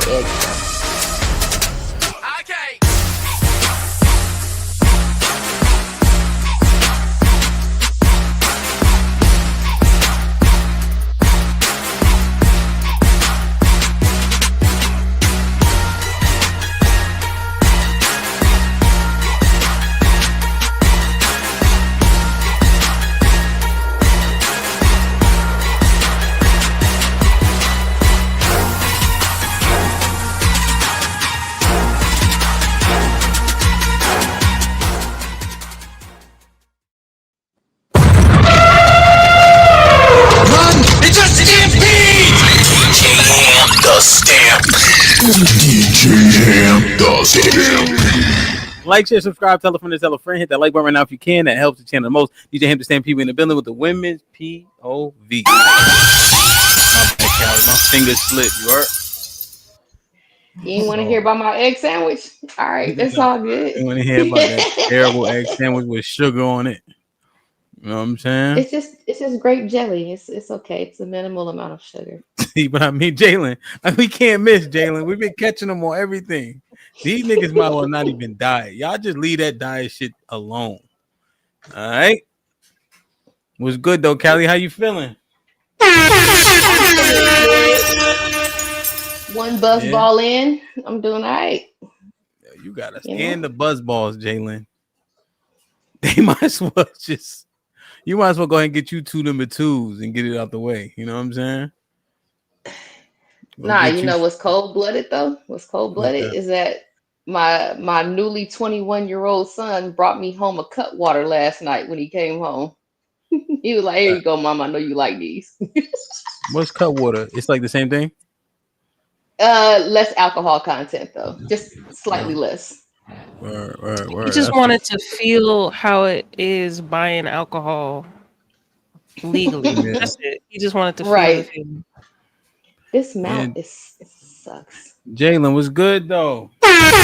the egg. Like, share, subscribe, tell a friend to tell a friend. Hit that like button right now if you can. That helps the channel the most. DJ HAMP to stand people in the building with the women's POV. My finger slipped. You heard? You ain't want to hear about my egg sandwich? All right, that's all good. You want to hear about that terrible egg sandwich with sugar on it? You know what I'm saying? It's just grape jelly. It's okay. It's a minimal amount of sugar. But I mean, Jalen, we can't miss Jalen. We've been catching them on everything. These niggas might well not even diet. Y'all just leave that diet shit alone. All right. Was good though, Callie. How you feeling? One buzz ball in. I'm doing all right. You gotta stand the buzz balls, Jalen. They might as well you might as well go ahead and get you two number twos and get it out the way. You know what I'm saying? Nah, you know what's cold-blooded though? What's cold-blooded is that my newly 21-year-old son brought me home a Cutwater last night when he came home. He was like, "Here you go, Mom. I know you like these." What's Cutwater? It's like the same thing? Less alcohol content though. Just slightly less. Word. He just wanted to feel how it is buying alcohol legally. Yeah. That's it. He just wanted to feel it. This mouth it sucks. Jalen was good though. You looking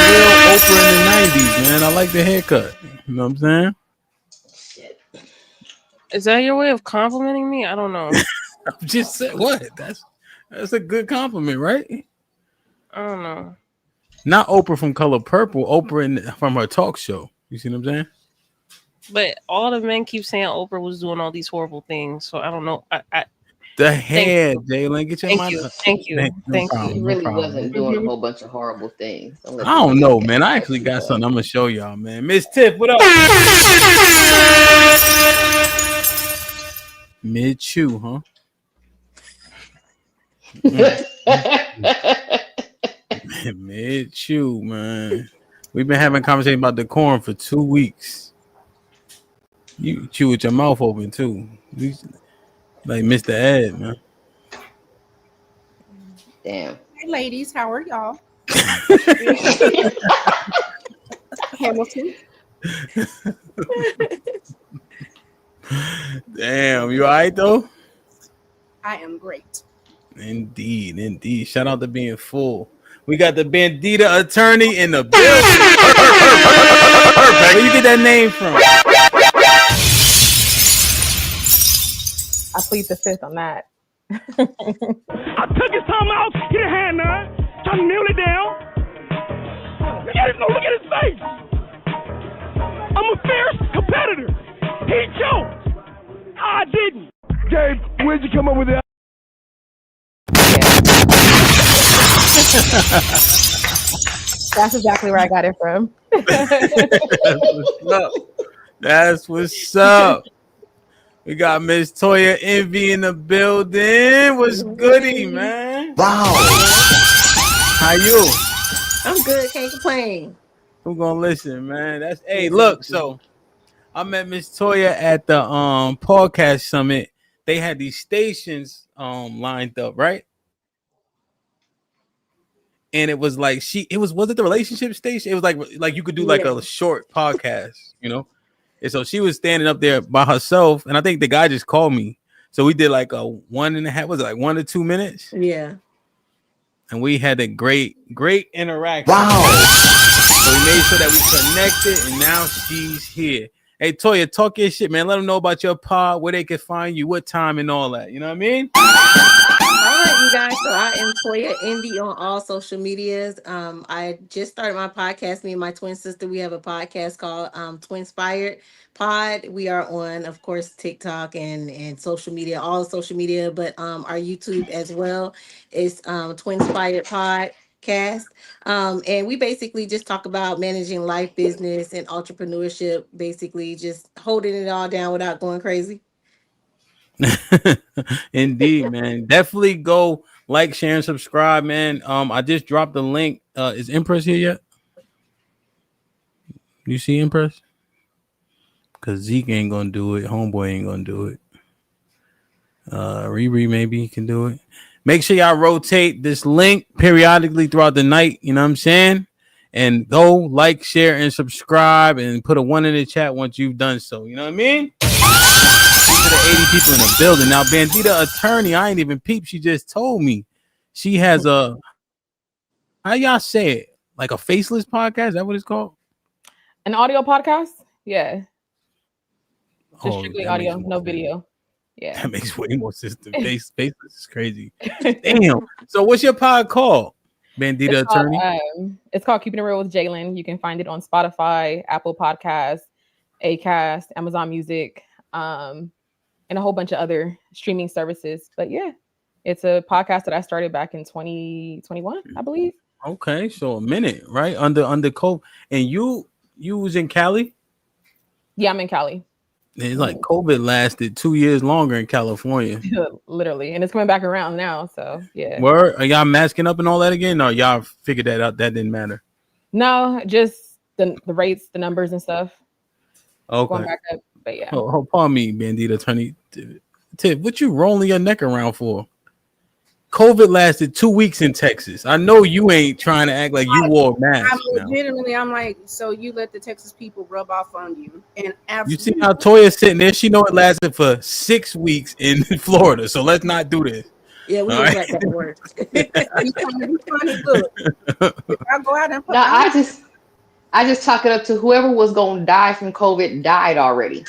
real Oprah in the 90s, man. I like the haircut. You know what I'm saying? Shit. Is that your way of complimenting me? I don't know. I'm just saying what? That's a good compliment, right? I don't know. Not Oprah from Color Purple, Oprah from her talk show. You see what I'm saying? But all the men keep saying Oprah was doing all these horrible things, so I don't know. The hair, Jalen, get your mind. Thank you. He really wasn't doing a whole bunch of horrible things. I don't know, man. I actually got something I'm gonna show y'all, man. Miss Tiff, what up? Mid-chew, huh? Mid-chew, man. We've been having a conversation about decorum for 2 weeks. You chew with your mouth open too. Like Mr. Ed, man. Damn. Hey, ladies, how are y'all? Hamilton. Damn, you all right though? I am great. Indeed. Shout out to being full. We got the Bandita attorney in the building. Where you get that name from? I plead the fifth on that. I took his time out. He didn't have none. Trying to kneel it down. Look at his face. I'm a fierce competitor. He choked. I didn't. Gabe, where'd you come up with that? That's exactly where I got it from. That's what's up. We got Miss Toya Envy in the building. What's goody, man? Wow. How you? I'm good. Can't complain. Who gonna listen, man? Hey, look. So I met Miss Toya at the podcast summit. They had these stations lined up, right? And it was like was it the relationship station? It was like you could do like a short podcast, you know? And so she was standing up there by herself, and I think the guy just called me. So we did like a 1.5, was it like 1 to 2 minutes? Yeah. And we had a great interaction. Wow. So we made sure that we connected, and now she's here. Hey, Toya, talk your shit, man. Let them know about your pod, where they can find you, what time, and all that. You know what I mean? All right, you guys. So I am Toya Indy on all social medias. I just started my podcast. Me and my twin sister, we have a podcast called Twinspired Pod. We are on, of course, TikTok and social media, all social media, but our YouTube as well is Twinspired Podcast. And we basically just talk about managing life, business, and entrepreneurship. Basically, just holding it all down without going crazy. Indeed, man. Definitely go like, share, and subscribe, man. I just dropped the link. Is Empress here yet? You see Empress? Cause Zeke ain't gonna do it. Homeboy ain't gonna do it. Riri maybe can do it. Make sure y'all rotate this link periodically throughout the night. You know what I'm saying? And go like, share, and subscribe, and put a 1 in the chat once you've done so. You know what I mean? To the 80 people in the building. Now, Bandita Attorney, I ain't even peep. She just told me she has a, how y'all say it? Like a faceless podcast? Is that what it's called? An audio podcast? Yeah. Just Oh, strictly that audio, makes no more sense. video. Yeah. That makes way more sense than faceless is crazy. Damn. So what's your pod called? Bandita Attorney? It's called Keeping It Real with Jalen. You can find it on Spotify, Apple Podcasts, Acast, Amazon Music, and a whole bunch of other streaming services. But yeah, it's a podcast that I started back in 2021, I believe. Okay, so a minute, right? Under COVID. And you was in Cali? Yeah, I'm in Cali. It's like COVID lasted 2 years longer in California. Literally. And it's coming back around now. So yeah. Word? Are y'all masking up and all that again? Or y'all figured that out? That didn't matter. No, just the rates, the numbers and stuff. Okay. Going back up. But yeah. Oh, pardon me, Bandita Attorney. Tip, what you rolling your neck around for? COVID lasted 2 weeks in Texas. I know you ain't trying to act like you wore a mask. I'm like, so you let the Texas people rub off on you, and You see how Toya's sitting there? She know it lasted for 6 weeks in Florida. So let's not do this. Yeah, we didn't let that work. I'll go out and put. No, I just chalk it up to whoever was gonna die from COVID died already.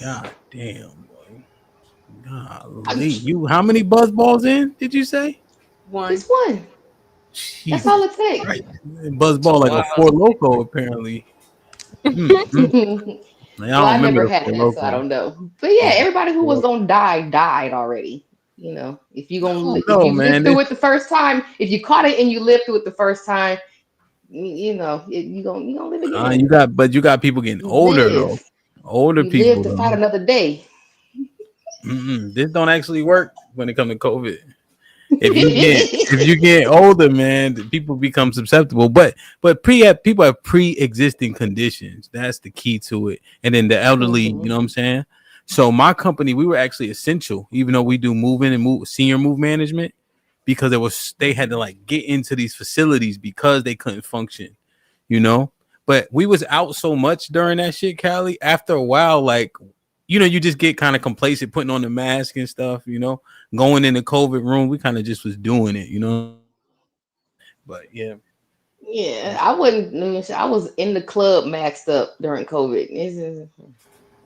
God damn, boy. Golly. You how many buzz balls in? Did you say? One. Just one. Jeez. That's all it takes. Right. Buzz ball like a Four Loco apparently. Well, I never had that, so I don't know. But yeah, everybody who was gonna die died already. You know, if you lived through it the first time, if you caught it and you lived through it the first time, you know, you gonna live again. You got people getting older though. Older you people live to fight another day. This don't actually work when it comes to COVID. If you get older, man, people become susceptible. But people have pre-existing conditions. That's the key to it. And then the elderly, you know what I'm saying? So my company, we were actually essential, even though we do senior move management, because they had to like get into these facilities because they couldn't function, you know. But we was out so much during that shit, Callie. After a while, like, you know, you just get kind of complacent putting on the mask and stuff, you know, going in the COVID room. We kind of just was doing it, you know. But yeah. Yeah, I wouldn't. I was in the club maxed up during COVID.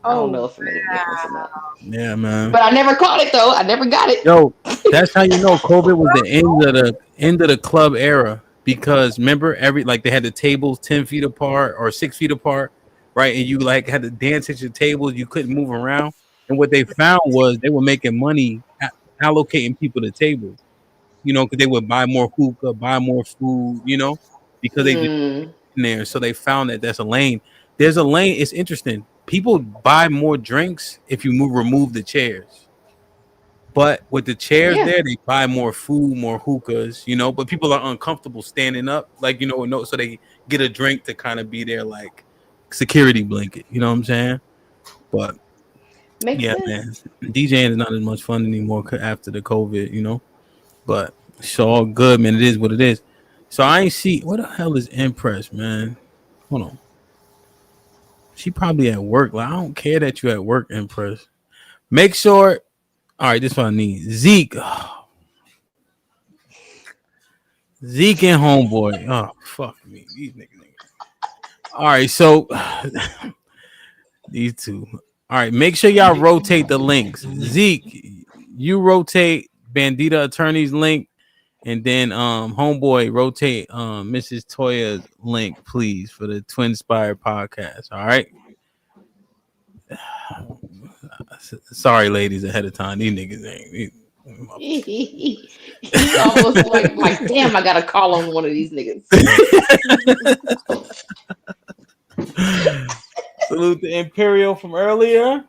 I don't know if it made a difference or not. Yeah, man. But I never caught it though. I never got it. Yo, that's how you know COVID was the end of the club era. Because remember, they had the tables 10 feet apart or 6 feet apart, right? And you like had to dance at your tables. You couldn't move around. And what they found was they were making money allocating people to tables, you know, because they would buy more hookah, buy more food, you know, because they didn't in there. So they found that there's a lane. There's a lane. It's interesting. People buy more drinks if you remove the chairs. But with the chairs there, they buy more food, more hookahs, you know. But people are uncomfortable standing up, like, you know, so they get a drink to kind of be their like security blanket, you know what I'm saying? But Makes sense. Man, DJing is not as much fun anymore after the COVID, you know. But it's all good, man. It is what it is. So I ain't see what the hell is Empress, man. Hold on. She probably at work. Like, I don't care that you at work, Empress. Make sure. All right, this is what I need. Zeke. Oh. Zeke and homeboy. Oh, fuck me. These niggas. All right, so these two. All right, make sure y'all rotate the links. Zeke, you rotate Bandita Attorney's link, and then homeboy rotate Mrs. Toya's link, please, for the Twinspired podcast. All right. Sorry, ladies, ahead of time. These niggas ain't. He almost like damn, I gotta call on one of these niggas. Salute the Imperial from earlier.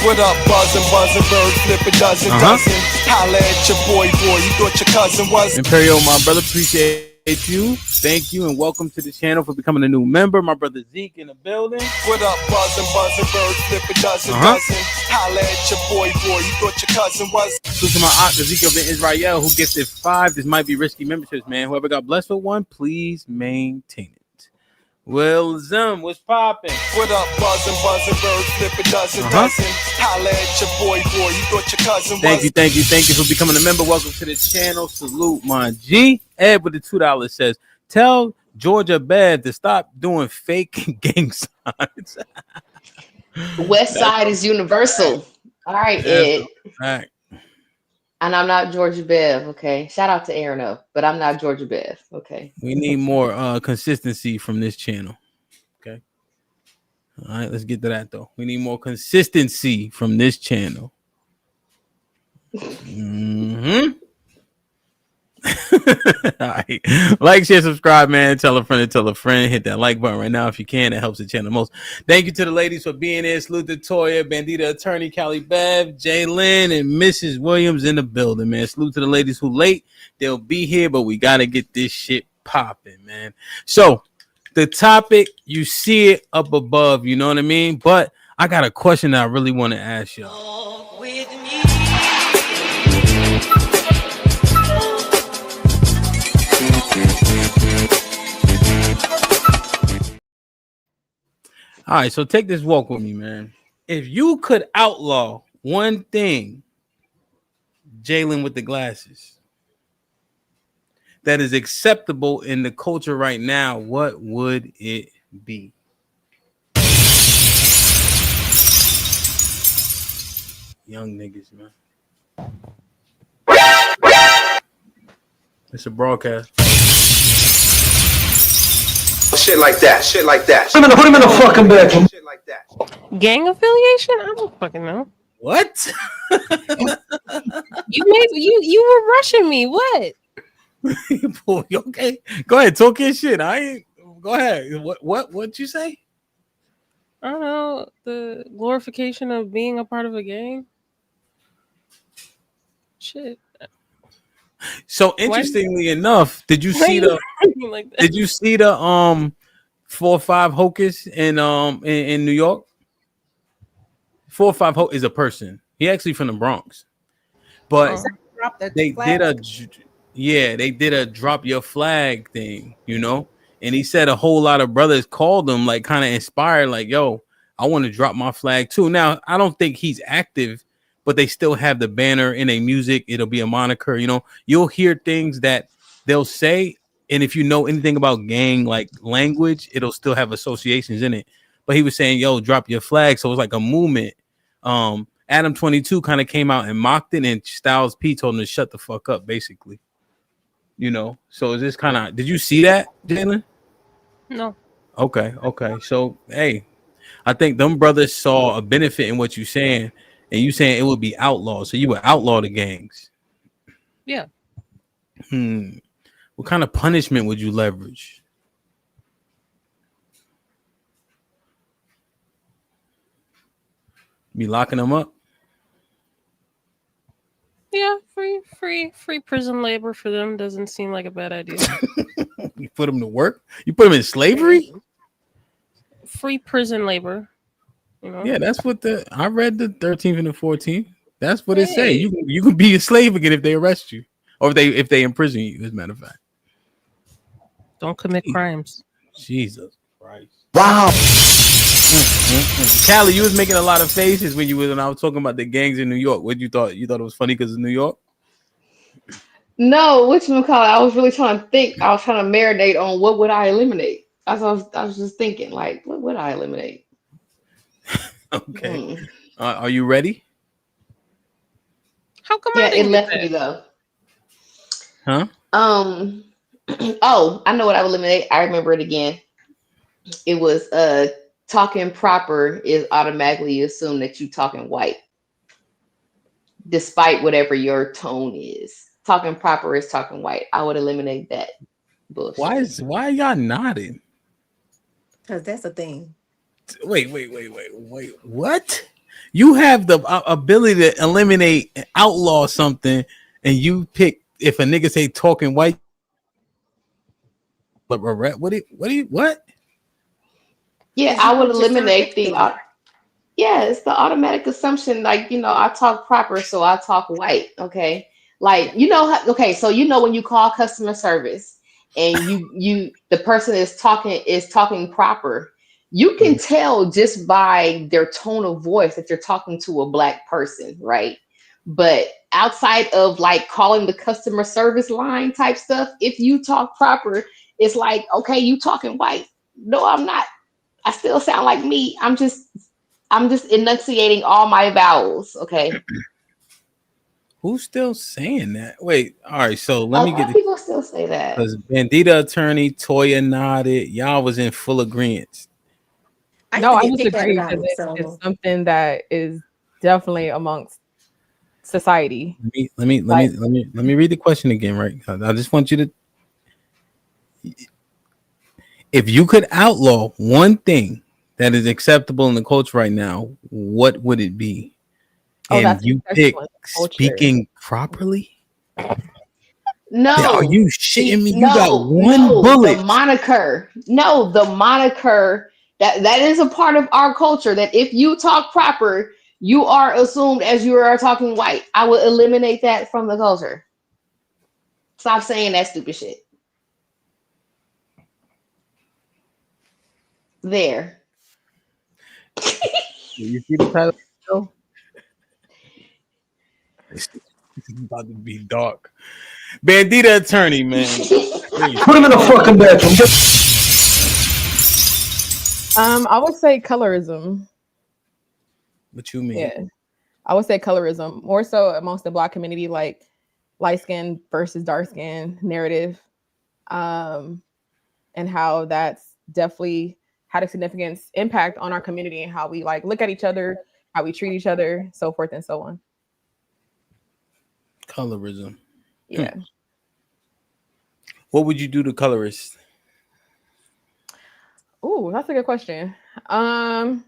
What up, buzzing, bird flipping dozen. Holla at your boy, you thought your cousin was. Imperial, my brother, appreciate you. Thank you and welcome to the channel for becoming a new member. My brother Zeke in the building. What up, buzzing, bird flipping dozen. Holla at your boy, you thought your cousin was. Salute to my aunt Ezekiel Ben Israel, who gifted 5. This might be risky memberships, man. Whoever got blessed with one, please maintain it. Well, Zim, what's poppin'? What up, buzzing, bird flipping dozen. Holla at your boy, you thought your cousin was. Thank you for becoming a member. Welcome to the channel. Salute, my G. Ed with the $2 says, tell Georgia Bev to stop doing fake gang signs. West Side is universal. All right, Ed. Right. And I'm not Georgia Bev, okay? Shout out to Aaron O, but I'm not Georgia Bev, okay? We need more consistency from this channel, okay? All right, let's get to that, though. We need more consistency from this channel. Mm-hmm. All right. Like, share, subscribe, man. Tell a friend to tell a friend. Hit that like button right now if you can. It helps the channel most. Thank you to the ladies for being here. Salute to Toya, Bandita Attorney, Callie Bev, Jalen, and Mrs. Williams in the building, man. Salute to the ladies who late. They'll be here, but we got to get this shit popping, man. So the topic, you see it up above, you know what I mean? But I got a question that I really want to ask y'all. With me. All right, so take this walk with me, man. If you could outlaw one thing, Jalen with the glasses, that is acceptable in the culture right now, what would it be? Young niggas, man. It's a broadcast. Shit like that. Put him in the fucking bed. Shit like that. Gang affiliation? I don't fucking know. What? You were rushing me. What? Okay, go ahead, talk your shit. I ain't. Go ahead. What you say? I don't know. The glorification of being a part of a gang. Shit. So interestingly enough, did you see the? Like did you see the 4-5 Hocus in New York? 4-5 Hocus is a person. He actually from the Bronx, but they did a drop your flag thing, you know. And he said a whole lot of brothers called him, like kind of inspired, like, yo, I want to drop my flag too. Now I don't think he's active, but they still have the banner in a music. It'll be a moniker, you know. You'll hear things that they'll say, and if you know anything about gang like language, it'll still have associations in it. But he was saying, yo, drop your flag. So it was like a movement. Adam 22 kind of came out and mocked it, and Styles P told him to shut the fuck up, basically. You know, so is this kind of, did you see that, Jalen? No. Okay. So hey, I think them brothers saw a benefit in what you're saying. And you saying it would be outlawed, so you would outlaw the gangs. Yeah. What kind of punishment would you leverage? Be locking them up? Yeah, free prison labor for them doesn't seem like a bad idea. You put them to work? You put them in slavery? Free prison labor. You know? Yeah, that's what I read the 13th and the 14th. That's what it say. You can be a slave again if they arrest you, or if they imprison you. As a matter of fact, don't commit crimes. Jesus Christ! Wow. Callie, you was making a lot of faces when I was talking about the gangs in New York. What you thought? You thought it was funny because it's New York? No, whatchamacallit, I was really trying to think. I was trying to marinate on what would I eliminate. I was just thinking, like, what would I eliminate? Okay. Are you ready? How come Yeah, I it didn't get left me that? though. Huh? Oh, I know what I would eliminate. I remember it again. It was talking proper is automatically assumed that you talking white, despite whatever your tone is. Talking proper is talking white. I would eliminate that bullshit. Why are y'all nodding? Because that's a thing. Wait. What? You have the ability to eliminate and outlaw something, and you pick if a nigga say talking white. But what? Yeah, Because you I would would just sound eliminate the ignorant. yeah, it's the automatic assumption, like, I talk proper, so I talk white. Okay. Like, Yeah. okay, so when you call customer service and the person is talking proper, you can tell just by their tone of voice that you're talking to a black person, right? But outside of like calling the customer service line type stuff, if you talk proper, it's like, okay, you talking white. No, I'm not. I still sound like me. I'm just enunciating all my vowels, okay? Who's still saying that? Wait, all right. So let A me lot get of it people still say that. because Bandita attorney Toya nodded. Y'all was in full agreement. I used No, to I get just picked on agree about because it. it's So something that is definitely amongst society. Let me read the question again, right? I just want you to, if you could outlaw one thing that is acceptable in the culture right now, what would it be? Oh, And that's you pick acceptable in the culture. speaking properly. Are No. you shitting See, me? You got no, one no, the bullet. moniker. No, the moniker that is a part of our culture that if you talk proper, you are assumed as you are talking white. I will eliminate that from the culture. Stop saying that stupid shit. There. You see the title? No. It's about to be dark. Bandita attorney, man. Put him in a fucking bedroom. I would say colorism. What you mean? Yeah, I would say colorism more so amongst the Black community, like light skin versus dark skin narrative, um, and how that's definitely had a significant impact on our community and how we like look at each other, how we treat each other, so forth and so on. Colorism. Yeah. What would you do to colorists? Ooh, that's a good question. I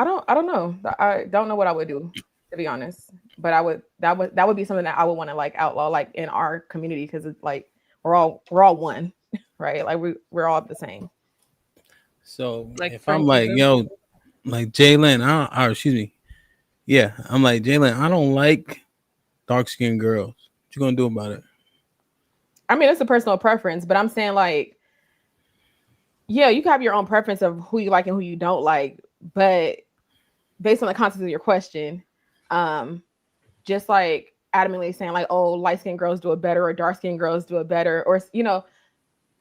don't know. I don't know what I would do, to be honest. But that would be something that I would want to like outlaw like in our community because it's like we're all one, right? Like we're all the same. So Like if I'm like, frenchism. yo, like Jalen, or excuse me, yeah, I'm like Jalen. I don't like dark skinned girls. What you gonna do about it? I mean, it's a personal preference, but I'm saying like, yeah, you can have your own preference of who you like and who you don't like, but based on the context of your question, um, just like adamantly saying like, oh, light skinned girls do it better or dark skinned girls do it better, or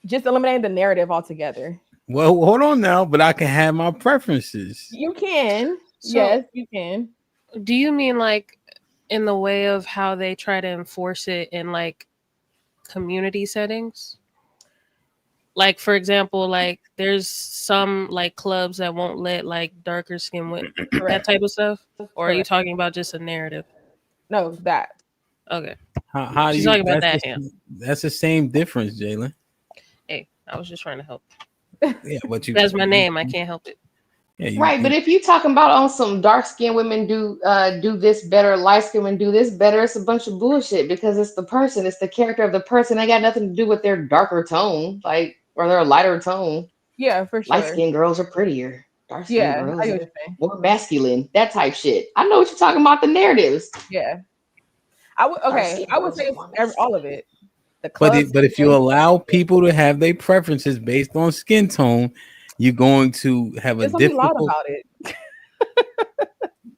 just eliminating the narrative altogether. Well, hold on now, but I can have my preferences. You can, So, yes, you can. do you mean like in the way of how they try to enforce it in like community settings? Like for example, like there's some like clubs that won't let like darker skin with that Correct. type of stuff, or are you Correct. talking about just a narrative? No, that. Okay, How do she's you? talking about that. Yeah. That's the same difference, Jalen. Hey, I was just trying to help. Yeah, but you. That's my name. I can't help it. Yeah, Right, but if you talking about on some dark skinned women do this better, light skinned women do this better, it's a bunch of bullshit because it's the person, it's the character of the person. They got nothing to do with their darker tone, like or their lighter tone. Yeah, for Light sure. skinned girls are prettier. Dark skinned Yeah, I girls get are what you're saying. more masculine. That type shit. I know what you're talking about. The narratives. Yeah, I would. Dark Okay, skinned I would girls say are it's more all masculine. of it. The But clubs. if you allow people to have their preferences based on skin tone, you're going to have a Just don't be loud difficult. about it.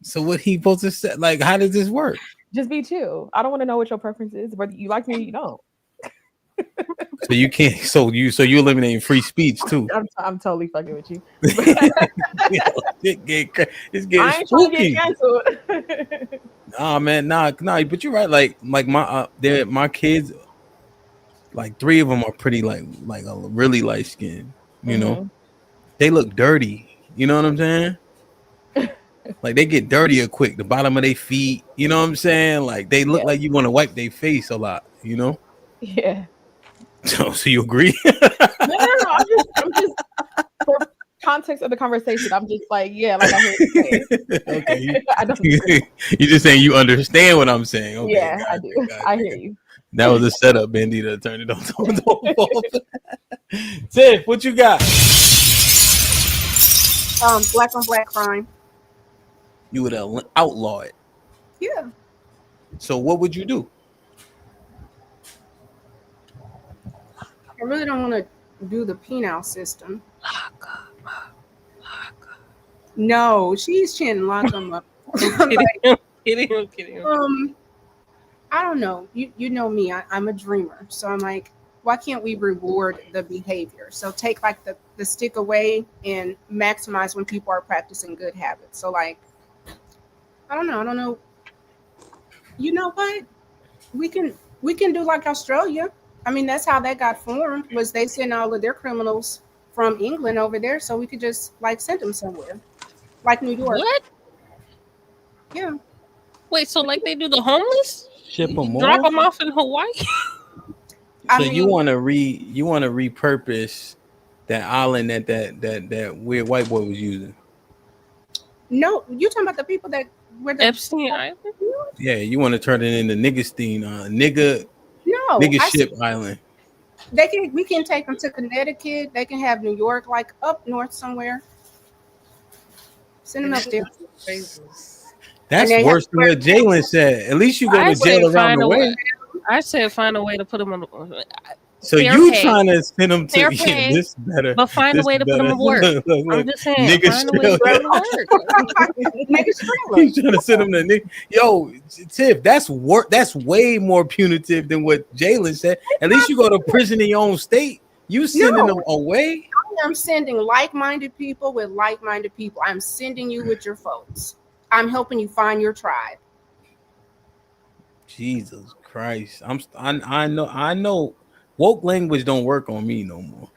So what he supposed to say? Like, how does this work? Just be chill. I don't want to know what your preference is, whether you like me or you don't. So you can't. So you eliminating free speech too. I'm totally fucking with you. It's I getting ain't trying to get spooky. canceled. Nah, man, nah. But you're right. Like my kids, like 3 of them are pretty like a really light skin. You know, they look dirty. You know what I'm saying? Like they get dirtier quick. The bottom of their feet. You know what I'm saying? Like they look like you want to wipe their face a lot. You know? Yeah. So you agree? No. I'm just for context of the conversation. I'm just like, yeah, like I hear you saying. Okay. I don't agree. You just saying you understand what I'm saying. Okay, Yeah, I do. I hear you. That was a setup, Bandita. Turn it on. Tiff, what you got? Black on black crime. You would outlaw it. Yeah. So what would you do? I really don't want to do the penal system. No, she's chin lock them up. Kidding. I don't know. You know me. I'm a dreamer, so I'm like, why can't we reward the behavior? So take like the stick away and maximize when people are practicing good habits. So like, I don't know. You know what? We can do like Australia. I mean, that's how that got formed. Was they sent all of their criminals from England over there, so we could just like send them somewhere, like New York. What? Yeah. Wait, so like they do the homeless? Ship them Drop them off in Hawaii? So you want to repurpose that island that weird white boy was using? No, you talking about the people that were the Epstein Island? Yeah, you want to turn it into Niggerstein, nigga ship island. We can take them to Connecticut. They can have New York, like up north somewhere. Send them up there. That's worse than what Jalen said. At least you go to jail around the way. I said find a way to put them on. So you trying to send them to this better, but find a way to put them to work. I'm just saying, find a way to put them to work. He's trying to send them to nigga. Yo, Tiff, that's way more punitive than what Jalen said. At least you go to prison in your own state. You sending them away? I'm sending like-minded people with like-minded people. I'm sending you with your folks. I'm helping you find your tribe. Jesus Christ. I know woke language don't work on me no more.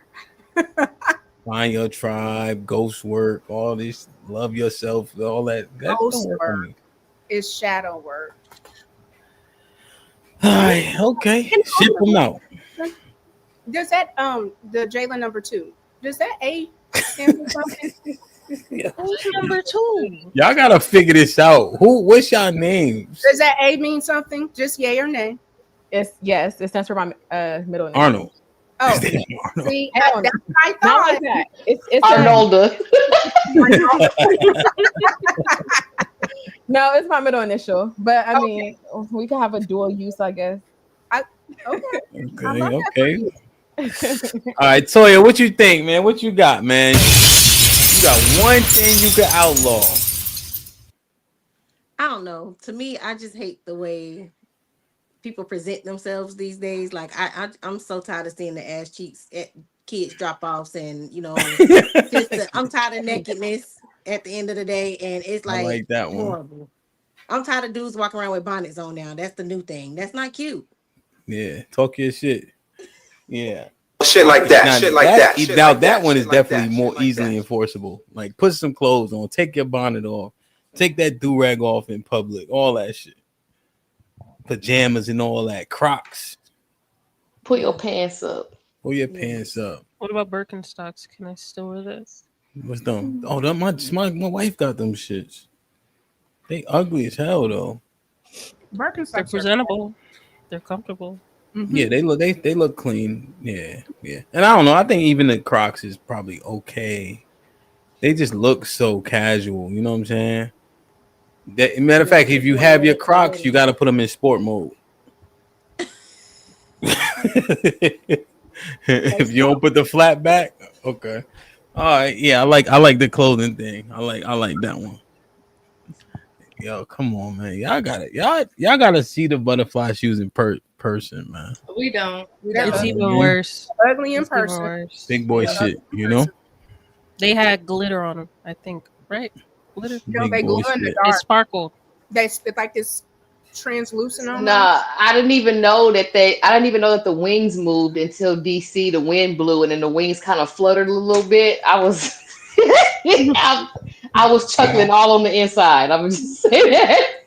Find your tribe, ghost work, all this, love yourself, all that. That ghost don't work work on me. is shadow work. All right, okay. Ship them out. Does that the Jalen number 2? Does that A stand for something? Who's number 2? Y'all gotta figure this out. What's y'all names? Does that A mean something? Just yay or nay? Yes. It stands for my middle name. Arnold. Oh, Arnold. see, that's what I thought. Not like that. It's Arnolda. No, it's my middle initial. But I mean, we can have a dual use, I guess. Okay. All right, Toya, what you think, man? What you got, man? You got one thing you could outlaw. I don't know. To me, I just hate the way people present themselves these days. Like I'm so tired of seeing the ass cheeks at kids drop offs, and I'm tired of nakedness at the end of the day, and it's like that horrible. one. I'm tired of dudes walking around with bonnets on now. That's the new thing. That's not cute. Yeah, talk your shit. Yeah. Shit like that. Now that one is definitely more easily enforceable. Like put some clothes on, take your bonnet off, take that do-rag off in public, all that shit. Pajamas and all that, Crocs. Put your pants up. Pull your pants up. What about Birkenstocks? Can I still wear this? What's them? Oh, my wife got them shits. They ugly as hell though. Birkenstocks They're presentable. They're comfortable. Mm-hmm. Yeah, they look clean. Yeah. And I don't know. I think even the Crocs is probably okay. They just look so casual. You know what I'm saying? Matter of fact, if you have your Crocs, you got to put them in sport mode. If you don't put the flat back, okay. All right. Yeah, I like the clothing thing. I like that one. Yo, come on, man. Y'all gotta see the butterfly shoes in person, man. We don't. We They're don't. It's You know what I even mean? worse. ugly in It's even person. worse. Big boy Yeah. shit, you know? They had glitter on them, I think. Right? Glitter. No, Big they glow boy in the shit. It dark. sparkled. They spit like this translucent almost. Nah, I didn't even know that I didn't even know that the wings moved until DC. The wind blew, and then the wings kind of fluttered a little bit. I was, I was chuckling all on the inside. I was just saying that.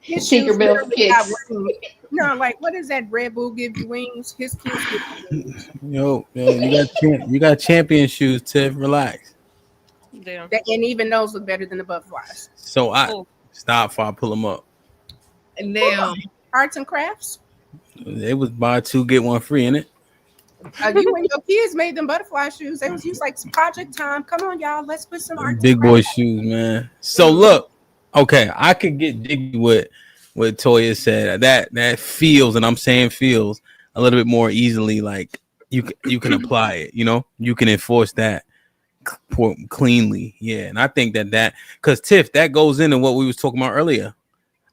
His shoes Tinkerbell literally got kicks. wings. No, like what is that? Red Bull give you wings. His kids give you wings. Yo, you got champion shoes, Tiff. Relax. Damn. And even those look better than the butterflies. So I Oh. stop before I pull them up. Now, Arts and crafts. They was buy two get one free in it. You and your kids made them butterfly shoes. They was used like project time. Come on, y'all. Let's put some arts Big and boy crafts. shoes, man. So look, okay, I could get jiggy with what Toya said. That feels, and I'm saying feels a little bit more easily. Like you can apply it. You know, you can enforce that cleanly. Yeah, and I think that because Tiff, that goes into what we was talking about earlier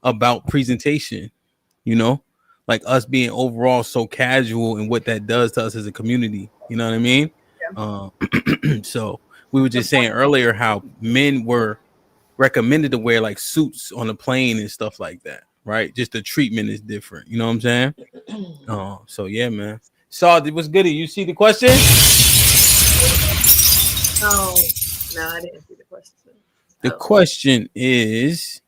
about presentation. You know, like us being overall so casual and what that does to us as a community. You know what I mean? So we were just saying earlier how men were recommended to wear like suits on the plane and stuff like that, right? Just the treatment is different. You know what I'm saying? So yeah, man. Saw what's good? You see the question? oh no, I didn't see the question. The question is,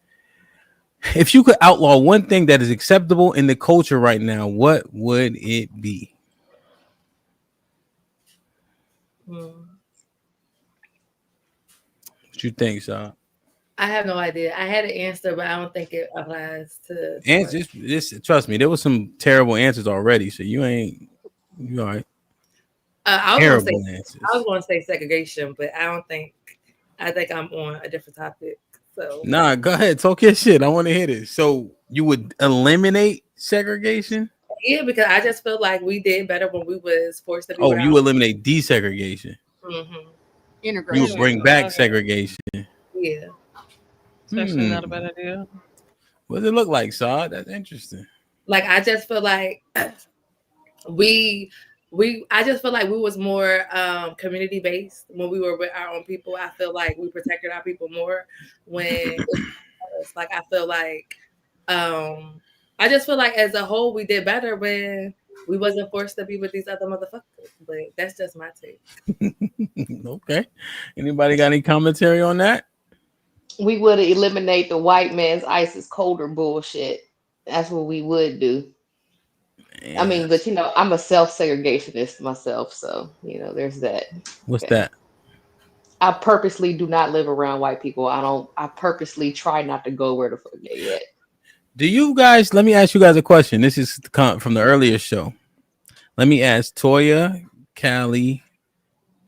if you could outlaw one thing that is acceptable in the culture right now, what would it be? What you think, Saw? I have no idea. I had an answer, but I don't think it applies to. Answers, trust me, there was some terrible answers already, so you all right. I Terrible answers. I was going to say segregation, but I don't think. I think I'm on a different topic. So Nah, go ahead, talk your shit. I want to hear this. So you would eliminate segregation? Yeah, because I just feel like we did better when we was forced to be. Oh, you eliminate desegregation. Mm-hmm. Integration. You would bring back segregation. Yeah. It's actually not a bad idea. What does it look like, Saad? That's interesting. Like I just feel like I just feel like we was more community based when we were with our own people. I feel like we protected our people more when it's like I feel like I just feel like as a whole we did better when we wasn't forced to be with these other motherfuckers. But that's just my take. Okay. Anybody got any commentary on that? We would eliminate the white man's ice is colder bullshit. That's what we would do. Yeah. I mean, but I'm a self-segregationist myself, so there's that. What's that? I purposely do not live around white people. I purposely try not to go where the fuck they at. Do you guys, let me ask you guys a question. This is from the earlier show. Let me ask Toya, Callie,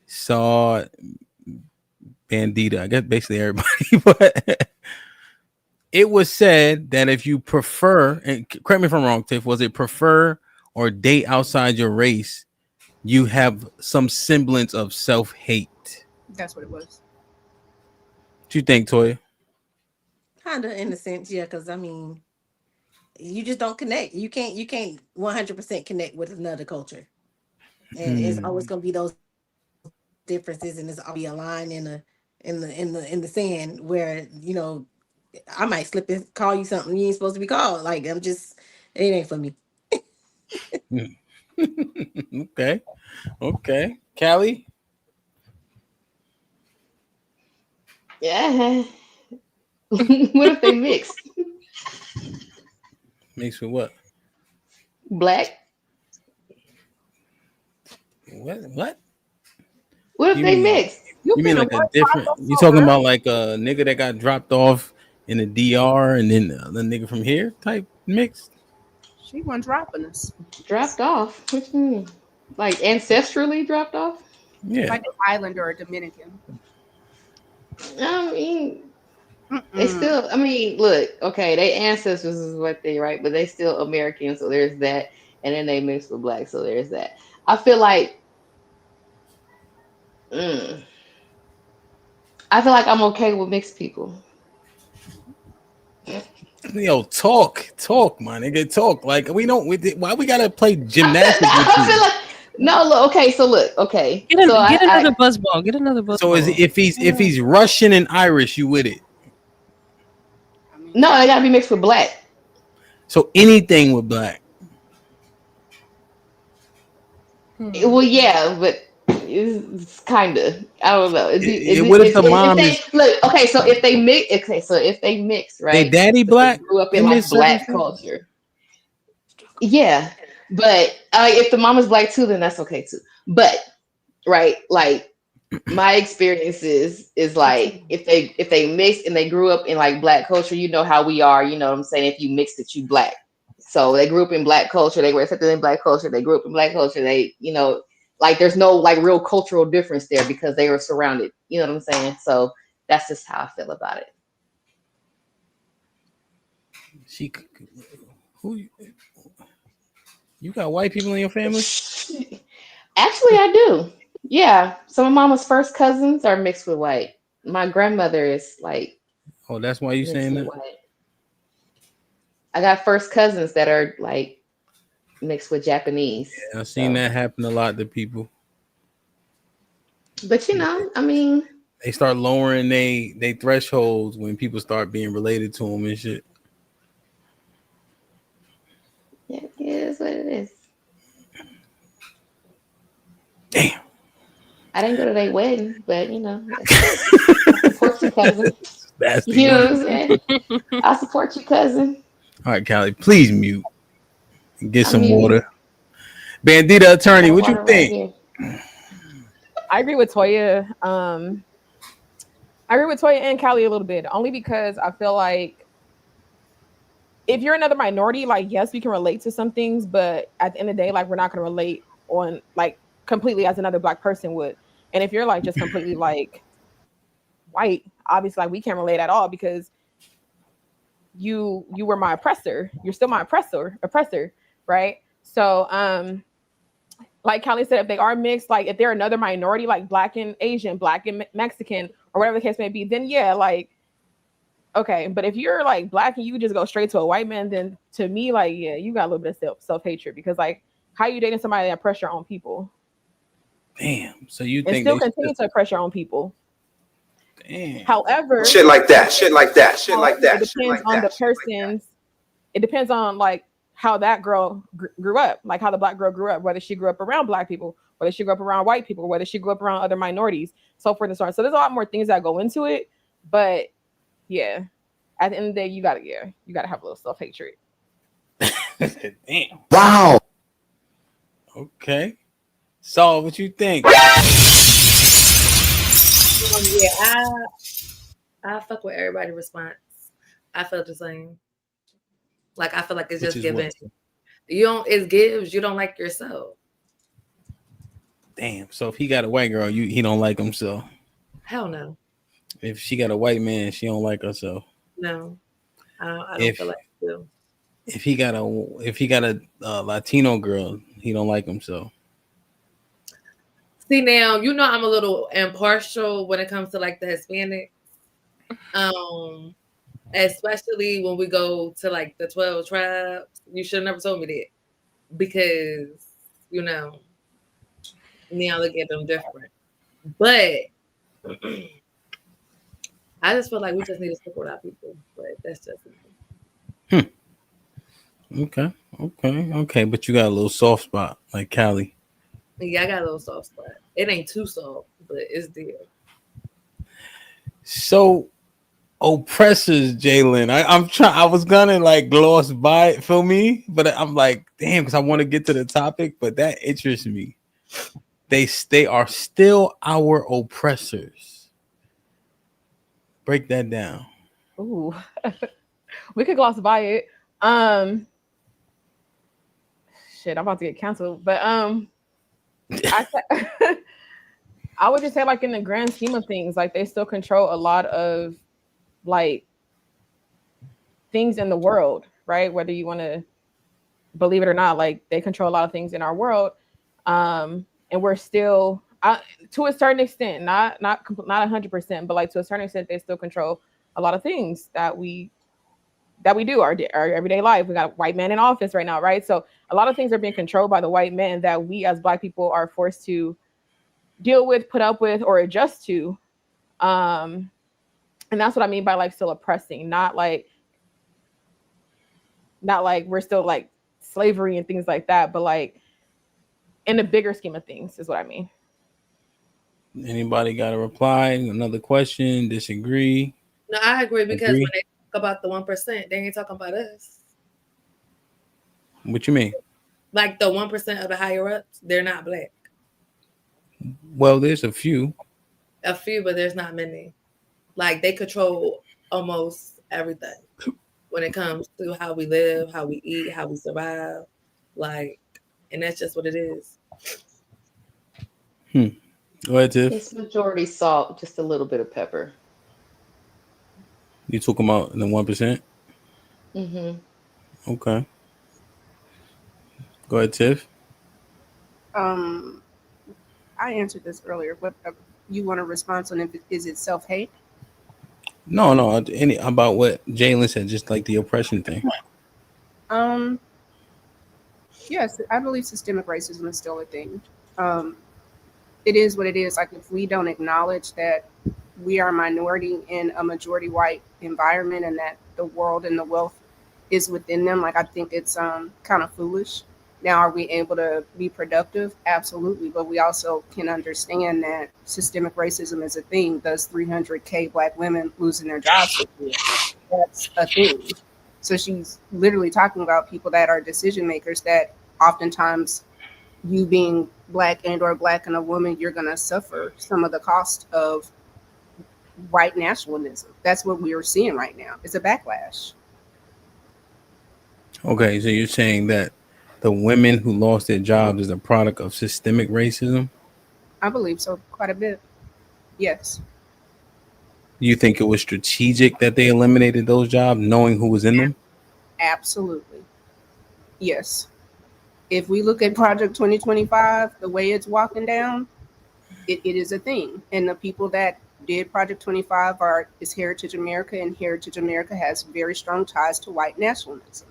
Saw, Bandita, I guess basically everybody, but it was said that if you prefer, and correct me if I'm wrong, Tiff, was it prefer or date outside your race, you have some semblance of self-hate? That's what it was. What you think, Toya? Kind of in a sense, yeah, because I mean, you just don't connect. You can't 100% connect with another culture, and it's always gonna be those differences, and it's all be a line in the sand where I might slip and call you something you ain't supposed to be called. Like it ain't for me. Okay, Callie. Yeah. What if they mixed? Mixed with what? Black. What? What if they mixed? You mean like a different? You talking about like a nigga that got dropped off in the DR and then the nigga from here type mixed? She wasn't dropping us. Dropped off? What you mean? Like ancestrally dropped off? Yeah. Like an island or a Dominican. I mean, they still. I mean, look. Okay, they ancestors is what they right, but they still American. So there's that, and then they mix with black. So there's that. I feel like. I feel like I'm okay with mixed people. Yo, talk, man. Nigga, talk. Like we don't. Why we gotta play gymnastics with I feel you? like no. Look, okay, so look, okay. Get, So get I another buzz ball. Get another buzz So ball. is it, if he's Russian and Irish, you with it? I mean, no, they gotta be mixed with black. So anything with black. Well, yeah, but it's kind of I don't know. What if the If mom they is look okay, so if they mix, okay, so if they mix, they right? daddy But they black grew up in in like this black circumstance? culture, yeah. But if the mom is black too, then that's okay too. But right, like my experience is like if they mix and they grew up in like black culture, you know how we are, you know what I'm saying? If you mix it, you black. So they grew up in black culture, they were accepted in black culture, they grew up in black culture, they, you know, like there's no like real cultural difference there because they were surrounded. You know what I'm saying? So that's just how I feel about it. She who you got white people in your family? Actually, I do. Yeah. Some of mama's first cousins are mixed with white. My grandmother is like Oh, that's why you mixed saying with that? white. I got first cousins that are like mixed with Japanese. Yeah, I've seen So, that happen a lot to people. but you know, I mean, They start lowering they thresholds when people start being related to them and shit. it is what it is. Damn. I didn't go to their wedding, but you know, I support you, cousin. Nasty. You Go know what ahead. I'm saying? I support you, cousin. All right, Callie, please mute. Get I'm some muting. water. Bandita I attorney, got what you water right think? here. I agree with Toya. I agree with Toya and Callie a little bit, only because I feel like if you're another minority, like yes, we can relate to some things, but at the end of the day, like we're not gonna relate on like completely as another black person would. And if you're like just completely like white, obviously like we can't relate at all because you were my oppressor. You're still my oppressor, right? So like Callie said, if they are mixed, like if they're another minority, like black and Asian, black and Mexican, or whatever the case may be, then yeah, like okay. But if you're like black and you just go straight to a white man, then to me, like yeah, you got a little bit of self hatred because like how you dating somebody that pressure on people Damn. So you and think still they should continue to pressure on people. damn. However, Shit like that. Shit like that. Shit like it that. Shit depends like on the that. Shit like that. person's. It depends on like how that girl grew up, like how the black girl grew up, whether she grew up around black people, whether she grew up around white people, whether she grew up around other minorities, so forth and so on. So there's a lot more things that go into it, but yeah, at the end of the day, you gotta have a little self hatred. Damn. Wow. Okay. So what you think? Yeah, I fuck with everybody's response. I feel the same. Like I feel like it's Which just is given. what? You don't. It gives. You don't like yourself. Damn. So if he got a white girl, he don't like himself. Hell no. If she got a white man, she don't like herself. No. I don't If feel like you do. if he got a Latino girl, he don't like himself. See now, you know I'm a little impartial when it comes to like the Hispanic. Especially when we go to like the 12 tribes. You should have never told me that. Because, you know, now look at them different. But I just feel like we just need to support our people. But that's just me. Okay. But you got a little soft spot like Callie. Yeah, I got a little soft spot. It ain't too soft, but it's there. So oppressors, Jalen. I'm trying. I was gonna like gloss by it for me, but I'm like, damn, because I want to get to the topic. But that interests me. They are still our oppressors. Break that down. Ooh, we could gloss by it. Shit, I'm about to get canceled, but I would just say like in the grand scheme of things, like they still control a lot of like things in the world, right? Whether you want to believe it or not, like they control a lot of things in our world, and we're still to a certain extent, not 100%, but like to a certain extent, they still control a lot of things that we that we do, our everyday life. We got white men in office right now, right? So a lot of things are being controlled by the white men that we as Black people are forced to deal with, put up with, or adjust to. Um, and that's what I mean by like still oppressing, not like we're still like slavery and things like that, but like in the bigger scheme of things is what I mean. Anybody got a reply? Another question? Disagree? No, I agree because Agree? when they talk about the 1%, they ain't talking about us. What you mean? Like the 1% of the higher ups, they're not Black. Well, there's a few. A few, but there's not many. Like they control almost everything when it comes to how we live, how we eat, how we survive. Like, and that's just what it is. Go ahead, Tiff. It's majority salt, just a little bit of pepper. You talking about the 1%? Mm-hmm. Okay. Go ahead, Tiff. I answered this earlier. What you want a response on? Is it self hate? No. Any about what Jalen said, just like the oppression thing. Yes, I believe systemic racism is still a thing. Um, it is what it is. Like if we don't acknowledge that we are a minority in a majority white environment and that the world and the wealth is within them, like I think it's kind of foolish. Now, are we able to be productive? Absolutely, but we also can understand that systemic racism is a thing. Thus, 300K Black women losing their jobs this year, that's a thing. So she's literally talking about people that are decision makers that oftentimes you being Black and or Black and a woman, you're going to suffer some of the cost of white nationalism. That's what we are seeing right now. It's a backlash. Okay, so you're saying that the women who lost their jobs is a product of systemic racism? I believe so, quite a bit. Yes, You think it was strategic that they eliminated those jobs, knowing who was in them? absolutely. Yes. If we look at Project 2025, the way it's walking down, it is a thing. And the people that did Project 25 is Heritage America, and Heritage America has very strong ties to white nationalism.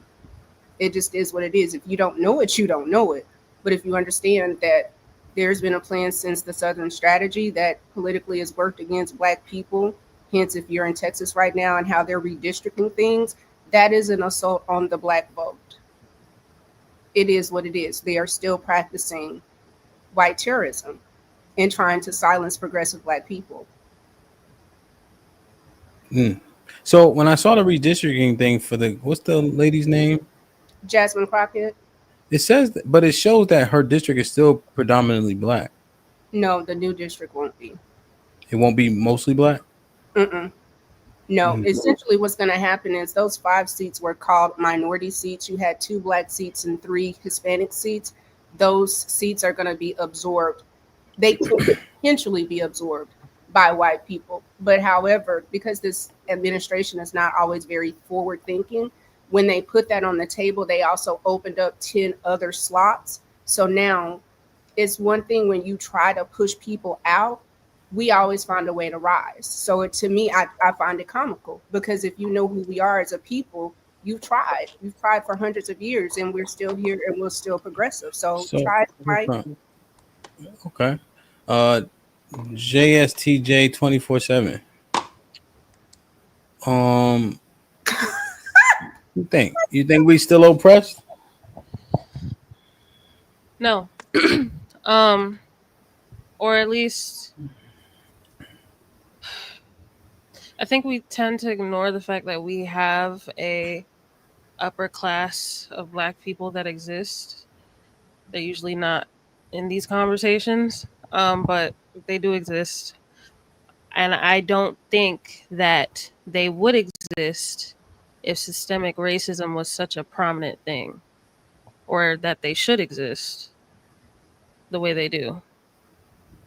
It just is what it is. If you don't know it, you don't know it. But if you understand that there's been a plan since the Southern Strategy that politically has worked against Black people, hence, if you're in Texas right now and how they're redistricting things, that is an assault on the Black vote. It is what it is. They are still practicing white terrorism and trying to silence progressive Black people. So when I saw the redistricting thing for what's the lady's name? Jasmine Crockett? It says, but it shows that her district is still predominantly Black. No, the new district won't be. It won't be mostly Black? Mm-mm. No, essentially what's going to happen is those 5 seats were called minority seats. You had 2 Black seats and 3 Hispanic seats. Those seats are going to be absorbed. They could potentially be absorbed by white people. But however, because this administration is not always very forward thinking, when they put that on the table, they also opened up 10 other slots. So now it's one thing when you try to push people out, we always find a way to rise. So to me, I find it comical because if you know who we are as a people, you've tried for hundreds of years and we're still here and we're still progressive. So try it, right? Okay. JSTJ 24/7. You think we still oppressed? No. Or at least I think we tend to ignore the fact that we have a upper class of Black people that exist. They're usually not in these conversations, but they do exist. And I don't think that they would exist if systemic racism was such a prominent thing, or that they should exist the way they do.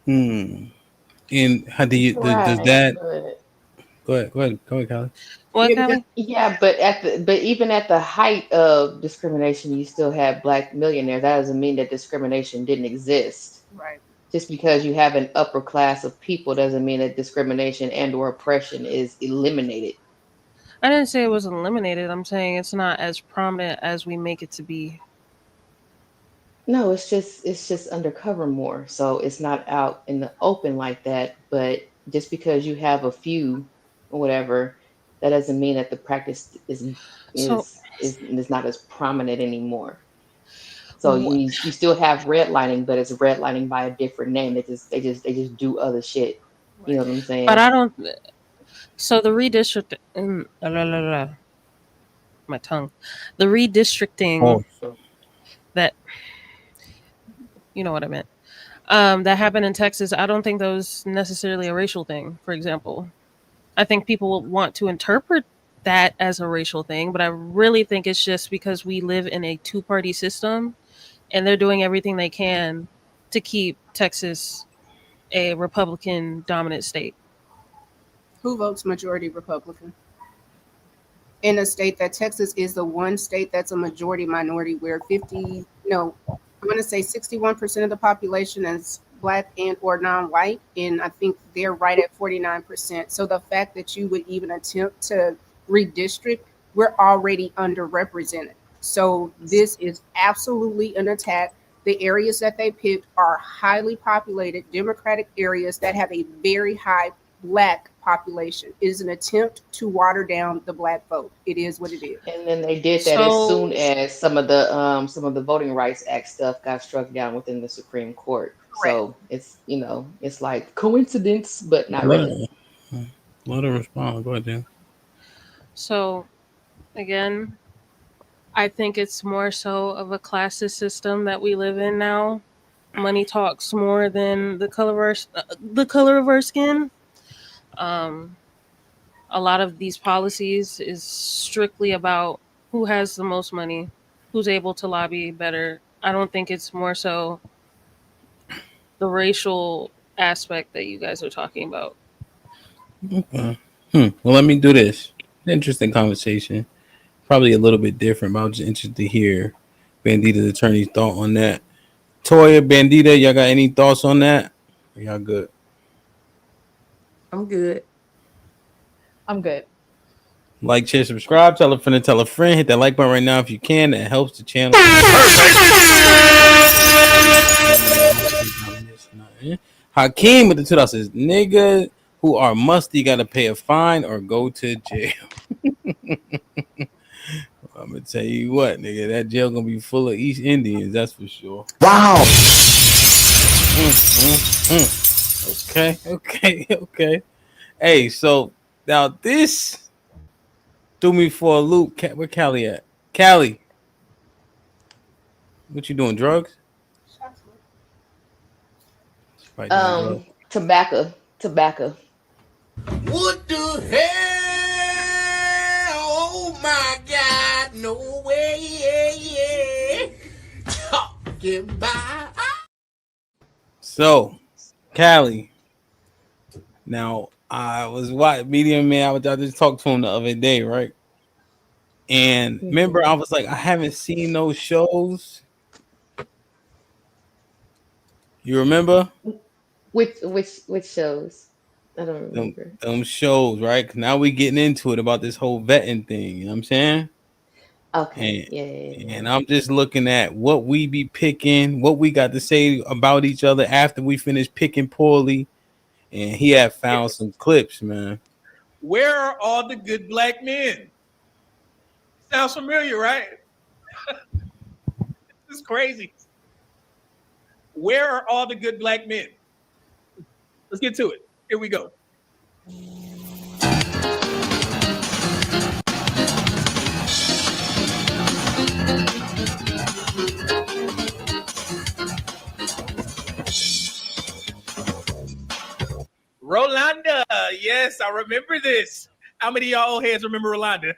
And how do you does Right. that? Go ahead, Callie. What, Yeah, Kelly? Yeah, but even at the height of discrimination, you still have Black millionaires. That doesn't mean that discrimination didn't exist. right. Just because you have an upper class of people doesn't mean that discrimination and or oppression is eliminated. I didn't say it was eliminated. I'm saying it's not as prominent as we make it to be. No, it's just undercover more. So it's not out in the open like that. But just because you have a few or whatever, that doesn't mean that the practice So, is not as prominent anymore. So wh- you still have redlining, but it's redlining by a different name. They just do other shit. You know what I'm but saying? I don't. So the redistrict, la, la, la, my tongue, the redistricting Oh, that you know what I meant. That happened in Texas. I don't think that was necessarily a racial thing. For example, I think people will want to interpret that as a racial thing, but I really think it's just because we live in a two-party system, and they're doing everything they can to keep Texas a Republican dominant state. Who votes majority Republican? In a state that Texas is the one state that's a majority minority where 50, no, I'm going to say 61% of the population is black and or non-white, and I think they're right at 49%. So the fact that you would even attempt to redistrict, we're already underrepresented. So this is absolutely an attack. The areas that they picked are highly populated Democratic areas that have a very high black population. It is an attempt to water down the black vote. It is what it is. And then they did that as soon So, as some of the Voting Rights Act stuff got struck down within the Supreme Court. Correct. So it's like coincidence, but not let really. her, let her respond. Go ahead, Dan. so again, I think it's more so of a classist system that we live in now. Money talks more than the color of our skin. Um, a lot of these policies is strictly about who has the most money, who's able to lobby better. I don't think it's more so the racial aspect that you guys are talking about. Okay. Well, let me do this. Interesting conversation. Probably a little bit different, but I'm just interested to hear Bandita's attorney's thought on that. Toya, Bandita, y'all got any thoughts on that? Are y'all good? I'm good. I'm good. Like, share, subscribe, tell a friend to tell a friend. Hit that like button right now if you can. That helps the channel. Hakeem with the 2 says, nigga who are musty got to pay a fine or go to jail. I'm going to tell you what, nigga, that jail going to be full of East Indians. That's for sure. Wow. Okay. Hey, so now this threw me for a loop. Where Callie at? Callie, what you doing? Drugs? Right down drugs. Tobacco. What the hell? Oh my God, no way. Talking about. So, Callie, now I was Medium Man. I just talked to him the other day, right? And remember, I was like, I haven't seen those shows. You remember? Which shows? I don't remember. Them shows, right? 'Cause now we getting into it about this whole vetting thing. You know what I'm saying? Okay. And Yeah. I'm just looking at what we be picking, what we got to say about each other after we finish picking poorly. And he had found some clips, man. Where are all the good black men? Sounds familiar, right? This is crazy. Where are all the good black men? Let's get to it. Here we go. Rolanda. Yes, I remember this. How many of y'all old heads remember Rolanda?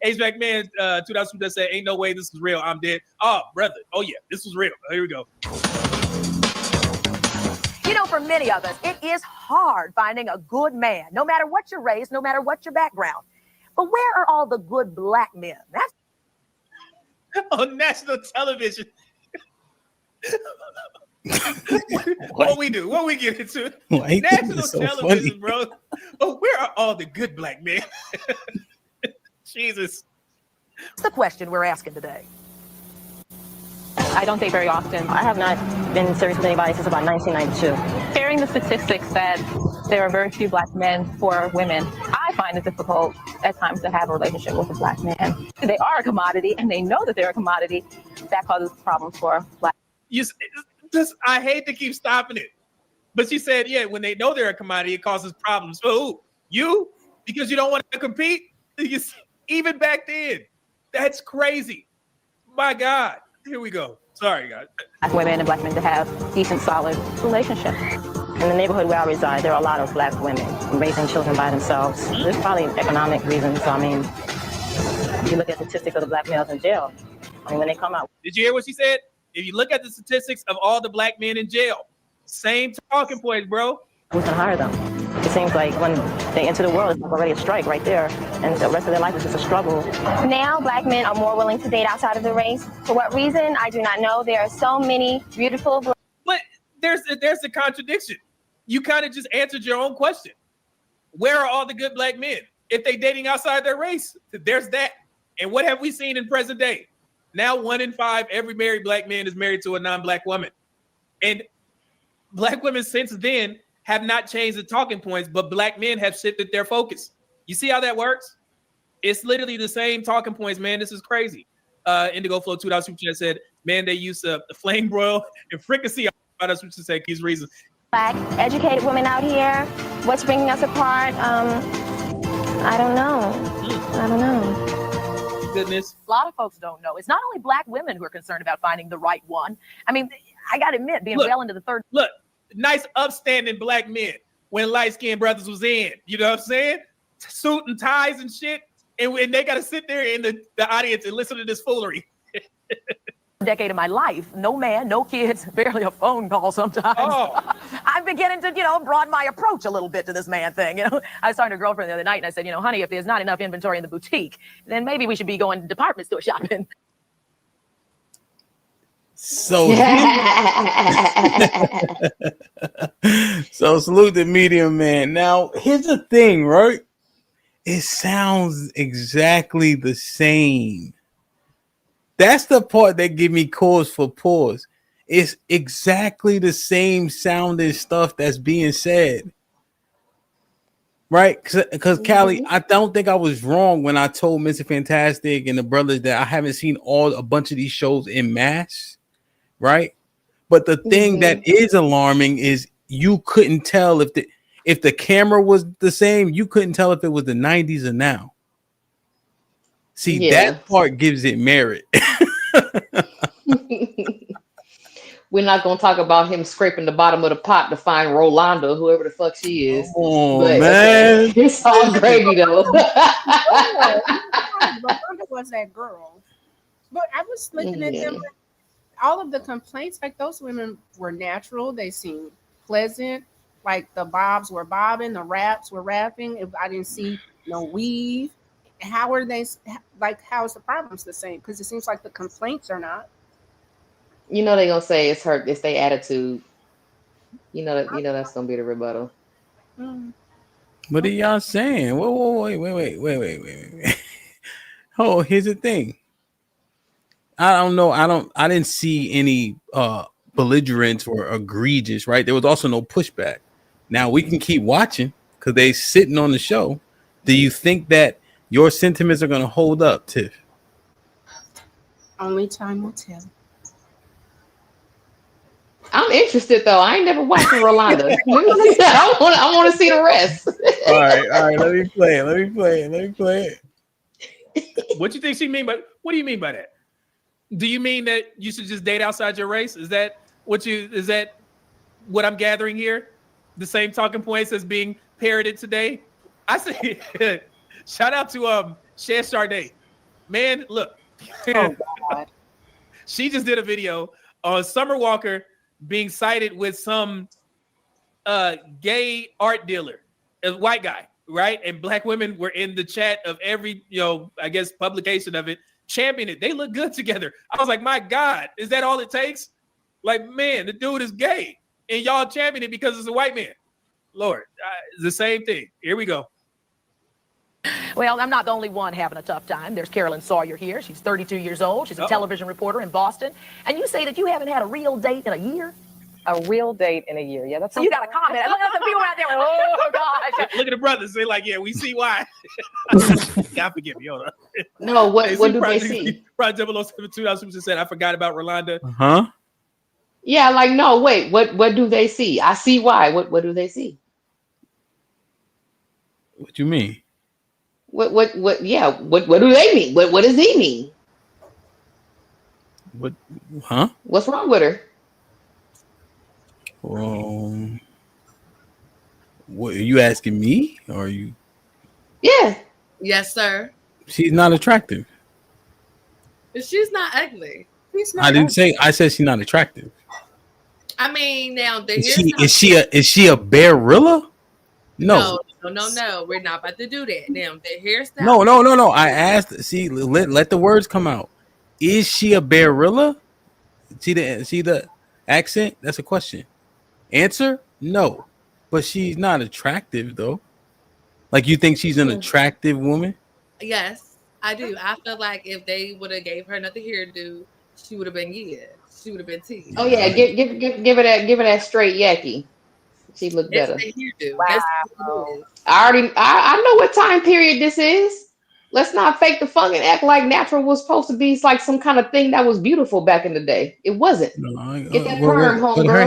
H-Back Man 2000 does say, ain't no way this is real. I'm dead. Oh, brother. Oh, yeah, this was real. Here we go. You know, for many of us, it is hard finding a good man, no matter what your race, no matter what your background. But where are all the good black men? That's on national television. What we do? What we get into? National so television, funny. bro. Oh, where are all the good black men? Jesus. That's the question we're asking today. I don't date very often. I have not been serious with anybody since about 1992. Hearing the statistics that there are very few black men for women, I find it difficult at times to have a relationship with a black man. They are a commodity, and they know that they're a commodity. That causes problems for black. I hate to keep stopping it, but she said, yeah, when they know they're a commodity, it causes problems. Oh, you? Because you don't want to compete? Even back then. That's crazy. My God. Here we go. Sorry, guys. Black women and black men to have decent, solid relationships. In the neighborhood where I reside, there are a lot of black women raising children by themselves. There's probably economic reasons. I mean, if you look at the statistics of the black males in jail, I mean, when they come out. Did you hear what she said? If you look at the statistics of all the black men in jail, same talking points, bro. Who can hire them? It seems like when they enter the world, it's already a strike right there, and the rest of their life is just a struggle. Now, black men are more willing to date outside of the race. For what reason, I do not know. There are so many beautiful. But there's a contradiction. You kind of just answered your own question. Where are all the good black men? If they dating outside their race, there's that. And what have we seen in present day? Now 1 in 5, every married black man is married to a non-black woman. And black women since then have not changed the talking points, but black men have shifted their focus. You see how that works? It's literally the same talking points, man. This is crazy. Indigo Flow $2 super chat said, man, they use the flame broil and fricassee. That's what you say, these reasons. Black educated women out here. What's bringing us apart? I don't know. Goodness. A lot of folks don't know. It's not only black women who are concerned about finding the right one. I mean, I got to admit, being well into the third. Look, nice upstanding black men when light-skinned brothers was in. You know what I'm saying? Suit and ties and shit. And they got to sit there in the audience and listen to this foolery. Decade of my life, no man, no kids, barely a phone call sometimes. Oh. I'm beginning to, broaden my approach a little bit to this man thing. I was talking to a girlfriend the other night and I said, honey, if there's not enough inventory in the boutique, then maybe we should be going department store shopping. So, so salute the medium man. Now, here's the thing, right? It sounds exactly the same. That's the part that give me cause for pause. It's exactly the same sounding stuff that's being said. Right? Because Callie, I don't think I was wrong when I told Mr. Fantastic and the brothers that I haven't seen a bunch of these shows in mass. Right? But the thing that is alarming is you couldn't tell if the camera was the same, you couldn't tell if it was the 90s or now. See, that part gives it merit. We're not going to talk about him scraping the bottom of the pot to find Rolanda, whoever the fuck she is. Oh, man. It's all gravy, though. Rolanda was that girl. But I was looking at them, all of the complaints, like those women were natural. They seemed pleasant. Like the bobs were bobbing, the raps were rapping. If I didn't see no weave. How are they, how is the problems the same? Because it seems like the complaints are not. They're gonna say it's their attitude. That's gonna be the rebuttal. What are y'all saying? Wait. Oh, here's the thing. I don't know. I didn't see any belligerence or egregious, right? There was also no pushback. Now we can keep watching because they sitting on the show. Do you think that your sentiments are going to hold up, Tiff? Only time will tell. I'm interested though. I ain't never watched Rolanda. I want to see the rest. All right. Let me play it. What you think she mean? But what do you mean by that? Do you mean that you should just date outside your race? Is that what I'm gathering here? The same talking points as being parroted today? I say. Shout out to Cher Sade. Man, look. Oh, God. She just did a video on Summer Walker being cited with some gay art dealer, a white guy, right? And black women were in the chat of every, I guess, publication of it, championing it. They look good together. I was like, my God, is that all it takes? Like, man, the dude is gay. And y'all champion it because it's a white man. Lord, it's the same thing. Here we go. Well, I'm not the only one having a tough time. There's Carolyn Sawyer here. She's 32 years old. She's a television reporter in Boston. And you say that you haven't had a real date in a year? A real date in a year. Yeah, that's So you got a comment. Look at the people out there. Oh, gosh. Look at the brothers. They're like, yeah, we see why. God forgive me. Hold on. No, what do they see? Project 0072, I just said, I forgot about Rolanda. Huh? Yeah, like no, wait. What do they see? I see why. What do they see? What you mean? What? Yeah. What do they mean? What does he mean? What? Huh? What's wrong with her? What are you asking me? Or are you? Yeah. Yes, sir. She's not attractive. She's not ugly. I didn't say. I said she's not attractive. I mean, now the Is she a barilla? No. No. We're not about to do that. Now the hairstyle. No. I asked. See, let the words come out. Is she a barilla? See the accent? That's a question. Answer: no, but she's not attractive though. Like you think she's an attractive woman? Yes, I do. I feel like if they would have gave her another hairdo, she would have been She would have been T. Oh yeah, give her that straight yaki. She looked better. It's the hairdo. Wow. That's what it is. I know what time period this is. Let's not fake the funk and act like natural was supposed to be like some kind of thing that was beautiful back in the day. It wasn't. Get that perm, but her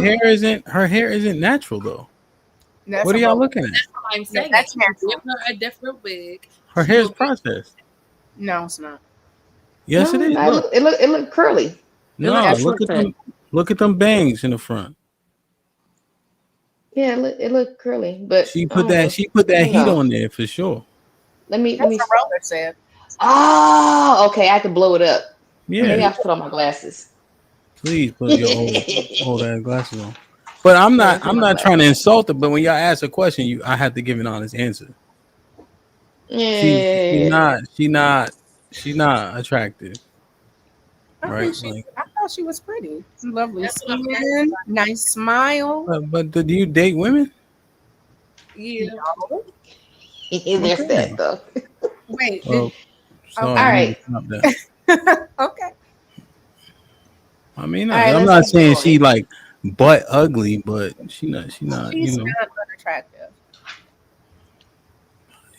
hair isn't natural though. What are y'all looking at? That's what I'm saying. That's natural. Give her a different wig. Her hair is processed. No, it's not. Yes, it is. It look curly. No, look at them bangs in the front. Yeah, it looked curly, but she put that heat on there for sure. Let me. What Roller said. Oh, okay. I have to blow it up. Yeah, maybe I have to put on my glasses. Please put your old ass glasses on. But I'm not trying to insult her. But when y'all ask a question, I have to give an honest answer. Yeah. She's not attractive. Right? I thought she was pretty. Lovely skin, nice smile. But do you date women? Yeah. There's that though. Wait. Well, all right. Okay. I mean, I'm not saying she like butt ugly, but she's not. She's not unattractive.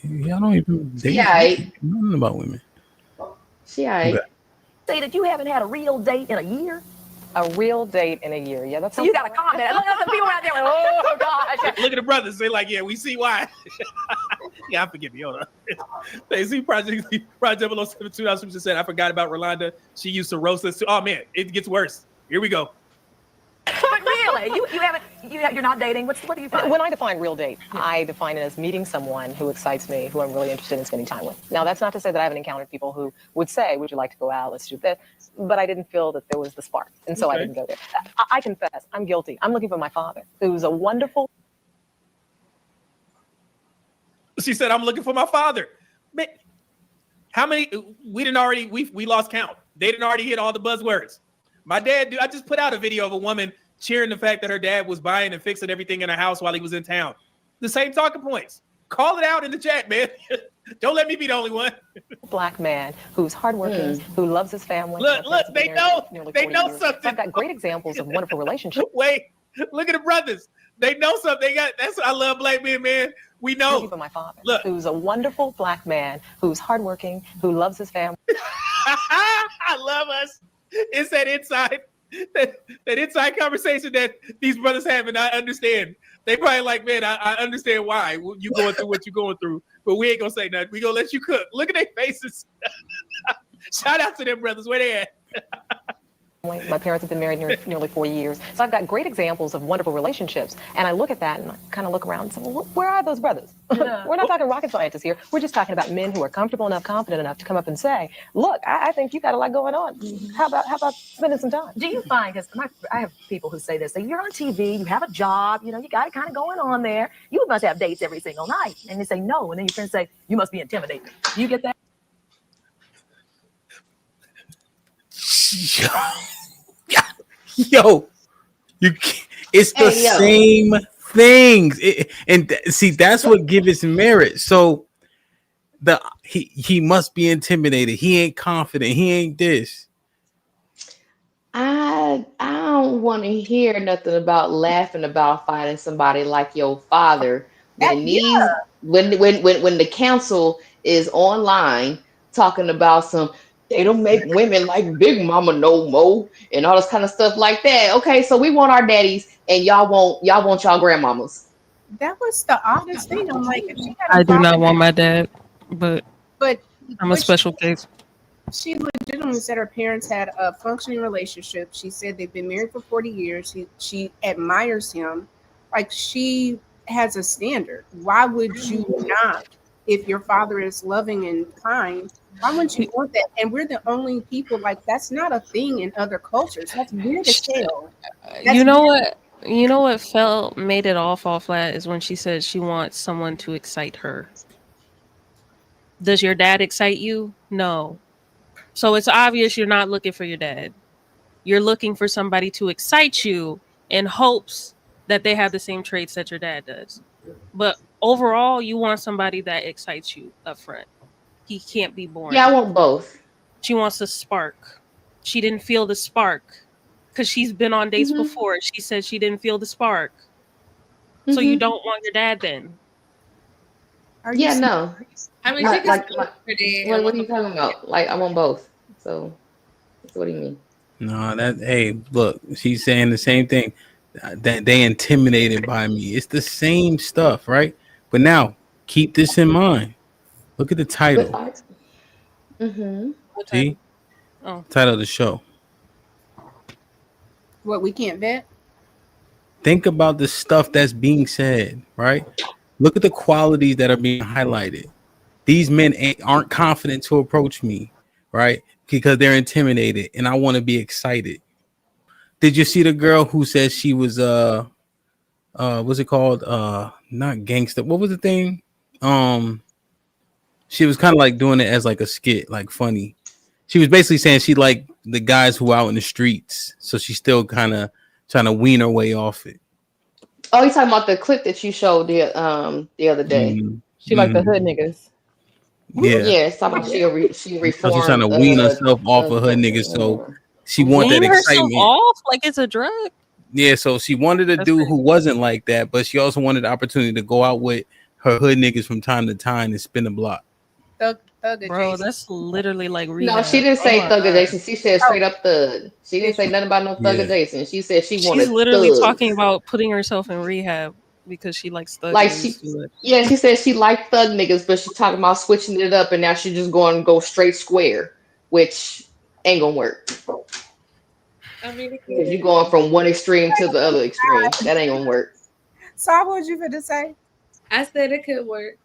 Yeah, I don't even date nothing about women. She alright. Okay. Say that you haven't had a real date in a year. A real date in a year. Yeah, that's. So you got a comment. Look at the people out there. Oh gosh. Look at the brothers. They're like, yeah, we see why. Yeah, forgive me. Hold on. They see Project 0072. I just said I forgot about Rolanda. She used to roast us too. Oh man, it gets worse. Here we go. But really, you're not dating. What do you find? When I define real date, I define it as meeting someone who excites me, who I'm really interested in spending time with. Now, that's not to say that I haven't encountered people who would say, would you like to go out? Let's do this. But I didn't feel that there was the spark. And so I didn't go there. I confess, I'm guilty. I'm looking for my father, who's a wonderful. She said, I'm looking for my father. Man, how many? We lost count. They didn't already hit all the buzzwords. My dad, I just put out a video of a woman cheering the fact that her dad was buying and fixing everything in her house while he was in town. The same talking points. Call it out in the chat, man. Don't let me be the only one. Black man who's hardworking, who loves his family. Look, they know something. I've got great examples of wonderful relationships. Wait, look at the brothers. They know something. That's what I love black men, man. We know. For my father, who's a wonderful black man, who's hardworking, who loves his family. I love us. It's that inside conversation that these brothers have, and I understand. They probably like, man, I understand why you going through what you're going through, but we ain't gonna say nothing. We gonna let you cook. Look at their faces. Shout out to them brothers. Where they at? My parents have been married nearly 4 years. So I've got great examples of wonderful relationships. And I look at that and I kind of look around and say, well, where are those brothers? Yeah. We're not talking rocket scientists here. We're just talking about men who are comfortable enough, confident enough to come up and say, look, I think you got a lot going on. How about spending some time? Do you find, because I have people who say this, you're on TV, you have a job, you got it kind of going on there. You must have dates every single night. And they say no. And then your friends say, you must be intimidating. Do you get that? Yo, it's the same things. And see, that's what gives it merit. So he must be intimidated. He ain't confident. He ain't this. I don't want to hear nothing about laughing about finding somebody like your father when Yeah. these when the council is online talking about some they don't make women like Big Mama no more and all this kind of stuff like that. Okay, so we want our daddies and y'all want y'all grandmamas. That was the oddest thing. I'm like, if she had I a do not father, want my dad, but but I'm a but special case. she legitimately said her parents had a functioning relationship. She said they've been married for 40 years. She admires him. Like she has a standard. Why would you not, if your father is loving and kind, why wouldn't you want that? And we're the only people, like that's not a thing in other cultures. That's weird as hell. That's You know weird. what? You know what felt made it all fall flat is when she said she wants someone to excite her. Does your dad excite you? No. So it's obvious you're not looking for your dad. You're looking for somebody to excite you in hopes that they have the same traits that your dad does. But overall, you want somebody that excites you up front. He can't be Yeah, boring. I want both. She wants a spark. She didn't feel the spark because she's been on dates Hmm. before. She said she didn't feel the spark. So you Hmm. don't want your dad then. Are you Yeah, serious? no. I mean, she Like could like, still like want her dad and what want are the you talking about? Like I want both. So what do you mean? No, that hey, look, she's saying the same thing. That they intimidated by me. It's the same stuff, right? But now keep this in mind. Look at the But title. mm-hmm. What See? title? Oh. Title of the show. What we can't vet? Think about the stuff that's being said, right? Look at the qualities that are being highlighted. These men aren't confident to approach me, right? Because they're intimidated and I want to be excited. Did you see the girl who said she was what's it called? Not gangster. What was the thing? Um she was kind of like doing it as like a skit, like funny. She was basically saying she liked the guys who out in the streets, so she's still kind of trying to wean her way off it. Oh, you talking about the clip that you showed the other day? Mm, She like the hood niggas. yeah. Yeah, it's talking about she So she's trying reformed to wean herself off of her niggas. So culture. she want that Wean herself excitement. off like it's a drug? Yeah, so she wanted a That's dude who wasn't like that, but she also wanted the opportunity to go out with her hood niggas from time to time and spin the block. Thug Bro, adjacent. that's literally like No, she rehab. didn't Oh say my thug god. adjacent. She said Oh, straight up thug. She didn't did say she? nothing about no thug Yeah. adjacent. She said she She's wanted literally talking thugs. about putting herself in rehab because she likes thug Like niggas too much. yeah, she said she liked thug niggas, but she talking about switching it up, and now she just going to go straight square, which ain't gonna work. I mean, it Because you could. going from one extreme to the other extreme, that ain't gonna work. So what was you finna say? I said it could work.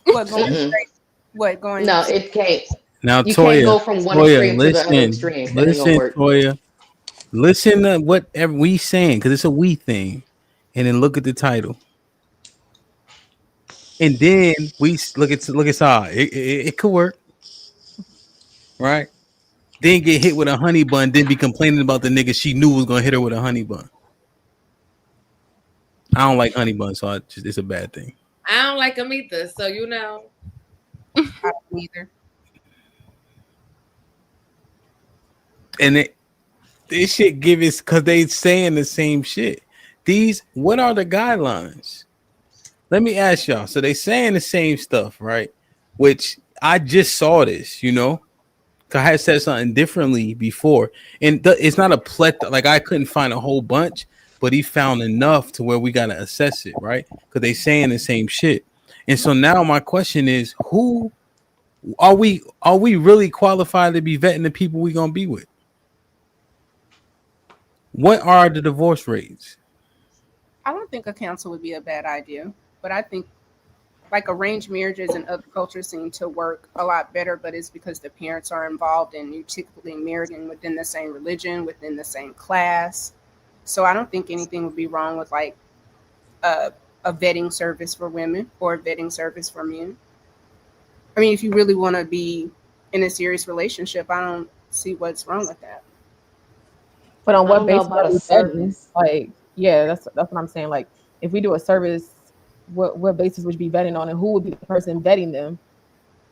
What going Mm-mm. straight? What going? No, it can't. Now, You can't Toya, go from one extreme to the other listen, extreme. That ain't gonna work. Toya, listen to whatever we saying because it's a we thing, and then look at the title, and then look at Saw. It could work, right? Then get hit with a honey bun, then be complaining about the nigga she knew was gonna hit her with a honey bun. I don't like honey bun, so it's a bad thing. I don't like them either, so you know. I don't either. And this shit give us because they saying the same shit. What are the guidelines? Let me ask y'all. So they saying the same stuff, right? Which I just saw this, I had said something differently before, and it's not a plethora. Like I couldn't find a whole bunch, but he found enough to where we gotta assess it, right? Because they saying the same shit. And so now my question is, who are we? Are we really qualified to be vetting the people we gonna be with? What are the divorce rates? I don't think a council would be a bad idea, but I think like arranged marriages in other cultures seem to work a lot better, but it's because the parents are involved and you typically married in within the same religion, within the same class. So I don't think anything would be wrong with like a, a vetting service for women or a vetting service for men. I mean, if you really want to be in a serious relationship, I don't see what's wrong with that. But on I what don't know basis about are a we vetting? service. Like, yeah, that's what I'm saying. Like, if we do a service, what basis would you be vetting on, and who would be the person vetting them?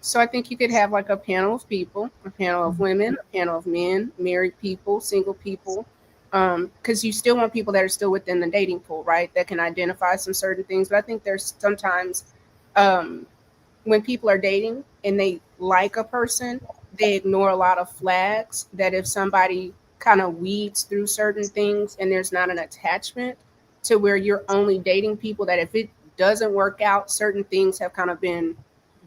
So I think you could have like a panel of people, a panel of women, a panel of men, married people, single people, because you still want people that are still within the dating pool, right? That can identify some certain things. But I think there's sometimes um, when people are dating and they like a person, they ignore a lot of flags that if somebody kind of weeds through certain things and there's not an attachment to where you're only dating people that if it doesn't work out, certain things have kind of been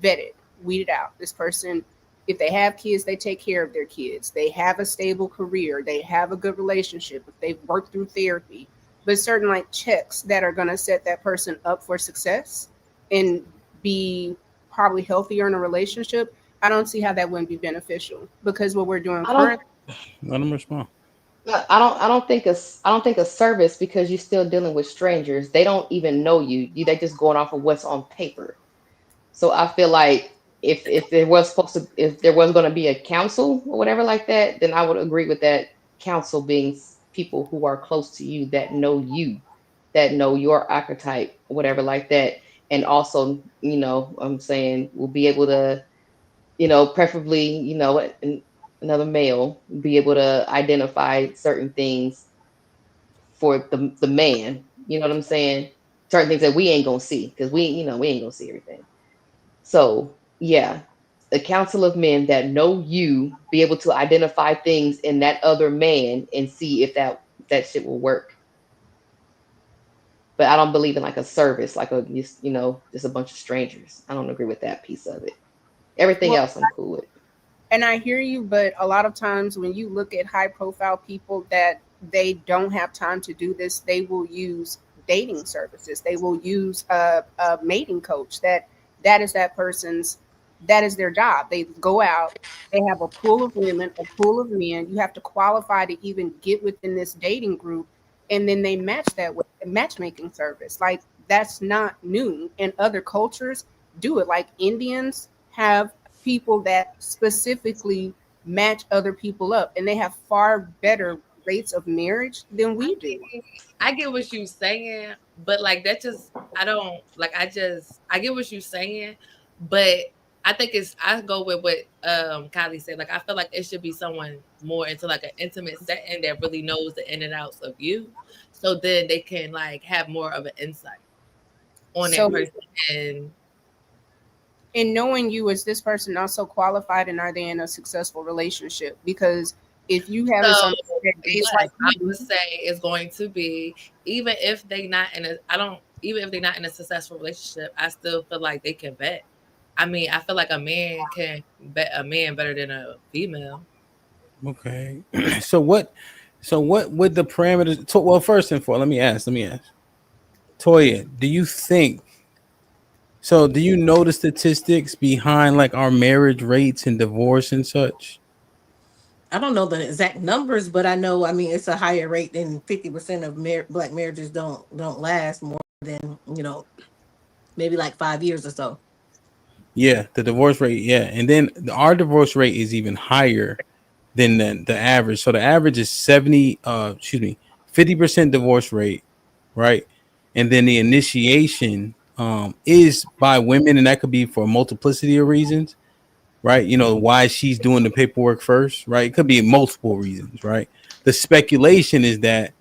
vetted, weeded out. This person, if they have kids, they take care of their kids. They have a stable career. They have a good relationship. If they've worked through therapy, but certain like checks that are going to set that person up for success and be probably healthier in a relationship, I don't see how that wouldn't be beneficial because what we're doing I don't currently. Let them respond. I don't think a service because you're still dealing with strangers. They don't even know you. They just going off of what's on paper. So I feel like if there was going to be a council or whatever like that, then I would agree with that council being people who are close to you, that know your archetype, whatever like that, and also I'm saying will be able to preferably another male be able to identify certain things for the man. You know what I'm saying? Certain things that we ain't gonna see because we ain't gonna see everything. So yeah, a council of men that know you be able to identify things in that other man and see if that shit will work. But I don't believe in like a service, like a just a bunch of strangers. I don't agree with that piece of it. Everything Well, else I'm cool with. and I hear you, but a lot of times when you look at high profile people that they don't have time to do this, they will use dating services. They will use a mating coach. That is that person's, that is their job. They go out, they have a pool of women, a pool of men. You have to qualify to even get within this dating group, and then they match that with a matchmaking service. Like that's not new, and other cultures do it. Like Indians have people that specifically match other people up, and they have far better rates of marriage than we do. I get what you're saying, but like that just I don't like I get what you're saying, but I think I go with what Kylie said. Like I feel like it should be someone more into like an intimate setting that really knows the in and outs of you. So then they can like have more of an insight on that So person and in knowing you, is this person also qualified and are they in a successful relationship? Because if you having so somebody that dates yes, like I you, would say it's going to be even if they not in a I don't even if they're not in a successful relationship, I still feel like they can vet. I mean, I feel like a man can bet a man better than a female. Okay. So what would the parameters well, first and foremost, let me ask. Toya, do you think so do you know the statistics behind like our marriage rates and divorce and such? I don't know the exact numbers, but I know. I mean, it's a higher rate than 50% of black marriages don't last more than maybe like 5 years or so. Yeah, the divorce rate, yeah. And then our divorce rate is even higher than the average. So the average is 50% divorce rate, right? And then the initiation is by women, and that could be for a multiplicity of reasons, right? Why she's doing the paperwork first, right? It could be multiple reasons, right? The speculation is that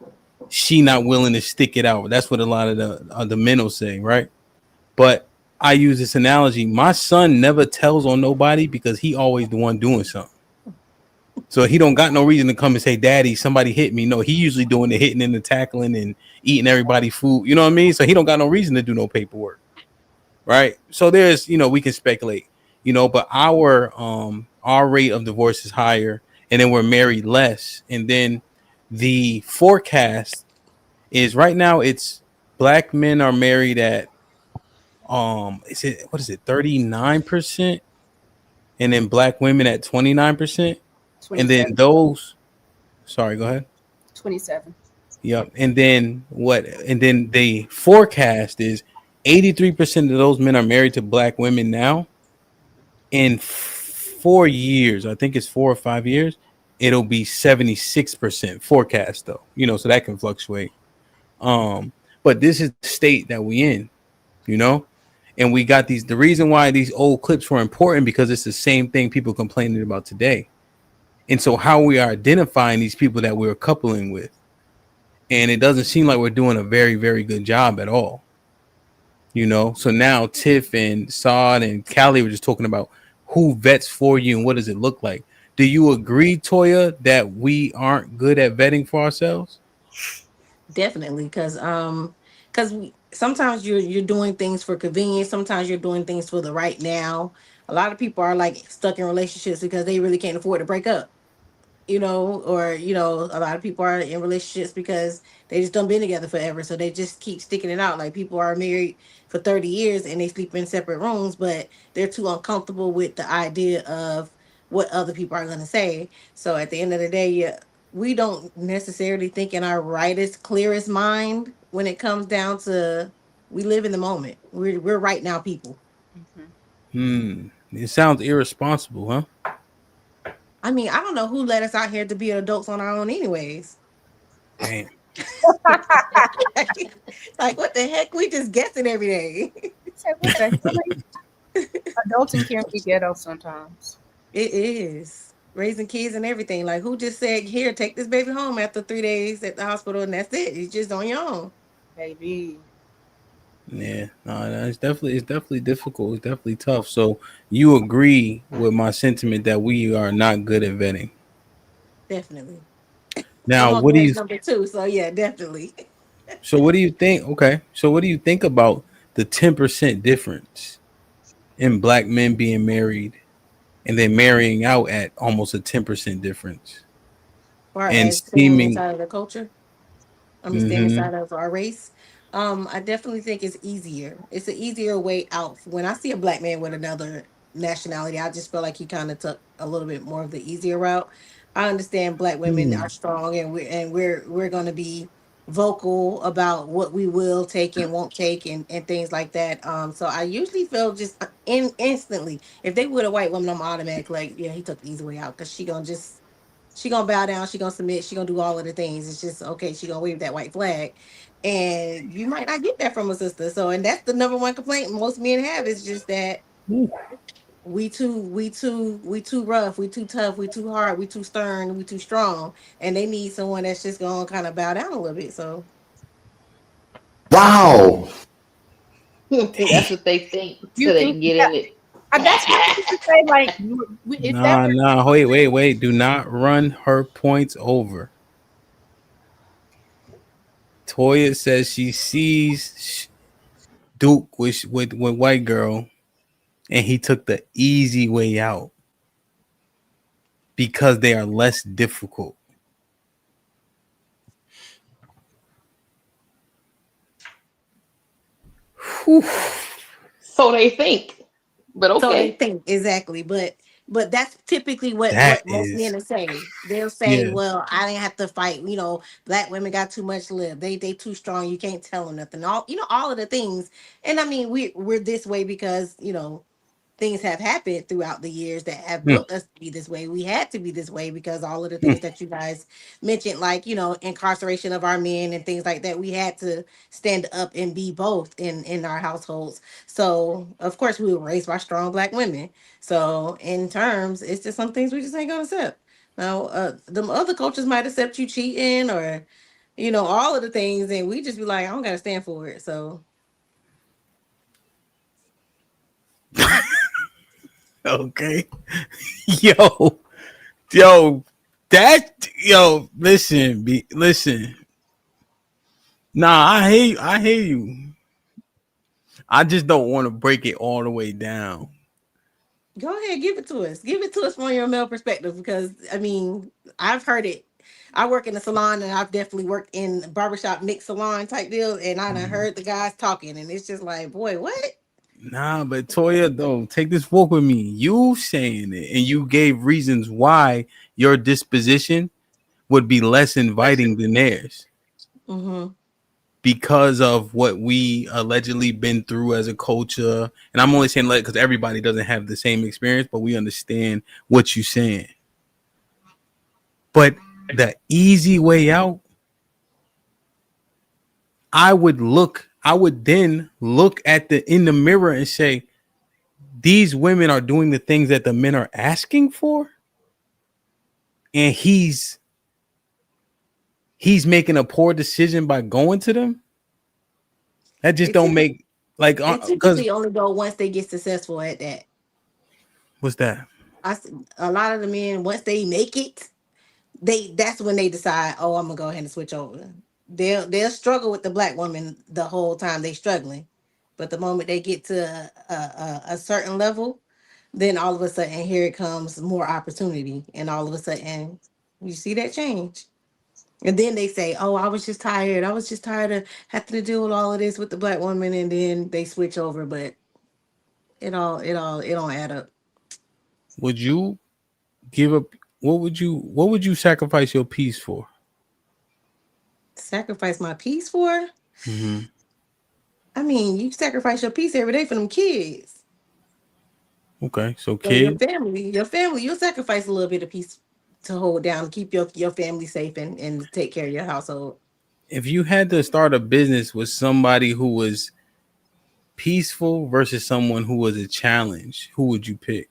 she not willing to stick it out. That's what a lot of the men will say, right? But I use this analogy. My son never tells on nobody because he always the one doing something. So he don't got no reason to come and say, "Daddy, somebody hit me." No, he usually doing the hitting and the tackling and eating everybody's food. You know what I mean? So he don't got no reason to do no paperwork, right? So there's, we can speculate, but our rate of divorce is higher, and then we're married less, and then the forecast is right now it's black men are married at is it what is it 39%, and then black women at 29%, and then 27, those. Sorry, go ahead. 27. Yep. And then what? And then the forecast is 83% of those men are married to black women now. In 4 years, I think it's 4 or 5 years, it'll be 76% forecast though. So that can fluctuate. But this is the state that we in, you know, And we got these. The reason why these old clips were important because it's the same thing people complaining about today. And so how we are identifying these people that we're coupling with, and it doesn't seem like we're doing a very, very good job at all. So now Tiff and Saad and Callie were just talking about who vets for you and what does it look like. Do you agree, Toya, that we aren't good at vetting for ourselves? Definitely, because sometimes you're doing things for convenience. Sometimes you're doing things for the right now. A lot of people are like stuck in relationships because they really can't afford to break up. Or a lot of people are in relationships because they just don't been together forever, so they just keep sticking it out. Like people are married for 30 years and they sleep in separate rooms, but they're too uncomfortable with the idea of what other people are going to say. So at the end of the day, yeah, we don't necessarily think in our rightest, clearest mind when it comes down to we live in the moment. We're right now people. It sounds irresponsible, huh? I mean, I don't know who let us out here to be adults on our own anyways. Damn. Like, what the heck? We just guessing every day. Adulting can be ghetto sometimes. It is. Raising kids and everything. Like, who just said, here, take this baby home after 3 days at the hospital and that's it? It's just on your own. Baby. Yeah, no, it's definitely difficult. It's definitely tough. So you agree with my sentiment that we are not good at vetting? Definitely. Now, I'm what do you? number 2, so yeah, definitely. So what do you think? Okay, so what do you think about the 10% difference in black men being married and then marrying out at almost a 10% difference? Or And as staying seeming, inside of the culture. Staying mm-hmm. inside of our race. I definitely think it's easier. It's an easier way out. When I see a black man with another nationality, I just feel like he kind of took a little bit more of the easier route. I understand black women are strong, and we're going to be vocal about what we will take and won't take, and things like that. So I usually feel just instantly if they with a white woman, I'm automatic like, yeah, he took the easy way out because she gonna bow down, she gonna submit, she gonna do all of the things. It's just okay, she gonna wave that white flag. And you might not get that from a sister. So, and that's the number one complaint most men have is just that we too rough, we too tough, we too hard, we too stern, we too strong. And they need someone that's just gonna kind of bow down a little bit. So Wow. That's what they think, You so they think can get that? in it. That's what I used to say. Like, if that were Nah. Wait. Do not run her points over. Toya says she sees Duke with white girl, and he took the easy way out because they are less difficult. Whew. So they think, but So they okay. think exactly, but that's typically That what most men is, will say. They'll say, yeah. "Well, I didn't have to fight. Black women got too much lip. They too strong. You can't tell them nothing. All of the things." And I mean, we're this way because things have happened throughout the years that have Hmm. built us to be this way. We had to be this way because all of the Hmm. things that you guys mentioned, like, incarceration of our men and things like that, we had to stand up and be both in our households. So, of course, we were raised by strong black women. So, in terms, it's just some things we just ain't going to accept. Now, the other cultures might accept you cheating or, all of the things, and we just be like, I don't got to stand for it. So, Okay. Yo, listen. Nah, I hear you. I just don't want to break it all the way down. go ahead, give it to us. Give it to us from your male perspective, because I mean, I've heard it. I work in a salon, and I've definitely worked in barbershop mixed salon type deals, and I done heard the guys talking, and it's just like, boy, what? Nah, but Toya, though, take this walk with me. You saying it, and you gave reasons why your disposition would be less inviting than theirs Mm-hmm. because of what we allegedly been through as a culture. And I'm only saying that because everybody doesn't have the same experience, but we understand what you're saying. But the easy way out, I would look I would then look at in the mirror and say, these women are doing the things that the men are asking for, and he's making a poor decision by going to them. That just don't make They because typically only go once they get successful at that. what's that? A lot of the men, once they make it, that's when they decide, oh, I'm gonna go ahead and switch over. They'll struggle with the black woman the whole time they struggling, but the moment they get to a certain level, then all of a sudden here it comes more opportunity, and all of a sudden you see that change. And then they say, oh, I was just tired. I was just tired of having to deal with all of this with the black woman, and then they switch over, but it don't add up. Would you give up? What would you sacrifice your peace for? Sacrifice my peace for? Mm-hmm. I mean, you sacrifice your peace every day for them kids. Okay, so Your kids, family, you'll sacrifice a little bit of peace to hold down, keep your family safe and take care of your household. if you had to start a business with somebody who was peaceful versus someone who was a challenge, who would you pick?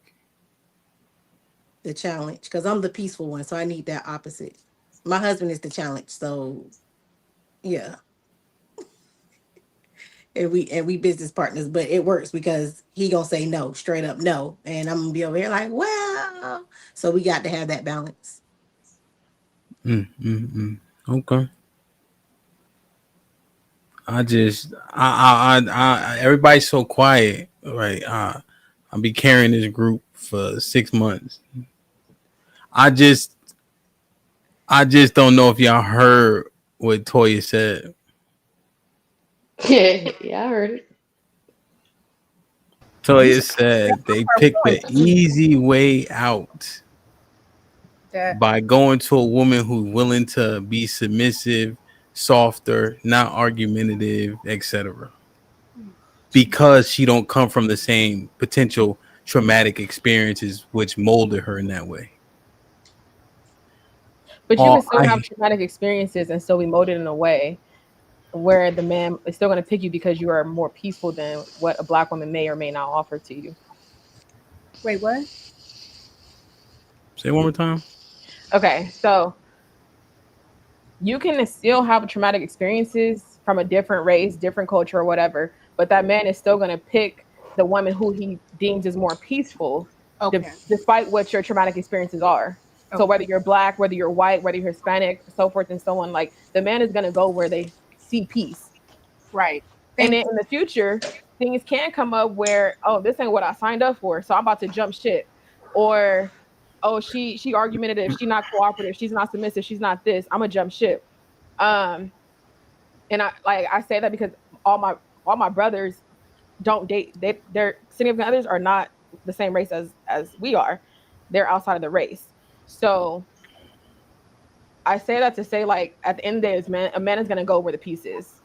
The challenge, because I'm the peaceful one, so I need that opposite. My husband is the challenge, so yeah. And we business partners, but it works because he gonna say no, straight up no, and I'm gonna be over here like, well, so we got to have that balance. Okay. Everybody's so quiet, right? I'll be carrying this group for 6 months. I just don't know if y'all heard what Toya said. Yeah, I heard it. Toya said they picked the easy way out by going to a woman who's willing to be submissive, softer, not argumentative, etc. Because she don't come from the same potential traumatic experiences which molded her in that way. But you can still have traumatic experiences and still be molded in a way where the man is still going to pick you because you are more peaceful than what a black woman may or may not offer to you. Wait, what? Say it one more time. Okay, so you can still have traumatic experiences from a different race, different culture, or whatever, but that man is still going to pick the woman who he deems is more peaceful, despite what your traumatic experiences are. So whether you're black, whether you're white, whether you're Hispanic, so forth and so on, like the man is going to go where they see peace. Right. And then in the future, things can come up where, oh, this ain't what I signed up for, so I'm about to jump ship. Or, oh, she argumentative, she's not cooperative, she's not submissive, she's not this, I'm gonna jump ship. And I say that because all my brothers don't date. Their significant others are not the same race as we are. They're outside of the race. So I say that to say, like, at the end of the day, a man is gonna go where the peace is,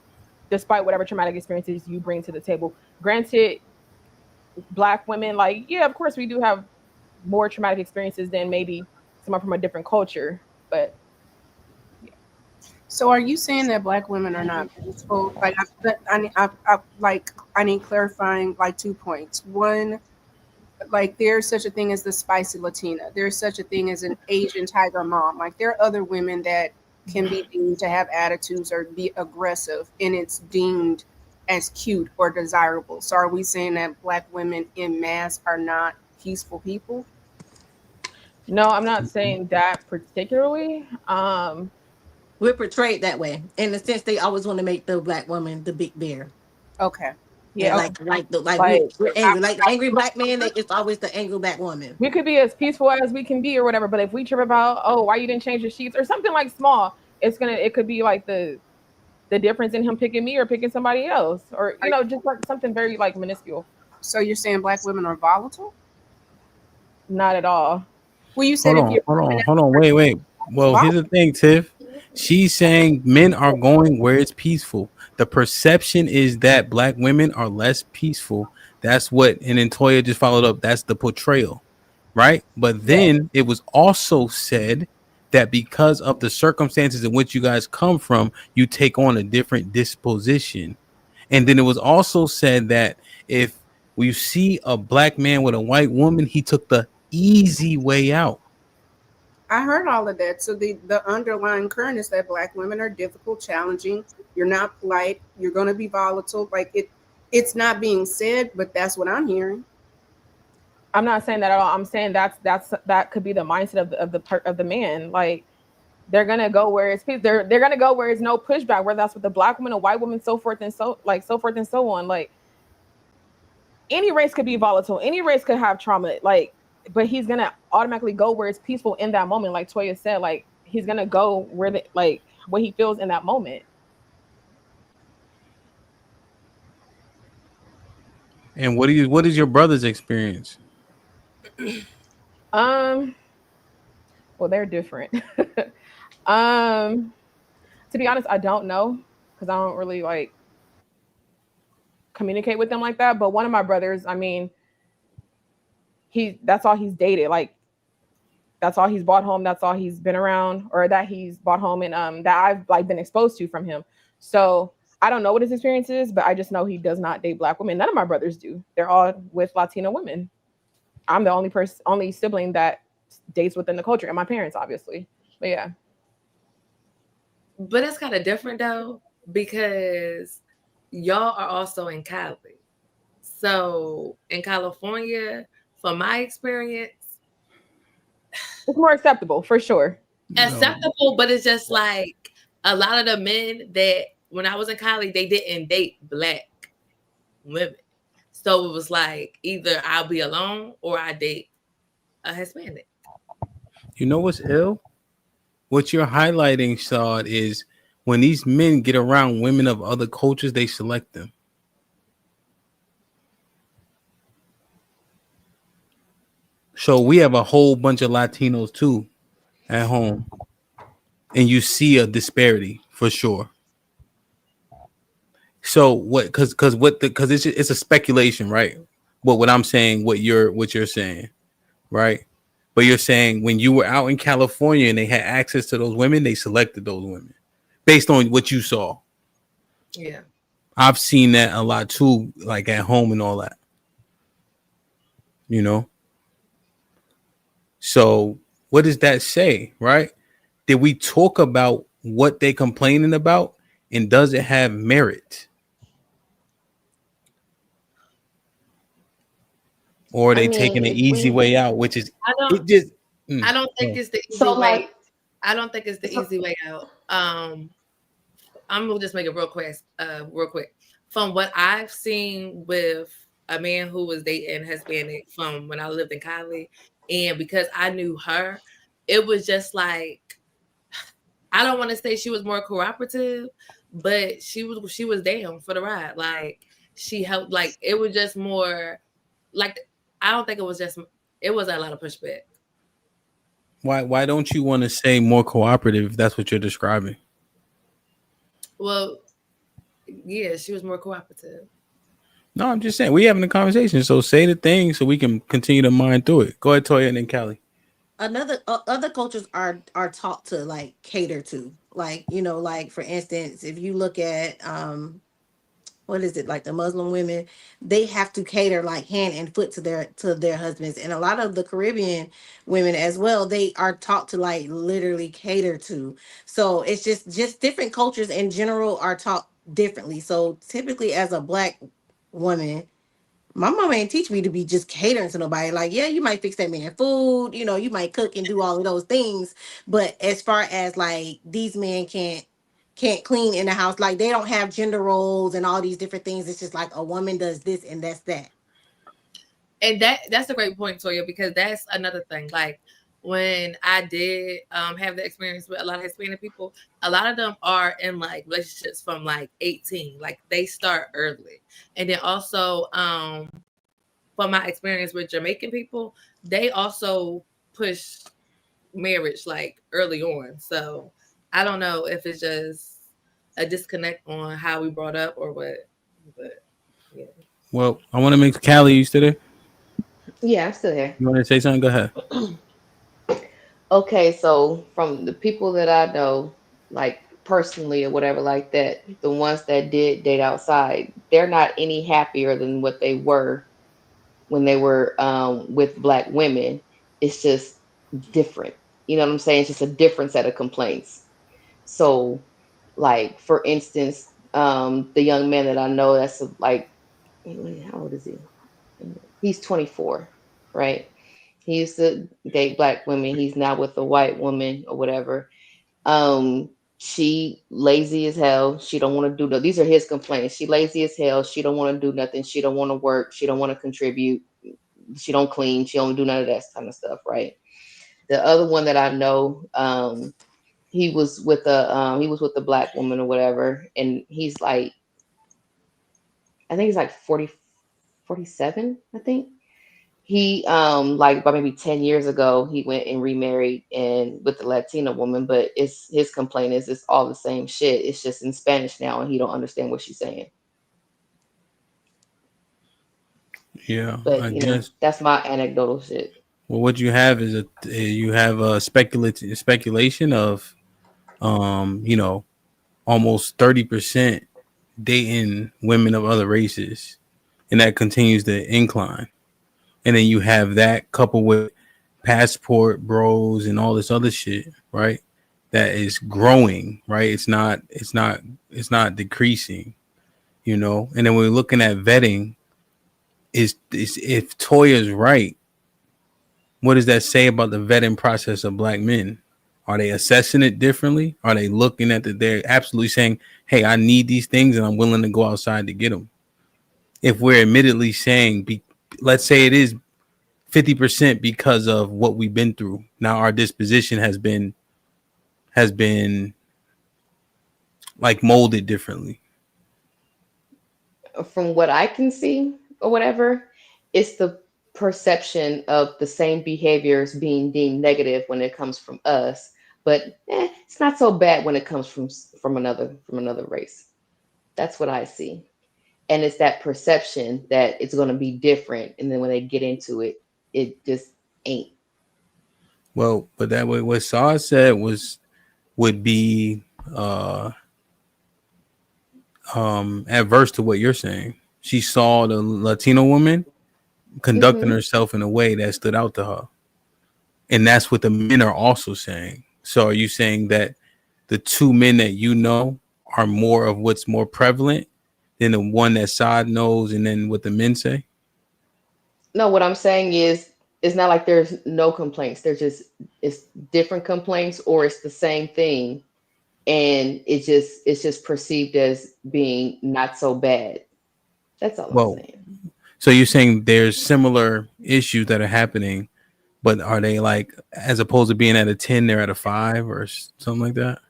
despite whatever traumatic experiences you bring to the table. Granted, black women, like, yeah, of course we do have more traumatic experiences than maybe someone from a different culture, but yeah. So are you saying that black women are not peaceful? Like, I need clarifying, like, 2 points. One, like, there's such a thing as the spicy Latina. There's such a thing as an Asian tiger mom. Like, there are other women that can be deemed to have attitudes or be aggressive, and it's deemed as cute or desirable. So are we saying that black women in mass are not peaceful people? No, I'm not saying that particularly. We're portrayed that way. In the sense they always want to make the black woman the big bear. Okay. Yeah, we're angry. Like the angry black man, it's always the angry black woman. We could be as peaceful as we can be or whatever, but if we trip about, oh, why you didn't change your sheets or something like small, it could be like the difference in him picking me or picking somebody else, or just like something very like minuscule. So you're saying black women are volatile? Not at all. Well, you said hold on, wait. Well, here's the thing, Tiff. She's saying men are going where it's peaceful. The perception is that black women are less peaceful. That's what, and then Toya just followed up. That's the portrayal, right? But then it was also said that because of the circumstances in which you guys come from, you take on a different disposition. And then it was also said that if we see a black man with a white woman, he took the easy way out. I heard all of that. So the underlying current is that black women are difficult, challenging. You're not polite. You're going to be volatile. Like it's not being said, but that's what I'm hearing. I'm not saying that at all. I'm saying that could be the mindset of the man. Like they're gonna go where it's peace. They're gonna go where it's no pushback. Whether that's with a black woman, a white woman, so forth and so forth and so on. Like any race could be volatile. Any race could have trauma. Like, but he's gonna automatically go where it's peaceful in that moment. Like Toya said, like he's gonna go where what he feels in that moment. And what is your brother's experience? Well, they're different. To be honest, I don't know because I don't really like communicate with them like that. But one of my brothers, I mean, that's all he's dated. Like that's all he's bought home. That's all he's been around, or that he's bought home, and that I've like been exposed to from him. So I don't know what his experience is, but I just know he does not date black women. None of my brothers do. They're all with Latino women. I'm the only sibling that dates within the culture, and my parents, obviously. But yeah. But it's kind of different though, because y'all are also in Cali. So in California, from my experience, it's more acceptable for sure. Acceptable, but it's just like a lot of the men that when I was in Cali, they didn't date black women. So it was like either I'll be alone or I date a Hispanic. You know what's ill? What you're highlighting, Saad, is when these men get around women of other cultures, they select them. So we have a whole bunch of Latinos too at home, and you see a disparity for sure. So what? Because it's a speculation, right? But what I'm saying, what you're saying, right? But you're saying when you were out in California and they had access to those women, they selected those women based on what you saw. Yeah. I've seen that a lot too, like at home and all that. You know? So what does that say, right? Did we talk about what they complaining about, and does it have merit? Or are they taking an easy way out, which is I don't think it's the easy way. I don't think it's the easy way out. I'm gonna just make it real quick. From what I've seen with a man who was dating Hispanic from when I lived in Cali, and because I knew her, it was just like, I don't want to say she was more cooperative, but she was down for the ride. Like she helped. Like it was just more like, I don't think it was a lot of pushback. Why don't you want to say more cooperative if that's what you're describing? Well, yeah, she was more cooperative. No, I'm just saying we're having a conversation. So say the thing so we can continue to mine through it. Go ahead, Toya, and then Callie. Other cultures are taught to like cater to, like, you know, like for instance, if you look at what is it, like the Muslim women, they have to cater like hand and foot to their husbands, and a lot of the Caribbean women as well, they are taught to like literally cater to. So it's just different cultures in general are taught differently. So typically as a black woman, my mom ain't teach me to be just catering to nobody. Like, yeah, you might fix that man food, you know, you might cook and do all of those things, but as far as like these men can't clean in the house, like they don't have gender roles and all these different things. It's just like a woman does this and that's that. And that's a great point, Toya, because that's another thing. Like when I did have the experience with a lot of Hispanic people, a lot of them are in like relationships from like 18. Like they start early. And then also from my experience with Jamaican people, they also push marriage like early on. So I don't know if it's just a disconnect on how we brought up or what, but yeah. Well, I want to make Callie, you still there? Yeah, I'm still here. You want to say something? Go ahead. Okay, so from the people that I know, like personally or whatever like that, the ones that did date outside, they're not any happier than what they were when they were with black women. It's just different. You know what I'm saying? It's just a different set of complaints. So, like for instance, the young man that I know that's like, how old is he? He's 24, right? He used to date black women. He's now with a white woman or whatever. She lazy as hell. She don't want to do no. These are his complaints. She lazy as hell. She don't want to do nothing. She don't want to work. She don't want to contribute. She don't clean. She don't do none of that kind of stuff, right? The other one that I know, he was with a black woman or whatever, and he's like, I think he's like 40, 47, I think. He like about maybe 10 years ago he went and remarried and with the Latina woman, but it's his complaint is it's all the same shit. It's just in Spanish now and he don't understand what she's saying. Yeah, But I you know, guess. that's my anecdotal shit. Well, what you have is a speculation of almost 30% dating women of other races, and that continues to incline. And then you have that coupled with passport bros and all this other shit, right? That is growing, right? It's not decreasing, you know. And then we're looking at vetting. Is if Toya's right, what does that say about the vetting process of black men? Are they assessing it differently? Are they looking at that? They're absolutely saying, "Hey, I need these things, and I'm willing to go outside to get them." If we're admittedly saying, let's say it is 50% because of what we've been through. Now our disposition has been like molded differently. From what I can see or whatever, it's the perception of the same behaviors being deemed negative when it comes from us, but it's not so bad when it comes from another race. That's what I see. And it's that perception that it's going to be different, and then when they get into it, it just ain't. Well, but that way, what Saw said would be uh adverse to what you're saying. She saw the Latino woman conducting Hmm. herself in a way that stood out to her, and that's what the men are also saying. So, are you saying that the two men that you know are more of what's more prevalent than the one that Saad knows, and then what the men say? No, what I'm saying is it's not like there's no complaints. There's just it's different complaints, or it's the same thing, and it's just perceived as being not so bad. That's all I'm Well, saying. so you're saying there's similar issues that are happening, but are they like, as opposed to being at a 10, they're at a 5 or something like that?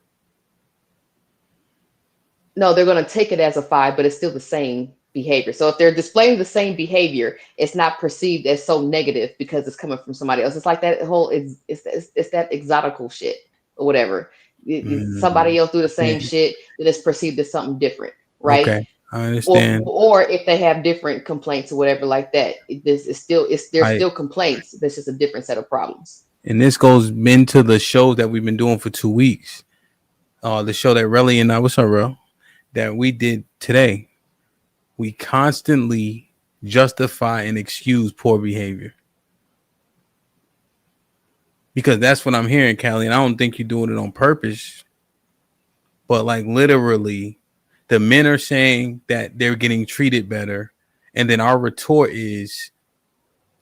No, they're going to take it as a 5, but it's still the same behavior. So if they're displaying the same behavior, it's not perceived as so negative because it's coming from somebody else. It's like that whole it's that exotical shit or whatever. Mm, Somebody else do the yeah. same shit, then it's perceived as something different, right? Okay, I Or understand. or if they have different complaints or whatever like that, this is still it's there's I still complaints. This is a different set of problems. And this goes into the show that we've been doing for 2 weeks. The show that Relly and I, what's up, Rel, that we did today. We constantly justify and excuse poor behavior because that's what I'm hearing, Callie. And I don't think you're doing it on purpose, but like literally, the men are saying that they're getting treated better, and then our retort is,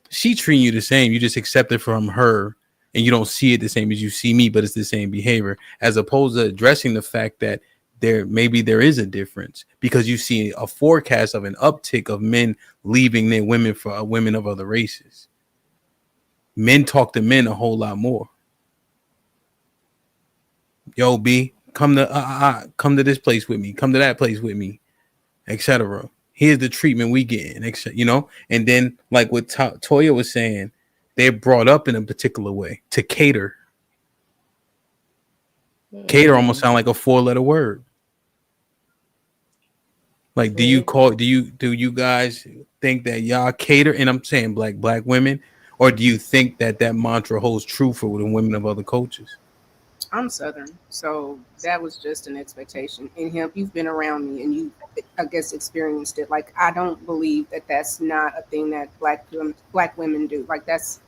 she treating you the same. You just accept it from her, and you don't see it the same as you see me, but it's the same behavior, as opposed to addressing the fact that there is a difference because you see a forecast of an uptick of men leaving their women for women of other races. Men talk to men a whole lot more. Yo, B, come to this place with me. Come to that place with me, etc. Here's the treatment we get, you know. And then, like what Toya was saying, they're brought up in a particular way to cater. Cater almost sound like a 4-letter word. Like, do you guys think that y'all cater? And I'm saying black women, or do you think that mantra holds true for the women of other cultures? I'm Southern, so that was just an expectation. And him, you've been around me, and you, I guess, experienced it. Like I don't believe that that's not a thing that black women do. Like that's,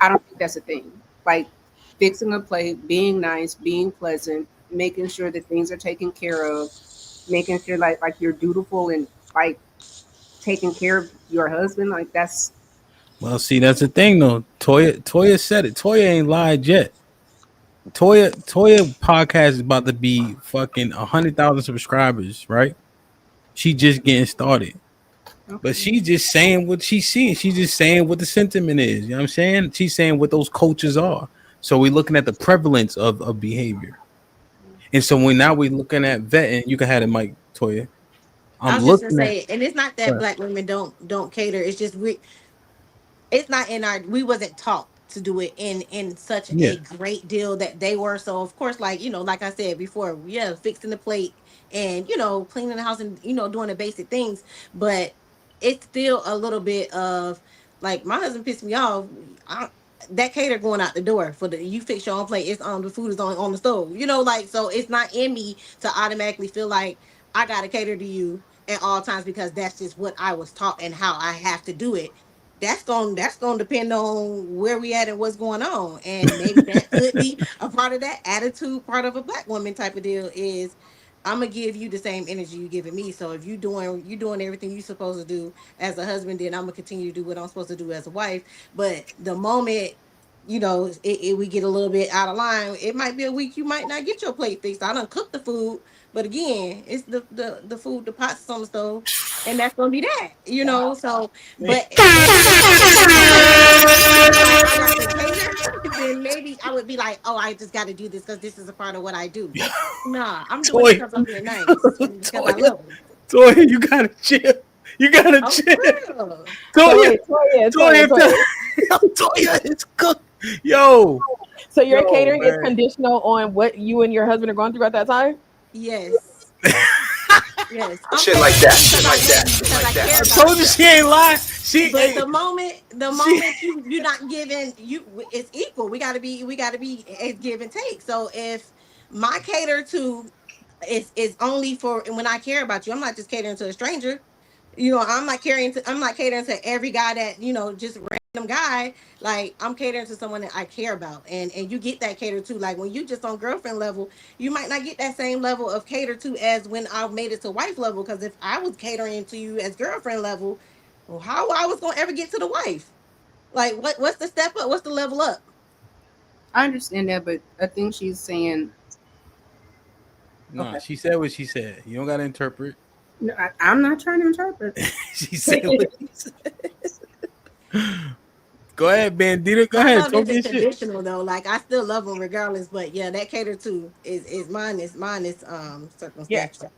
I don't think that's a thing. Like fixing a plate, being nice, being pleasant, making sure that things are taken care of, making sure like you're dutiful and like taking care of your husband. Like that's Well, see, that's the thing though. Toya said it. Toya ain't lied yet. Toya podcast is about to be fucking 100,000 subscribers, right? She just getting started. But she's just saying what she's seeing. She's just saying what the sentiment is. You know what I'm saying? She's saying what those coaches are. So we're looking at the prevalence of behavior. And so now we're looking at vetting. You can have it, Mike Toya. I I'm was just gonna looking at say, and it's not that black women don't cater. It's just it's not in our, we wasn't taught to do it in such yeah. a great deal that they were. So of course, like, like I said before, yeah, fixing the plate and cleaning the house and doing the basic things, but it's still a little bit of like, my husband pissed me off. That cater going out the door for you fix your own plate, it's on, the food is on the stove, like, so it's not in me to automatically feel like I gotta cater to you at all times, because that's just what I was taught and how I have to do it. That's gonna depend on where we at and what's going on, and maybe that could be a part of that attitude, part of a black woman type of deal is, I'm gonna give you the same energy you giving me. So if you doing everything you supposed to do as a husband, then I'm gonna continue to do what I'm supposed to do as a wife. But the moment we get a little bit out of line, it might be a week you might not get your plate fixed. I done cook the food, but again, it's the food, the pots on the stove, and that's gonna be that, So, but if I got to feel like I got to cater, then maybe I would be like, oh, I just got to do this because this is a part of what I do. Nah, I'm doing it because I'm being nice and because I love them. Toya, you gotta chill. You gotta chill. Toya is cooked. Yo. So your catering is conditional on what you and your husband are going through at that time? Yes. Yes. Shit like that. Shit like that. Shit like that. I told you she ain't lying. But the moment you're not giving, it's equal. We gotta be it's give and take. So if my cater to is only for when I care about you, I'm not just catering to a stranger. I'm not catering to every guy that, just random guy. Like, I'm catering to someone that I care about. And you get that cater to, like, when you just on girlfriend level, you might not get that same level of cater to as when I made it to wife level. Because if I was catering to you as girlfriend level, well, how I was gonna ever get to the wife? Like, what's the step up? What's the level up? I understand that, but I think she's saying. No, she said what she said. You don't gotta interpret. No, I'm not trying to interpret. She said what she said. Go ahead, Bandita. Go ahead. Talk your traditional shit. Though, like, I still love them regardless. But yeah, that cater to is mine. Is circumstantial. Yeah.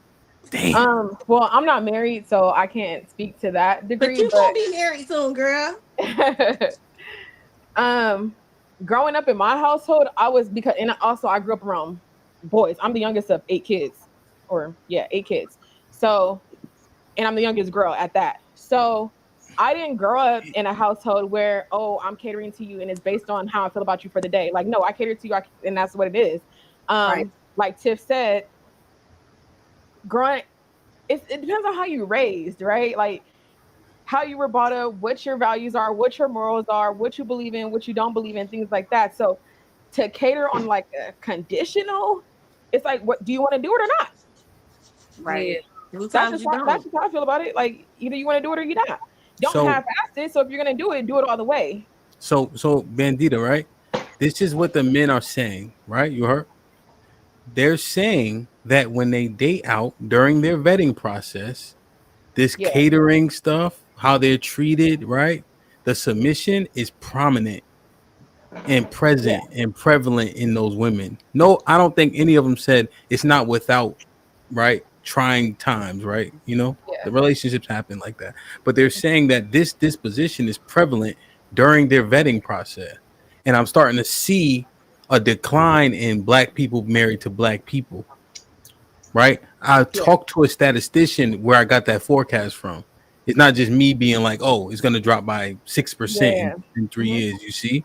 Damn. Well, I'm not married, so I can't speak to that degree. But you gonna be married soon, girl. Growing up in my household, and also I grew up around boys. I'm the youngest of 8 kids, 8 kids. So, and I'm the youngest girl at that. So I didn't grow up in a household where, I'm catering to you and it's based on how I feel about you for the day. Like, no, I cater to you and that's what it is. Right. Like Tiff said, it depends on how you raised, right? Like how you were brought up, what your values are, what your morals are, what you believe in, what you don't believe in, things like that. So to cater on like a conditional, it's like, what do you want to do it or not? Right. Yeah. That's just how I feel about it. Like, either you want to do it or you not. Don't half-ass it. So if you're gonna do it all the way. So Bandita, right? This is what the men are saying, right? You heard? They're saying that when they date out during their vetting process, this catering stuff, how they're treated, right? The submission is prominent and present and prevalent in those women. No, I don't think any of them said it's not without, right? Trying times, right? The relationships happen like that, but they're saying that this disposition is prevalent during their vetting process. And I'm starting to see a decline in black people married to black people, right? I talked to a statistician where I got that forecast from. It's not just me being like, oh, it's going to drop by 6% in 3 years. You see,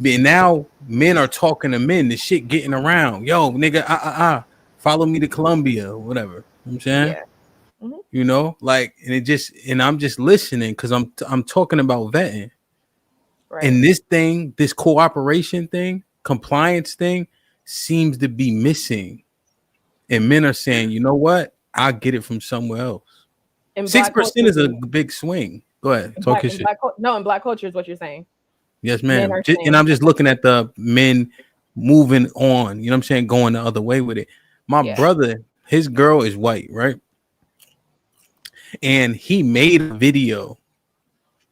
And now men are talking to men. The shit getting around. Yo, nigga, follow me to Colombia or whatever. You know what I'm saying? Yeah. Mhm. You know, like, and I'm just listening because I'm talking about vetting. Right. And this cooperation thing, compliance thing, seems to be missing. And men are saying, you know what? I'll get it from somewhere else. In 6% is a big swing. Go ahead, talk your shit. In black culture is what you're saying. Yes, Men ma'am. are And saying, I'm just looking at the men moving on. You know what I'm saying? Going the other way with it. My brother, his girl is white, right? And he made a video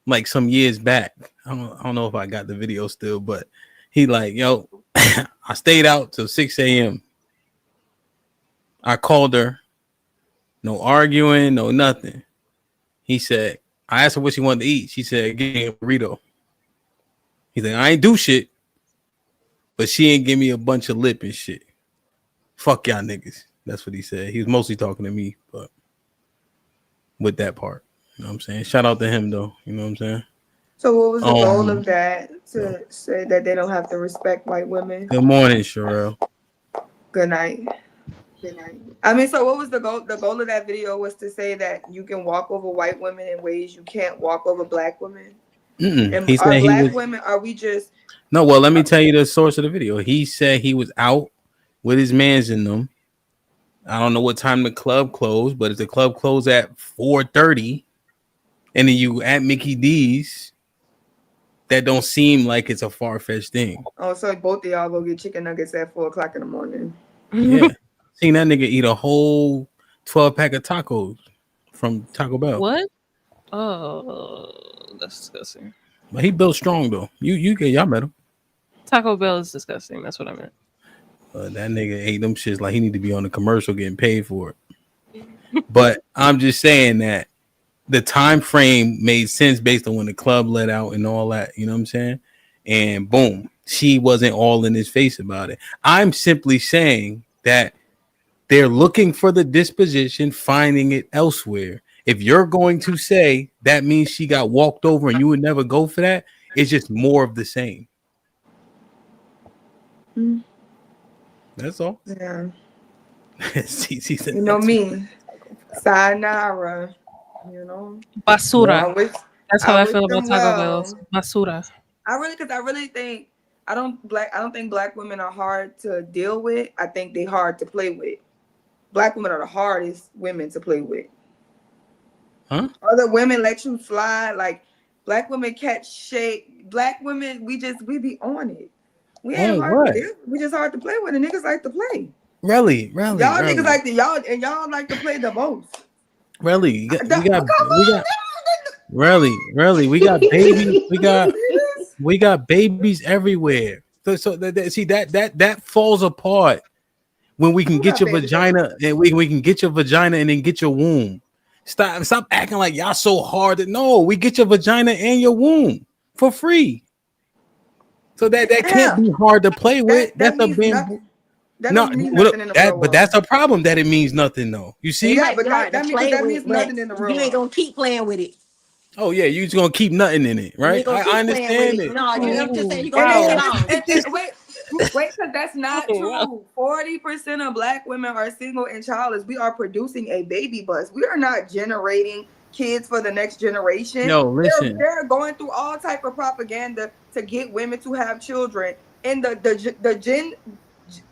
like some years back. I don't know if I got the video still, but he like, yo, I stayed out till 6 a.m. I called her. No arguing, no nothing. He said, I asked her what she wanted to eat. She said, give me a burrito. He said, I ain't do shit, but she ain't give me a bunch of lip and shit. Fuck y'all niggas. That's what he said. He was mostly talking to me, but with that part. You know what I'm saying? Shout out to him though. You know what I'm saying? So what was the goal of that? To say that they don't have to respect white women? Good morning, Sherelle. Good night. Good night. I mean, so what was the goal? The goal of that video was to say that you can walk over white women in ways you can't walk over black women. And He are said black women, are we just... No, well, let me tell you the source of the video. He said he was out with his mans in them. I don't know what time the club closed, but if the club closed at 4:30 and then you at Mickey D's, that don't seem like it's a far-fetched thing. Oh, so both of y'all go get chicken nuggets at 4:00 in the morning. Yeah. Seen that nigga eat a whole 12-pack of tacos from Taco Bell. What? Oh, that's disgusting. But he built strong though. Y'all met him. Taco Bell is disgusting. That's what I meant. That nigga ate them shits like he need to be on the commercial getting paid for it. But I'm just saying that the time frame made sense based on when the club let out and all that. You know what I'm saying? And boom, she wasn't all in his face about it. I'm simply saying that they're looking for the disposition, finding it elsewhere. If you're going to say that means she got walked over and you would never go for that, it's just more of the same. Mm. That's all. Yeah. Said, you know me. Sayonara. You know? Basura. Well, That's how I feel about Taco Bell. Basura. I really think I don't think black women are hard to deal with. I think they're hard to play with. Black women are the hardest women to play with. Huh? Other women let you slide. Like black women catch shade. Black women, we be on it. We ain't hard to deal. We just hard to play with. And niggas like to play. Really. Y'all niggas like to y'all like to play the most. Really, we got babies. We got babies everywhere. So that falls apart when we can get your vagina and we can get your vagina and then get your womb. Stop acting like y'all so hard. No, we get your vagina and your womb for free. So that can't be hard to play with. That's a bamboo. But that's a problem that it means nothing though. You see? Yeah, but that means nothing in the real world. You ain't gonna keep playing with it. Oh yeah, you just gonna keep nothing in it, right? I understand it. No, I'm just saying you gonna wait, because that's not true. 40% of black women are single and childless. We are producing a baby bus. We are not generating kids for the next generation. No, listen. They're going through all type of propaganda to get women to have children. And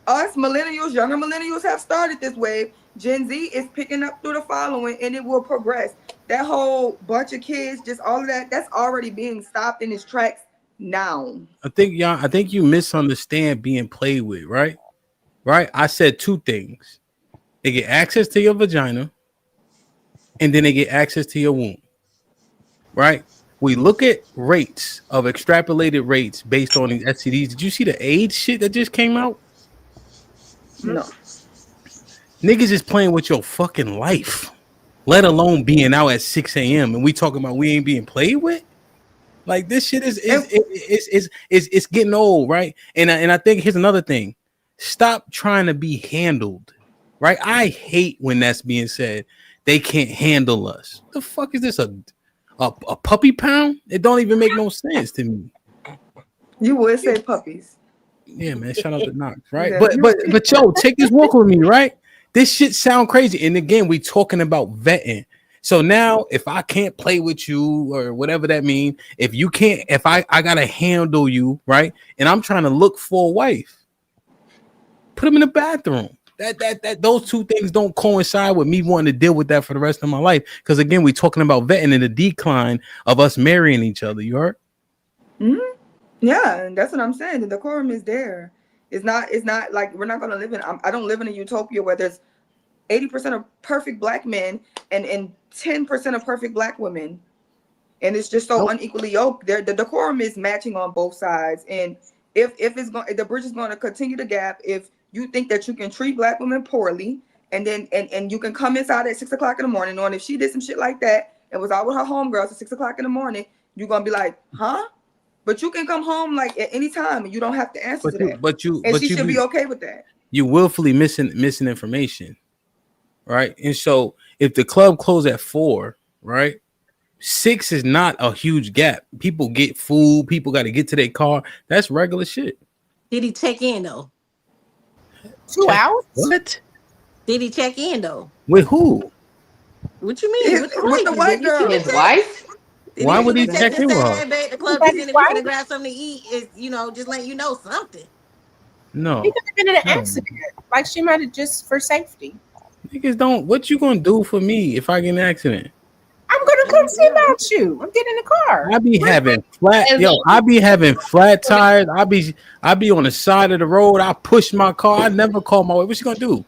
us millennials, younger millennials have started this wave. Gen Z is picking up through the following, and it will progress. That whole bunch of kids, just all of that's already being stopped in its tracks now. I think you misunderstand being played with, right? Right? I said two things. They get access to your vagina, and then they get access to your womb. Right? We look at rates of extrapolated rates based on these STDs. Did you see the AIDS shit that just came out? No. Niggas is playing with your fucking life, let alone being out at 6 a.m. and we talking about we ain't being played with. Like this shit is getting old, right? And I think here's another thing: stop trying to be handled, right? I hate when that's being said. They can't handle us. The fuck is this a puppy pound? It don't even make no sense to me. You would say puppies. Yeah, man. Shout out to Knox, right? Yeah. But yo, take this walk with me, right? This shit sound crazy. And again, we talking about vetting. So now, if I can't play with you or whatever that mean, if I gotta handle you, right? And I'm trying to look for a wife, put him in the bathroom. That those two things don't coincide with me wanting to deal with that for the rest of my life. Because again, we talking about vetting and the decline of us marrying each other. You heard? Mm-hmm. Yeah, and that's what I'm saying. The decorum is there. It's not like we're not gonna live in. I don't live in a utopia where there's 80% of perfect black men and 10% of perfect black women, and it's just so unequally yoked. The decorum is matching on both sides, and if the bridge is going to continue to gap, if you think that you can treat black women poorly, and then and you can come inside at 6 o'clock in the morning, knowing if she did some shit like that and was out with her homegirls at 6 o'clock in the morning, you're gonna be like, huh? But you can come home like at any time, and you don't have to answer to that. But she should be okay with that. You willfully missing information, right? And so if the club closed at 4, right? 6 is not a huge gap. People get food. People got to get to their car. That's regular shit. Did he check in though? 2 hours? What? Did he check in though? With who? What you mean? With the white girl. His wife? Why would he check in with her? Hey, babe, the club is in if you're gonna grab something to eat. Is just letting you know something. No. He could have been in an accident. Like she might have just for safety. Niggas don't. What you gonna do for me if I get in an accident? I'm gonna come see about you. I'm getting in the car. I be having flat tires. I be on the side of the road. I push my car. I never call my wife. What you gonna do?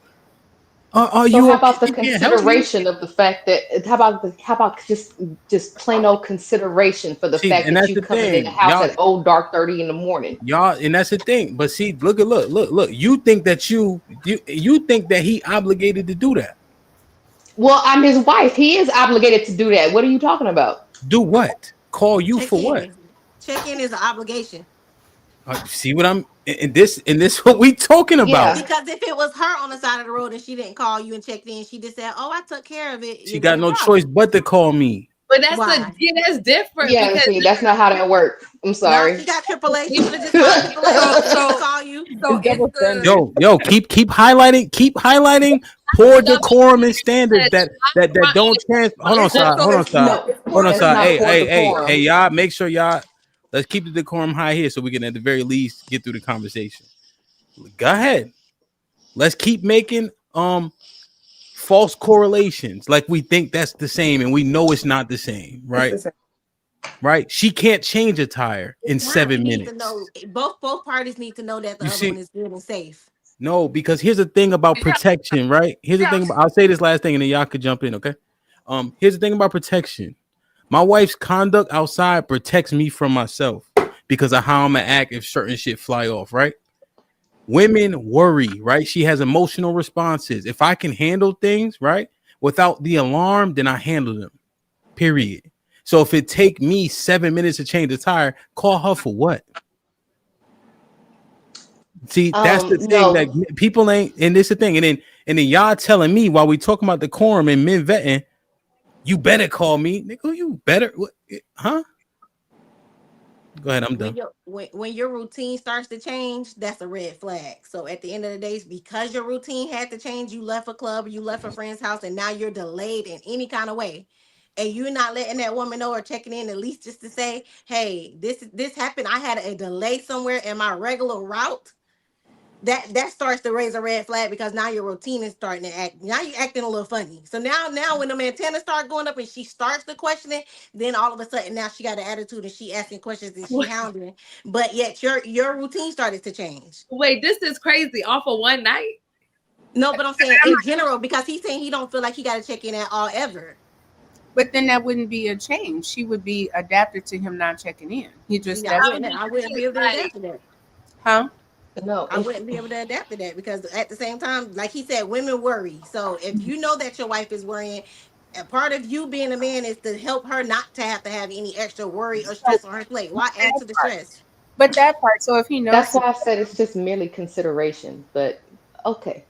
How about the consideration of the fact that how about just plain old consideration for the fact that you coming in the house at old dark 30 in the morning. Y'all, and that's the thing. But see, look. You think that you think that he obligated to do that. Well, I'm his wife. He is obligated to do that. What are you talking about? Do what? Call you for what? Check in is an obligation. See what I'm in this what we talking about? Because if it was her on the side of the road and she didn't call you and check in, she just said, "Oh, I took care of it." She got no choice but to call me. But that's different. Yeah, see, that's not how that works. I'm sorry. No, she got AAA. She would have just called you. Yo, keep highlighting poor decorum and standards that don't trans. Hold on, sir. Hey, y'all, make sure y'all. Let's keep the decorum high here so we can at the very least get through the conversation. Go ahead. Let's keep making false correlations like we think that's the same and we know it's not the same, right? Right? She can't change a tire in 7 minutes. Both parties need to know that the other one is good and safe. No, because here's the thing about protection, right? Here's the thing about, I'll say this last thing and then y'all could jump in, okay? Here's the thing about protection. My wife's conduct outside protects me from myself because of how I'm gonna act if certain shit fly off, right? Women worry, right? She has emotional responses. If I can handle things, right, without the alarm, then I handle them, period. So if it take me 7 minutes to change the tire, call her for what? See, that's the thing that people ain't, and this is the thing, and then y'all telling me while we talking about decorum and men vetting, you better call me, nigga. You better, huh? Go ahead, I'm done. When your routine starts to change, that's a red flag. So at the end of the day, because your routine had to change, you left a club, you left a friend's house, and now you're delayed in any kind of way, and you're not letting that woman know or checking in at least just to say, hey, this happened. I had a delay somewhere in my regular route. That starts to raise a red flag because now your routine is starting to act. Now you're acting a little funny. So now when the antennas start going up and she starts to question it, then all of a sudden now she got an attitude and she asking questions and she hounding. But yet your routine started to change. Wait, this is crazy. Off of one night? No, but I'm saying in general because he's saying he don't feel like he got to check in at all ever. But then that wouldn't be a change. She would be adapted to him not checking in. He just I wouldn't be able to adapt to that. Huh? No, I wouldn't be able to adapt to that because at the same time, like he said, women worry. So if you know that your wife is worrying, a part of you being a man is to help her not to have any extra worry or stress on her plate. Why add to the stress? But that part, so if he knows, that's why I said it's just merely consideration. But okay,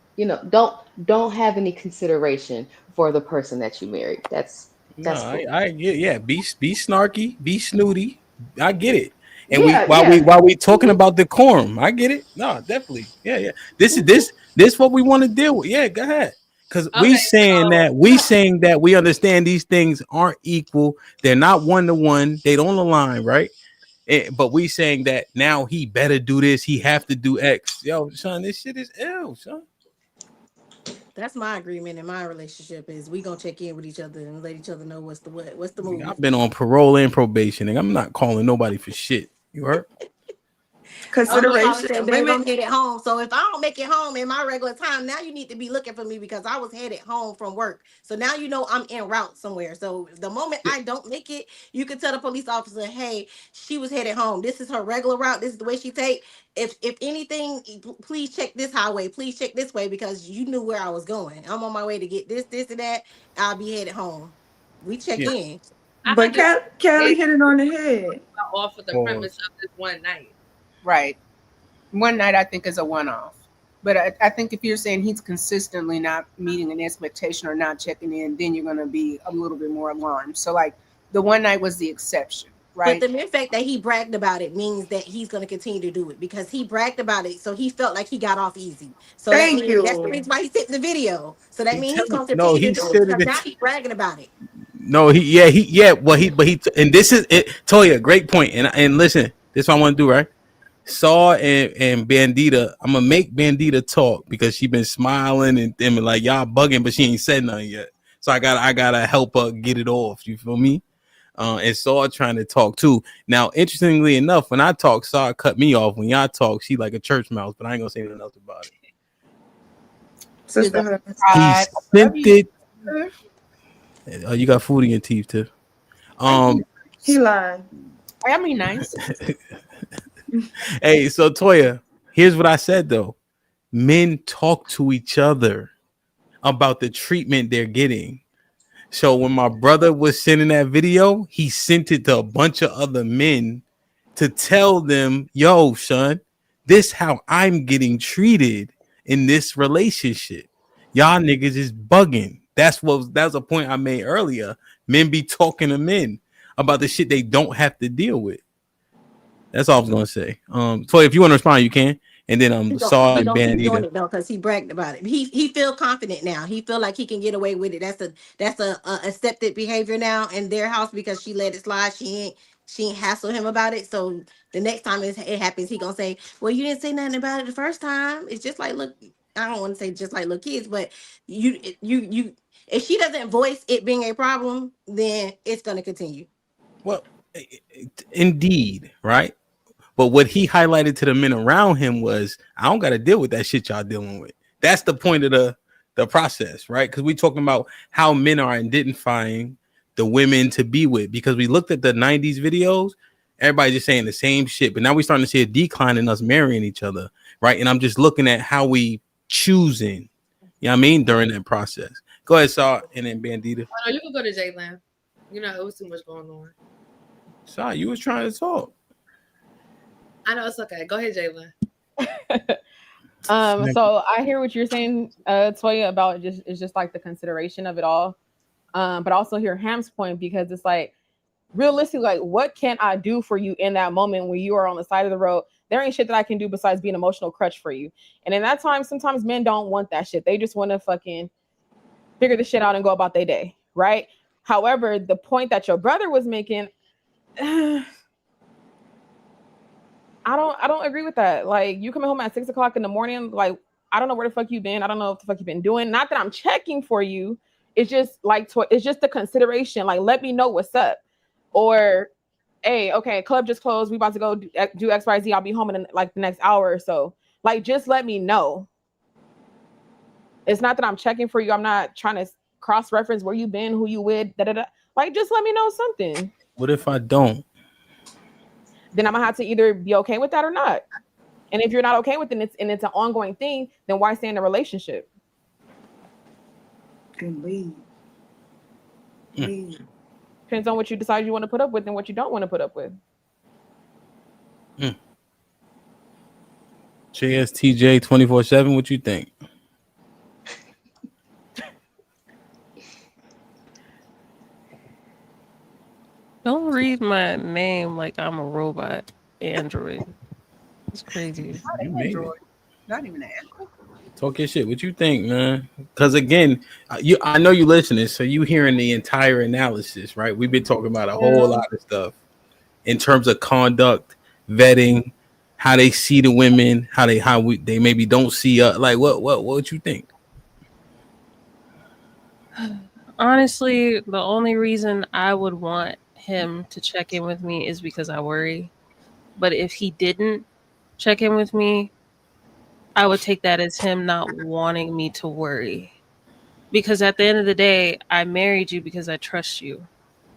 don't have any consideration for the person that you married. That's No, cool. I get, yeah. Be snarky, be snooty. I get it. And Yeah. while we talking about decorum, I get it. No, definitely. Yeah. This what we want to deal with. Yeah, go ahead. Because Okay, we saying that we understand these things aren't equal. They're not one to one. They don't align, right? But we saying that now he better do this. He have to do X. Yo, son, this shit is ill, son. That's my agreement in my relationship is we gonna check in with each other and let each other know what's the move. I've been on parole and probation, and I'm not calling nobody for shit. You heard? Consideration. They're Women. gonna get it home. So if I don't make it home in my regular time, now you need to be looking for me because I was headed home from work. So now you know I'm en route somewhere. So the moment I don't make it, you can tell the police officer, hey, she was headed home. This is her regular route. This is the way she take. If anything, please check this highway. Please check this way because you knew where I was going. I'm on my way to get this, and that. I'll be headed home. We check in. But Callie hit it on the head. Off of the premise of this one night. Right. One night I think is a one-off. But I think if you're saying he's consistently not meeting an expectation or not checking in, then you're going to be a little bit more alarmed. So like the one night was the exception, right? But the mere fact that he bragged about it means that he's going to continue to do it because he bragged about it. So he felt like he got off easy. So that's the reason why he sent the video. So that means he's going to continue to do it because now he's bragging about it. No, and this is it. Toya, great point. And listen, this is what I want to do, right? Saw and Bandita, I'm gonna make Bandita talk because she been smiling and been like y'all bugging, but she ain't said nothing yet. So I gotta help her get it off. You feel me? And Saw trying to talk too. Now, interestingly enough, when I talk, Saw cut me off. When y'all talk, she like a church mouse, but I ain't gonna say anything else about it. Sisterhood. He sent it. Oh, you got food in your teeth too. He lied. I mean, nice. Hey, so Toya, here's what I said though. Men talk to each other about the treatment they're getting. So when my brother was sending that video, he sent it to a bunch of other men to tell them, yo, son, this how I'm getting treated in this relationship. Y'all niggas is bugging. That was a point I made earlier. Men be talking to men about the shit they don't have to deal with. That's all I was gonna say. So if you want to respond, you can. And then Saw and Bandita doing it though because he bragged about it. He feel confident now. He feel like he can get away with it. That's a accepted behavior now in their house because she let it slide. She ain't hassle him about it. So the next time it happens, he gonna say, "Well, you didn't say nothing about it the first time." It's just like, look, I don't want to say just like little kids, but you. If she doesn't voice it being a problem, then it's gonna continue. Well, indeed, right? But what he highlighted to the men around him was, I don't got to deal with that shit y'all dealing with. That's the point of the process, right? Because we talking about how men are identifying the women to be with. Because we looked at the 90s videos, everybody just saying the same shit. But now we're starting to see a decline in us marrying each other, right? And I'm just looking at how we choosing, you know what I mean, during that process. Go ahead, Saw, and then Bandita. Oh, no, you can go to Jayland. You know, it was too much going on. Saw, you was trying to talk. I know it's okay. Go ahead, Jaylen. So I hear what you're saying, Toya, about it's just like the consideration of it all. But I also hear Ham's point because it's like realistically, like what can I do for you in that moment when you are on the side of the road? There ain't shit that I can do besides be an emotional crutch for you. And in that time, sometimes men don't want that shit. They just want to fucking figure the shit out and go about their day, right? However, the point that your brother was making. I don't agree with that. Like you coming home at 6 o'clock in the morning, like I don't know where the fuck you've been. I don't know what the fuck you've been doing. Not that I'm checking for you. It's just like it's just the consideration. Like let me know what's up. Or hey, okay, club just closed. We about to go do XYZ. I'll be home in like the next hour or so. Like just let me know. It's not that I'm checking for you. I'm not trying to cross-reference where you been, who you with, da-da-da. Like just let me know something. What if I don't? Then I'm gonna have to either be okay with that or not. And if you're not okay with it and it's an ongoing thing, then why stay in a relationship? Then leave. Depends on what you decide you want to put up with and what you don't want to put up with. JSTJ 24/7, what you think? Don't read my name like I'm a robot. Android. It's crazy. You made it. Not even an Android. Talk your shit. What you think, man? Because again, I know you listening, so you hearing the entire analysis, right? We've been talking about a whole lot of stuff in terms of conduct, vetting, how they see the women, they maybe don't see like what you think? Honestly, the only reason I would want him to check in with me is because I worry. But if he didn't check in with me, I would take that as him not wanting me to worry. Because at the end of the day, I married you because I trust you.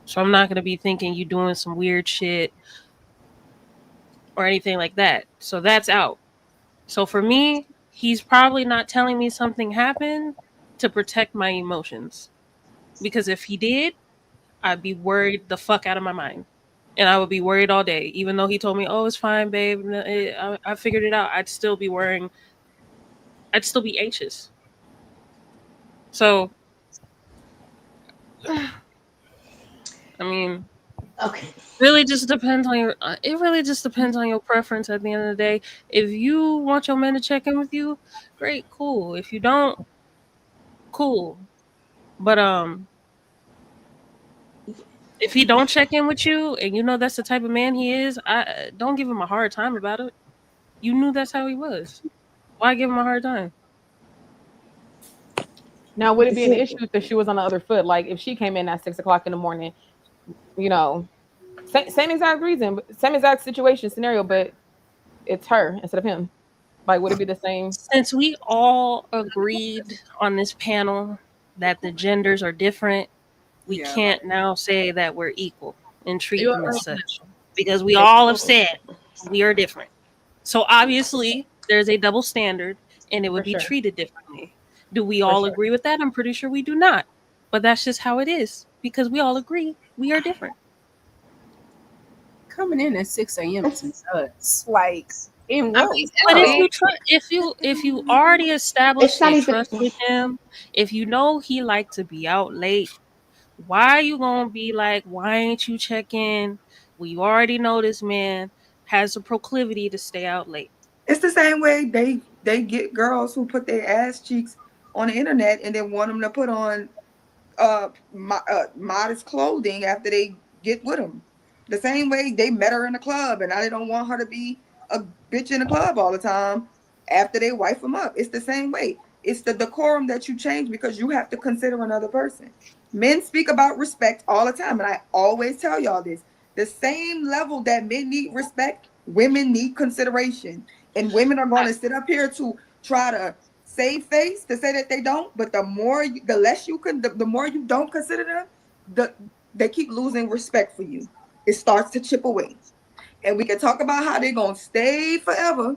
So I'm not going to be thinking you doing some weird shit or anything like that. So that's out. So for me, he's probably not telling me something happened to protect my emotions. Because if he did, I'd be worried the fuck out of my mind. And I would be worried all day. Even though he told me, oh, it's fine, babe. I figured it out. I'd still be worrying. I'd still be anxious. So, I mean, Okay. really just depends on your. It really just depends on your preference. At the end of the day, if you want your man to check in with you, great, cool. If you don't, cool. But if he don't check in with you, and you know that's the type of man he is, I don't give him a hard time about it. You knew that's how he was. Why give him a hard time? Now, would it be an issue if she was on the other foot? Like if she came in at 6 o'clock in the morning, you know, same exact reason, same exact situation scenario, but it's her instead of him. Like, would it be the same? Since we all agreed on this panel that the genders are different, we can't now say that we're equal and treat them as such because we all have said we are different. So obviously there's a double standard and it would be treated differently. Do we all agree with that? I'm pretty sure we do not. But that's just how it is because we all agree we are different. Coming in at 6 a.m. is nuts. Like, in what? But if you already established a trust with him, if you know he like to be out late, why are you gonna be like, why ain't you check in? Well, you already know this man has a proclivity to stay out late. It's the same way they get girls who put their ass cheeks on the internet and then want them to put on modest clothing after they get with them. The same way they met her in the club and now they don't want her to be a bitch in the club all the time after they wife them up. It's the same way. It's the decorum that you change because you have to consider another person. Men speak about respect all the time, and I always tell y'all this. The same level that men need respect, women need consideration. And women are going to sit up here to try to save face to say that they don't, but the more the more you don't consider them, they keep losing respect for you. It starts to chip away. And we can talk about how they're gonna stay forever.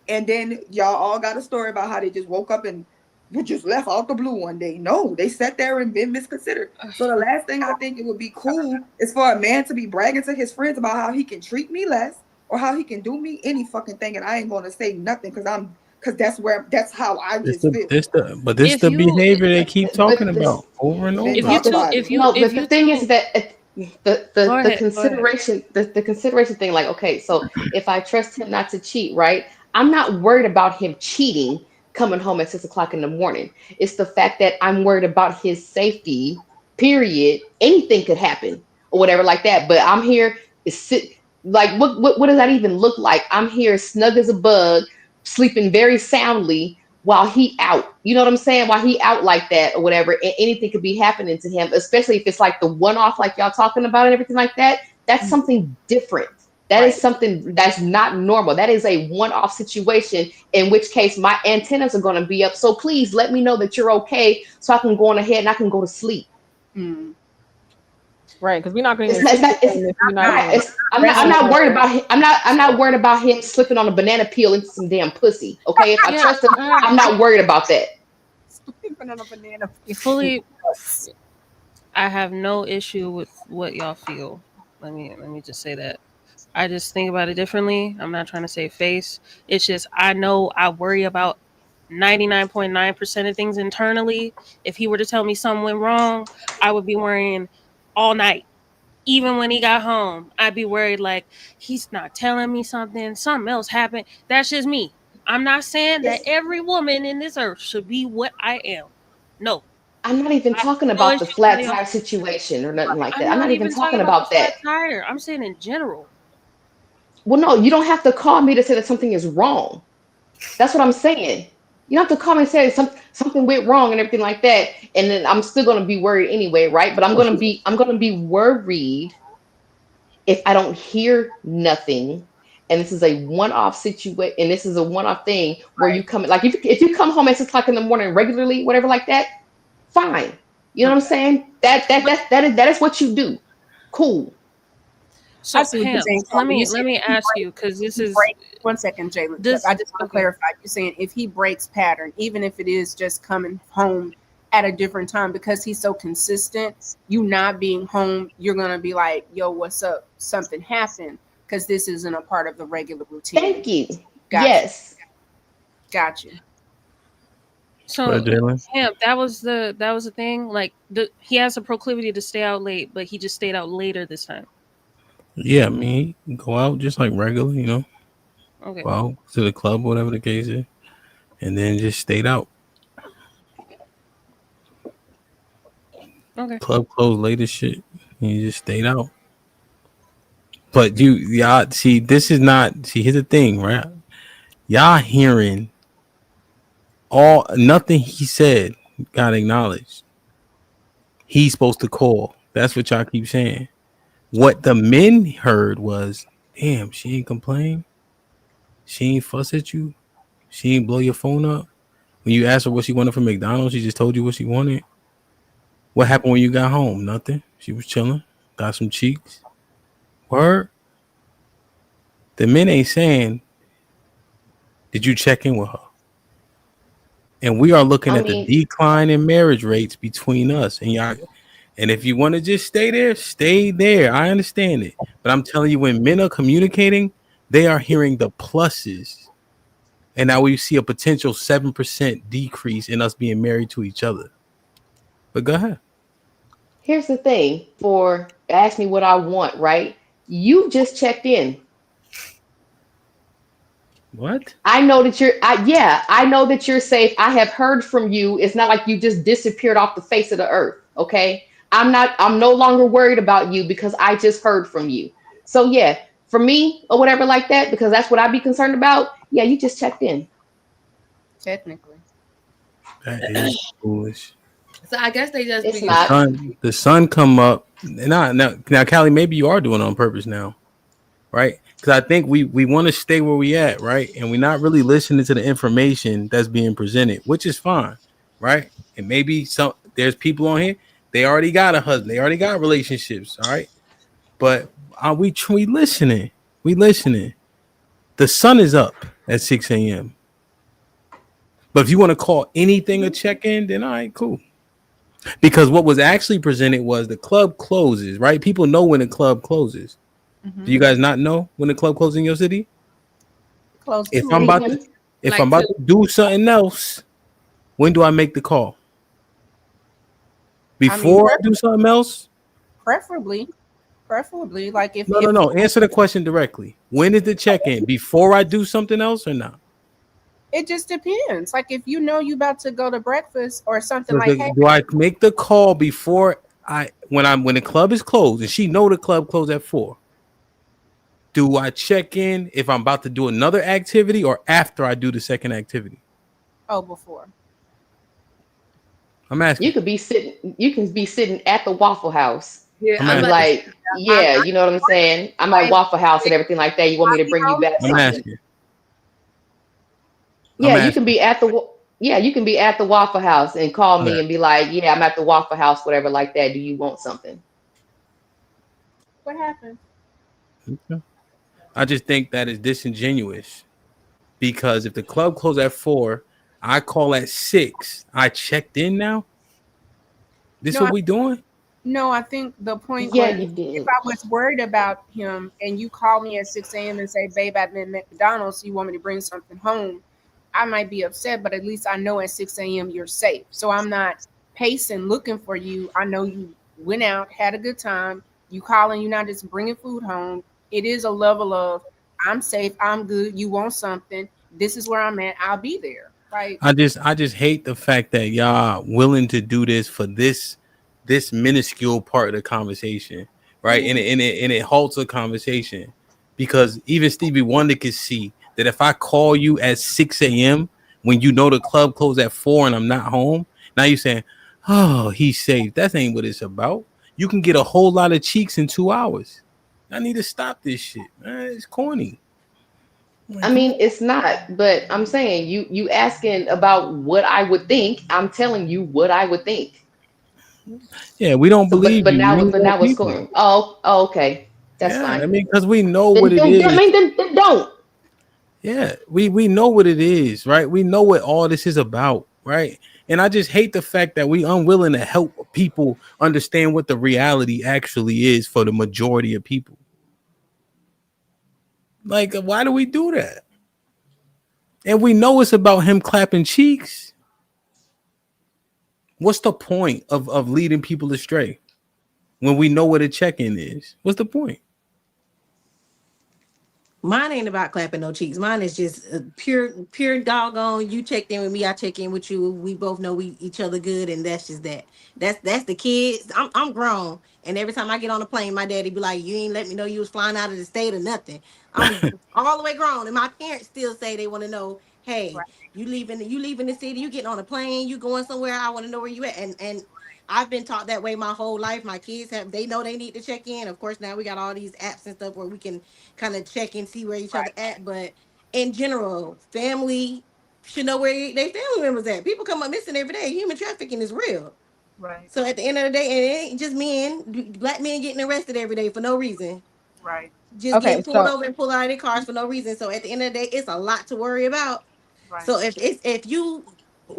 And then y'all all got a story about how they just woke up and just left out the blue one day. No, they sat there and been misconsidered. So the last thing I think it would be cool is for a man to be bragging to his friends about how he can treat me less or how he can do me any fucking thing, and I ain't gonna say nothing because that's how I just feel. This the behavior they keep talking about over and over. But the thing is that the consideration the consideration thing, like, okay, so if I trust him not to cheat, right? I'm not worried about him cheating coming home at 6 o'clock in the morning. It's the fact that I'm worried about his safety, period. Anything could happen or whatever like that. But I'm here like what does that even look like? I'm here snug as a bug, sleeping very soundly while he out. You know what I'm saying? While he out like that or whatever, and anything could be happening to him, especially if it's like the one-off like y'all talking about and everything like that. That's something different. That is something that's not normal. That is a one-off situation, in which case my antennas are going to be up. So please let me know that you're okay so I can go on ahead and I can go to sleep. Right, because we're not going to. I'm not worried about him. I'm not worried about him slipping on a banana peel into some damn pussy. Okay, if I trust him, I'm not worried about that. Slipping on a banana peel. Fully, I have no issue with what y'all feel. Let me just say that. I just think about it differently. I'm not trying to save face. It's just I know I worry about 99.9% of things internally. If he were to tell me something went wrong, I would be worrying all night. even when he got home, I'd be worried like he's not telling me something else happened. That's just me. I'm not saying that every woman in this earth should be what I am. No. I'm not even I talking no about the issue flat telling tire situation or nothing like I'm that. I'm not not even even talking talking about the about that. flat tire. I'm saying in general. Well, no, you don't have to call me to say that something is wrong. That's what I'm saying. You don't have to call me and say something went wrong and everything like that, and then I'm still gonna be worried anyway, right? But I'm gonna be worried if I don't hear nothing. And this is a one-off situation, and this is a one-off thing where you come like if you come home at 6 o'clock in the morning regularly, whatever like that, fine. You know what I'm saying? That is what you do. Cool. I So see what you're Ham, saying, let Carmen. You me said let me if he ask you breaks, because if this he is breaks, 1 second, Jalen. this I just want to okay. clarify. You're saying if he breaks pattern, even if it is just coming home at a different time, because he's so consistent, you not being home, you're gonna be like, "Yo, what's up? Something happened," because this isn't a part of the regular routine. Thank you. Gotcha. Yes. Gotcha. So Ham, that was the thing. Like he has a proclivity to stay out late, but he just stayed out later this time. Yeah, I mean, he go out just like regular, you know. Okay. Go out to the club, whatever the case is, and then just stayed out. Okay. Club closed late as shit. And he just stayed out. But y'all see, this is not. See, here's the thing, right? Y'all hearing nothing he said got acknowledged. He's supposed to call. That's what y'all keep saying. What the men heard was, damn, she ain't complain. She ain't fuss at you. She ain't blow your phone up. When you asked her what she wanted from McDonald's, she just told you what she wanted. What happened when you got home? Nothing. She was chilling. Got some cheeks. Word. The men ain't saying, did you check in with her? And we are looking I at the mean, decline in marriage rates between us and y'all. And if you want to just stay there, stay there. I understand it. But I'm telling you, when men are communicating, they are hearing the pluses. And now we see a potential 7% decrease in us being married to each other. But go ahead. here's the thing for ask me what I want, right? You just checked in. What? I know that I know that you're safe. I have heard from you. It's not like you just disappeared off the face of the earth. Okay. I'm no longer worried about you because I just heard from you. So yeah, for me or whatever like that, because that's what I'd be concerned about. Yeah, you just checked in. Technically. That is foolish. So I guess they just It's be not. The sun come up. Now, Callie, maybe you are doing it on purpose now, right? Because I think we want to stay where we at, right? And we're not really listening to the information that's being presented, which is fine, right? And maybe there's people on here, they already got a husband, they already got relationships, all right? But we listening? We listening. The sun is up at 6 a.m. But if you want to call anything a check-in, then all right, cool. Because what was actually presented was the club closes, right? People know when the club closes. Do you guys not know when the club closes in your city? Close If to I'm it. about to do something else, when do I make the call? Before I do something else? Preferably, like if No. Answer the question directly. When is the check-in? Before I do something else or not? it just depends. Like if you know you about to go to breakfast or something So like, hey, do I make the call before when the club is closed and she know the club closed at 4? Do I check in if I'm about to do another activity or after I do the second activity? oh, before. I'm asking. You can be sitting at the Waffle House Yeah, I'm and be asking. like, yeah, you know what I'm saying? I'm at Waffle House and everything like that. You want me to bring you back I'm something? asking. Yeah, you can be at the Waffle House and call me Right. and be like, yeah, I'm at the Waffle House, whatever like that. Do you want something? What happened? Okay. I just think that is disingenuous because if the club closed at 4, I call at 6. I checked in now. This No, what we doing? no, I think the point Yeah, was you if did. I was worried about him and you call me at 6 a.m. and say, babe, I'm at McDonald's, you want me to bring something home, I might be upset, but at least I know at 6 a.m. you're safe. So I'm not pacing looking for you. I know you went out, had a good time, You calling, you're not just bringing food home. It is a level of I'm safe, I'm good. You want something? This is where I'm at. I'll be there. Like I just hate the fact that y'all willing to do this for this minuscule part of the conversation, right? And it halts a conversation because even Stevie Wonder could see that if I call you at 6 a.m. when you know the club closed at 4 and I'm not home, now you're saying, "Oh, he's safe." That ain't what it's about. You can get a whole lot of cheeks in 2 hours. I need to stop this shit, man. It's corny. I mean, it's not, but I'm saying you asking about what I would think. I'm telling you what I would think. Yeah, we don't So, believe you. We need but more now what's people. going? Oh, okay, that's Yeah, I fine. mean, because we know what Then, it then I is. mean, then don't. Yeah, we know what it is, right? We know what all this is about, right? And I just hate the fact that we unwilling to help people understand what the reality actually is for the majority of people. Like, why do we do that? And we know it's about him clapping cheeks. What's the point of leading people astray when we know what a check-in is? What's the point? Mine ain't about clapping no cheeks. Mine is just pure doggone. You checked in with me, I check in with you. We both know each other good, and that's just that. That's the kids. I'm grown, and every time I get on a plane, my daddy be like, "You ain't let me know you was flying out of the state or nothing." I'm all the way grown, and my parents still say they want to know, "Hey, you leaving the city? You getting on a plane? You going somewhere? I want to know where you at." And I've been taught that way my whole life. My kids they know they need to check in. Of course, now we got all these apps and stuff where we can kind of check and see where each other at. But in general, family should know where their family members at. People come up missing every day. Human trafficking is real. Right. So at the end of the day, and it ain't just men, black men getting arrested every day for no reason. Right. Just Okay, getting pulled so over and pulled out of their cars for no reason. So at the end of the day, it's a lot to worry about. Right. So if you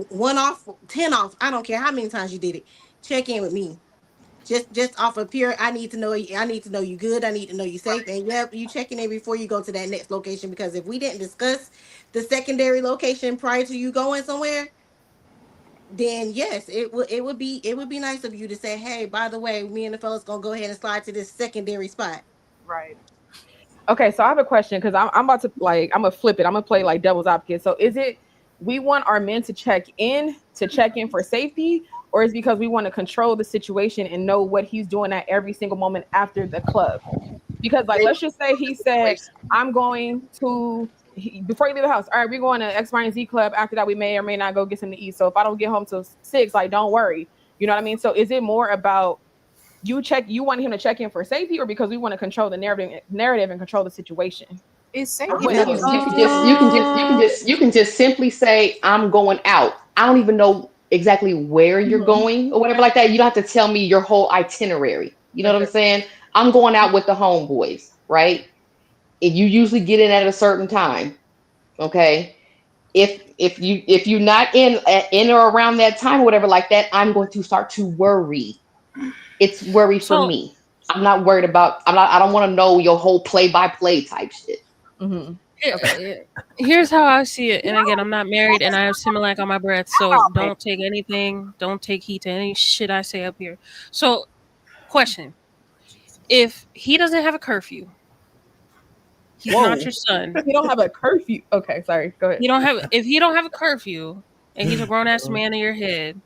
1 off, 10 off, I don't care how many times you did it, check in with me. Just off of pure, I need to know you. I need to know you good. I need to know you safe. And yep, you checking in before you go to that next location, because if we didn't discuss the secondary location prior to you going somewhere, then yes, it would be nice of you to say, hey, by the way, me and the fellas gonna go ahead and slide to this secondary spot. Right. okay, so I have a question because I'm about to I'm gonna flip it. I'm gonna play like devil's advocate. So is it we want our men to check in for safety, or is it because we want to control the situation and know what he's doing at every single moment after the club? Because like let's just say he said, I'm going to before you leave the house, all right, we're going to X, Y, and Z club. After that, we may or may not go get something to eat. So if I don't get home till 6, like don't worry. You know what I mean? So is it more about you want him to check in for safety, or because we want to control the narrative and control the situation? It's safe. When No, he's you can just simply say I'm going out. I don't even know exactly where you're going or whatever like that. You don't have to tell me your whole itinerary. You know what I'm saying? I'm going out with the homeboys, right? And you usually get in at a certain time. Okay. If you're not in or around that time or whatever like that, I'm going to start to worry. It's worry for So me. I'm not worried about. I don't want to know your whole play-by-play type shit. Here's how I see it. And again, I'm not married and I have Similac on my breath. So don't take heed to any shit I say up here. So, question. If he doesn't have a curfew, he's not your son. He don't have a curfew. Okay, sorry. Go ahead. If he don't have a curfew and he's a grown ass man in your head,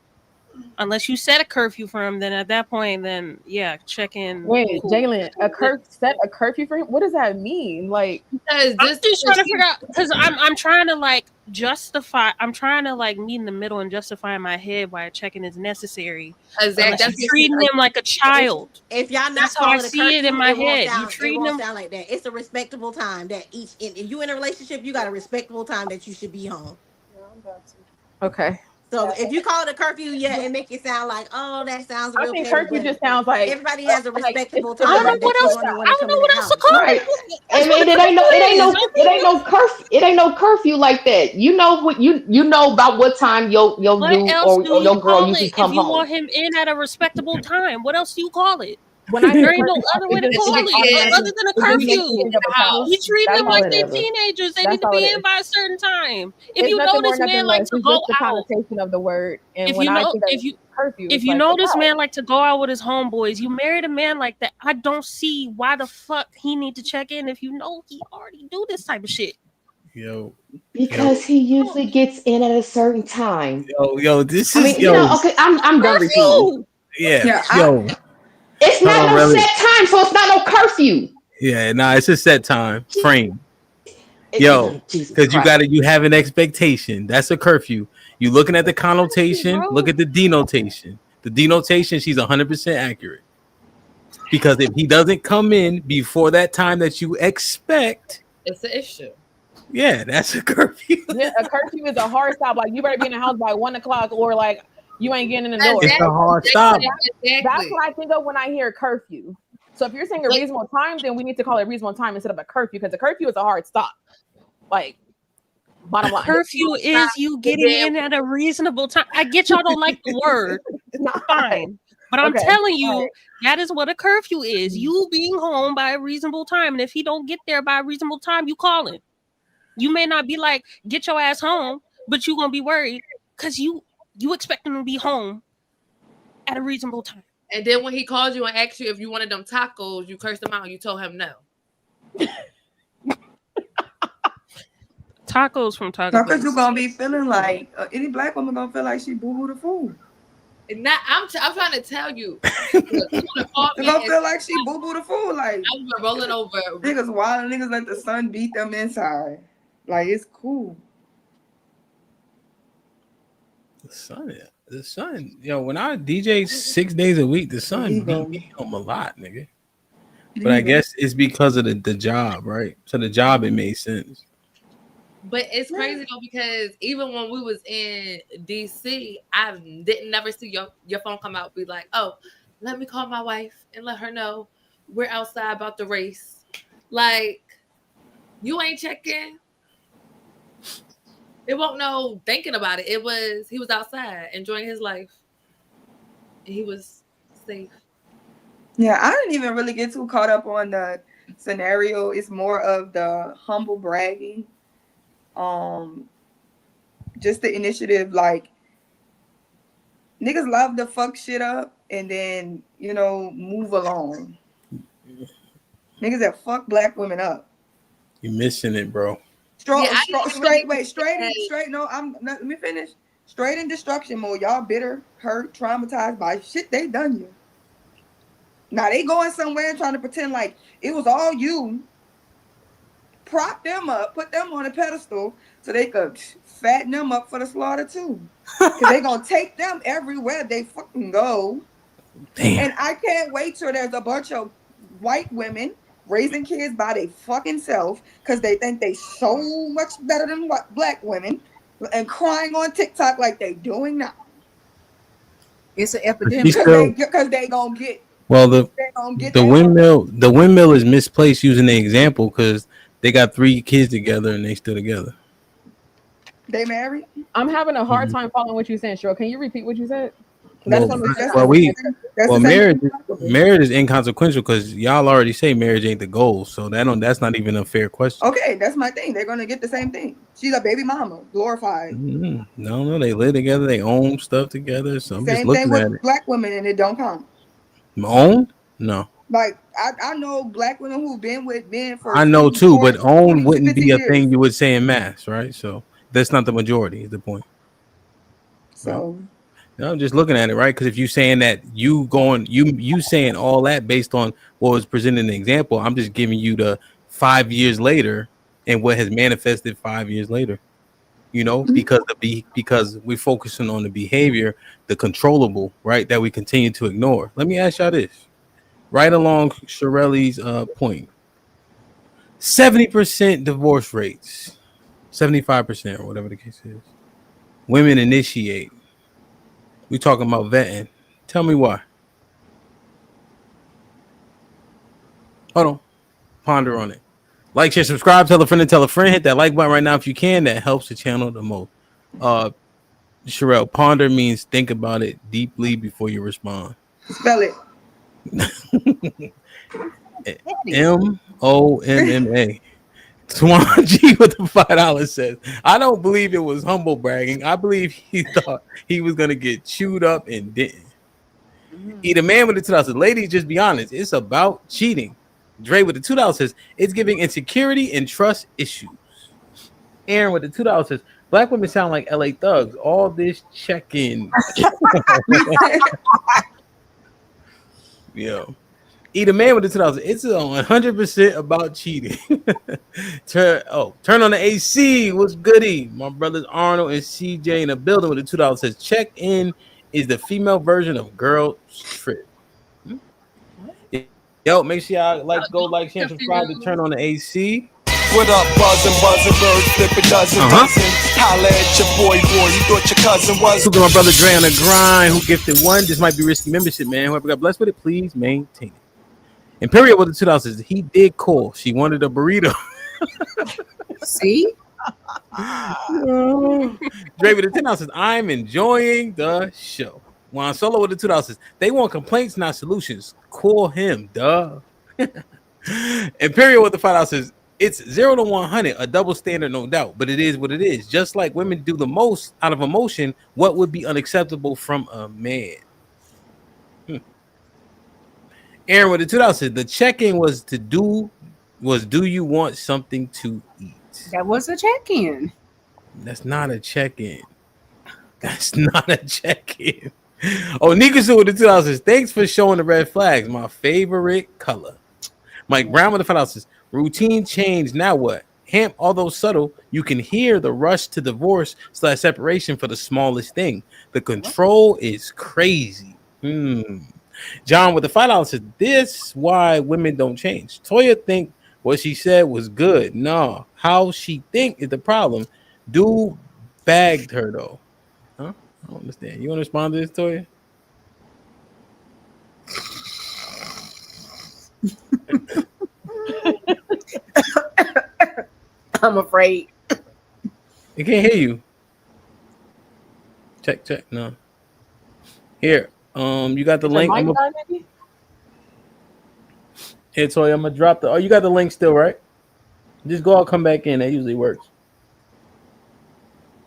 unless you set a curfew for him, then at that point, then yeah, check in. Wait, Cool. Jalen, set a curfew for him? What does that mean? Like, I'm just trying to figure out, because I'm trying to like justify. I'm trying to like meet in the middle and justify in my head why a check-in is necessary. Exactly. Unless you're treating him like a child. If y'all not That's how I calling a see it in curfew, my it won't head. You sound, it treating won't him. sound like that. It's a respectable time that if you in a relationship, you got a respectable time that you should be home. okay. So if you call it a curfew, yeah, and make it sound like, oh, that sounds real. I think curfew just sounds like everybody has a respectable I time don't know that you're going to want to come in the house. to call Right. it. I mean, it ain't no curfew like that. You know what you know about what time your What dude else or do you your girl call usually it come if you home. want him in at a respectable time? What else do you call it? When I There hear ain't no curfew, other way to it just call like it other than a it just makes me curfew. think of a child. You treat That's them all like it they're is. teenagers. They That's need to all it be in is. by a certain time. If It's you know nothing more, this nothing man less. likes to It's go just the out, connotation of the word. And if when you I know, think of, if you curfew. If It's you like, know what's this up? man like to go out with his homeboys, you married a man like that. I don't see why the fuck he need to check in if you know he already do this type of shit. Yo, Because he usually gets in at a certain time. this I is mean, you know, okay, I'm done repeating. Curfew. yeah, Yeah, It's Hold not on, no really. set time, so it's not no curfew. Yeah, nah, it's a set time frame. Jesus Because Christ. you have an expectation. That's a curfew. You looking at the connotation, look at the denotation. The denotation, she's 100% accurate. Because if he doesn't come in before that time that you expect, It's an issue. yeah, that's a curfew. Yeah, a curfew is a hard stop. Like you better be in the house by 1 o'clock, or like you ain't getting in the door. It's a hard stop. That's what I think of when I hear curfew. So if you're saying a reasonable time, then we need to call it a reasonable time instead of a curfew, because a curfew is a hard stop. Like bottom line, Curfew is you getting in at a reasonable time. I get y'all don't like the word. Fine. But I'm Okay. telling you, that is what a curfew is. You being home by a reasonable time. And if he don't get there by a reasonable time, you call him. You may not be like, get your ass home, but you're gonna be worried because you expect him to be home at a reasonable time. And then when he called you and asked you if you wanted them tacos, you cursed him out. You told him no. Tacos from Taco Because Bell. you're gonna be feeling like any black woman gonna feel like she boo-boo the food. And that, I'm trying to tell you. They're gonna feel like she boo-boo the food. Like I'm rolling over. Niggas wild, niggas let the sun beat them inside. Like it's cool. The sun, when I DJ 6 days a week, the sun beat me home a lot, nigga. But I guess it's because of the job, right? So the job, it made sense. But it's crazy though, because even when we was in DC, I didn't never see your phone come out be like, oh, let me call my wife and let her know we're outside about the race. Like, you ain't checking. It won't know thinking about it. He was outside enjoying his life. And he was safe. Yeah, I didn't even really get too caught up on the scenario. It's more of the humble bragging. Just the initiative, like niggas love to fuck shit up and then move along. Niggas that fuck black women up. You missing it, bro. Straight. No, let me finish. Straight in destruction mode. Y'all bitter, hurt, traumatized by shit they done you. Now they going somewhere and trying to pretend like it was all you. Prop them up, put them on a pedestal so they could fatten them up for the slaughter too. Because they gonna take them everywhere they fucking go. Damn. And I can't wait till there's a bunch of white women raising kids by their fucking self because they think they so much better than black women and crying on TikTok like they doing now. It's an epidemic. Because they gonna get. Well, the windmill is misplaced using the example because they got 3 kids together and they still together. They married? I'm having a hard time following what you're saying, Cheryl. Can you repeat what you said? Marriage is inconsequential because y'all already say marriage ain't the goal, so that's not even a fair question. Okay, that's my thing. They're gonna get the same thing. She's a baby mama, glorified. No, they live together, they own stuff together. So I'm same just looking thing at with it. Black women, and it don't count. Own? No. Like I know black women who've been with men for. I know too, but own wouldn't be a thing you would say in mass, right? So that's not the majority. Is the point? So. No, I'm just looking at it, right? Because if you saying that you saying all that based on what was presented in the example, I'm just giving you the 5 years later and what has manifested 5 years later. Because we're focusing on the behavior, the controllable, right? That we continue to ignore. Let me ask y'all this, right along Shirelli's point: 70% divorce rates, 75% or whatever the case is. Women initiate. We talking about vetting. Tell me why. Hold on. Ponder on it. Like, share, subscribe, tell a friend and tell a friend. Hit that like button right now if you can. That helps the channel the most. Sherelle, ponder means think about it deeply before you respond. Spell it. MOMMA. Swan G with the $5 says, I don't believe it was humble bragging. I believe he thought he was gonna get chewed up and didn't. Eat a man with the $2. Ladies, just be honest. It's about cheating. Dre with the $2 says it's giving insecurity and trust issues. Aaron with the $2 says black women sound like LA thugs. All this checking. Yo. Eat a man with the $2. It's 100% about cheating. turn on the AC. What's goody? My brothers Arnold and CJ in the building with the $2 says check in is the female version of girl trip. Yo, make sure y'all like, share, subscribe to turn on the AC. What up, buzzing, bird flipping dozen. Holla at your boy, you thought your cousin was. Look at my brother Dre on the grind, who gifted one. This might be risky membership, man. Whoever got blessed with it, please maintain it. Imperial with the $2 says he did call. She wanted a burrito. See? Dre with the $10 says I'm enjoying the show. Juan Solo with the $2 says they want complaints, not solutions. Call him, duh. Imperial with the $5 says it's 0 to 100, a double standard, no doubt, but it is what it is. Just like women do the most out of emotion, what would be unacceptable from a man? Aaron with the $2 said the check-in was do you want something to eat? That was a check-in. That's not a check-in. That's not a check-in. Oh, Nikasu with the $2 says thanks for showing the red flags. My favorite color. Mike Brown with the $5 says routine change. Now what? HAMP, although subtle, you can hear the rush to divorce / separation for the smallest thing. The control is crazy. John with the $5 says this why women don't change. Toya think what she said was good. No, how she think is the problem. Dude bagged her though. Huh? I don't understand. You want to respond to this, Toya? I'm afraid. I can't hear you. Check. No. Here. You got the link. Here, Toya, I'm gonna drop the. Oh, you got the link still, right? Just go out, come back in. That usually works.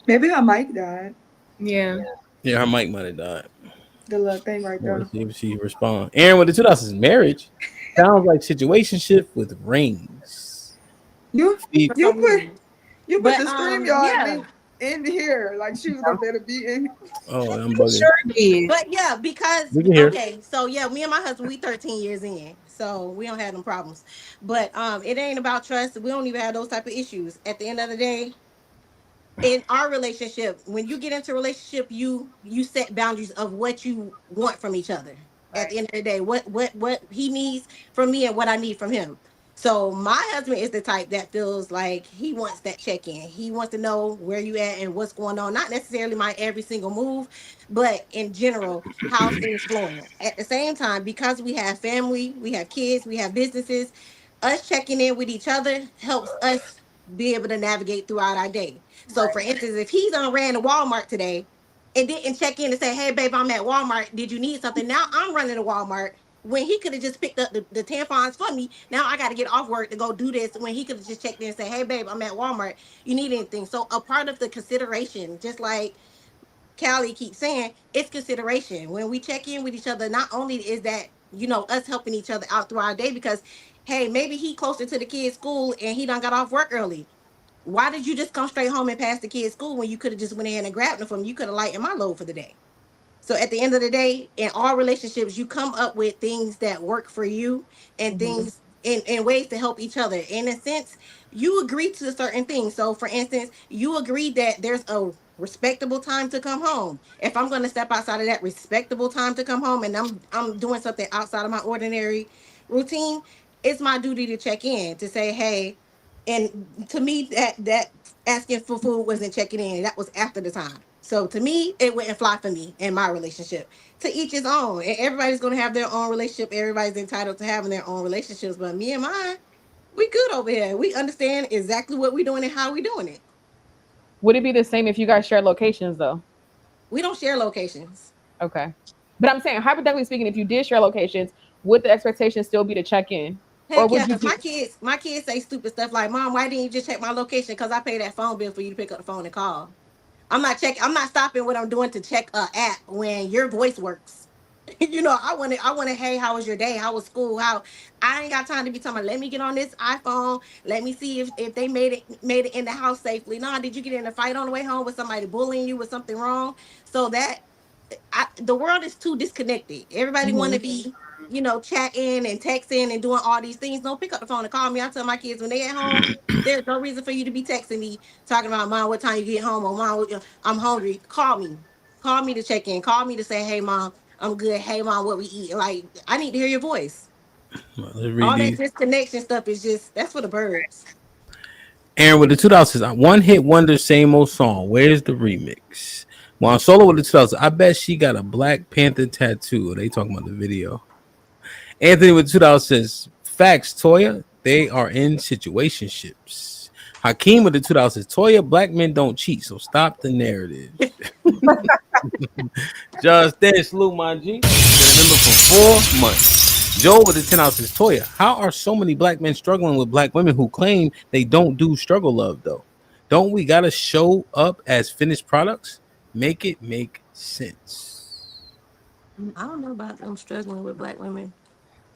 Maybe her mic died. Yeah. Yeah, her mic might have died. The little thing right there. Let's see if she respond. Aaron with the $2 says marriage sounds like situationship with rings. You put the StreamYard yeah. link in here, like she was up there to be in. Oh, I'm bugging. Sure did. But yeah, because We can hear. okay, so yeah, me and my husband, we 13 years in, so we don't have them problems. But it ain't about trust. We don't even have those type of issues. At the end of the day, in our relationship, when you get into a relationship, you set boundaries of what you want from each other. Right. At the end of the day, what he needs from me and what I need from him. So my husband is the type that feels like he wants that check-in. He wants to know where you at and what's going on. Not necessarily my every single move, but in general, how things flowing. At the same time, because we have family, we have kids, we have businesses, us checking in with each other helps us be able to navigate throughout our day. So for instance, if he's ran to Walmart today and didn't check in and say, hey, babe, I'm at Walmart. Did you need something? Now I'm running to Walmart when he could have just picked up the tampons for me. Now I got to get off work to go do this when he could have just checked in and say, hey, babe, I'm at Walmart. You need anything? So a part of the consideration, just like Callie keeps saying, it's consideration. When we check in with each other, not only is that, us helping each other out through our day because, hey, maybe he closer to the kid's school and he done got off work early. Why did you just come straight home and pass the kid's school when you could have just went in and grabbed them from? You could have lightened my load for the day. So at the end of the day, in all relationships, you come up with things that work for you and things in ways to help each other. In a sense, you agree to certain things. So for instance, you agree that there's a respectable time to come home. If I'm going to step outside of that respectable time to come home and I'm doing something outside of my ordinary routine, it's my duty to check in to say, hey, and to me that asking for food wasn't checking in. That was after the time. So to me, it wouldn't fly for me in my relationship. To each his own. And everybody's going to have their own relationship. Everybody's entitled to having their own relationships. But me and mine, we good over here. We understand exactly what we're doing and how we're doing it. Would it be the same if you guys share locations, though? We don't share locations. Okay. But I'm saying, hypothetically speaking, if you did share locations, would the expectation still be to check in? Heck yeah, because my kids say stupid stuff like, "Mom, why didn't you just check my location? Because I paid that phone bill for you to pick up the phone and call." I'm not stopping what I'm doing to check a app when your voice works. I want to, hey, how was your day? How was school? I ain't got time to be talking about, let me get on this iPhone. Let me see if they made it in the house safely. No, did you get in a fight on the way home with somebody bullying you with something wrong? So that the world is too disconnected. Everybody want to be, chatting and texting and doing all these things. Don't pick up the phone and call me. I tell my kids when they at home, there's no reason for you to be texting me talking about, Mom, what time you get home, or Mom, I'm hungry. Call me to check in. Call me to say, hey, Mom, I'm good. Hey, Mom, what we eat? Like, I need to hear your voice. Let's read All that these. disconnection stuff is that's for the birds. Aaron with the $2 one hit wonder, same old song. Where's the remix? Juan Solo with the $2. I bet she got a Black Panther tattoo. They talking about the video. Anthony with $2 says, facts, Toya. They are in situationships. Hakeem with the $2 says, Toya, black men don't cheat, so stop the narrative. Just then, salute my G. Been a member for 4 months. Joel with the $10 says, Toya, how are so many black men struggling with black women who claim they don't do struggle love, though? Don't we gotta show up as finished products? Make it make sense. I don't know about them struggling with black women.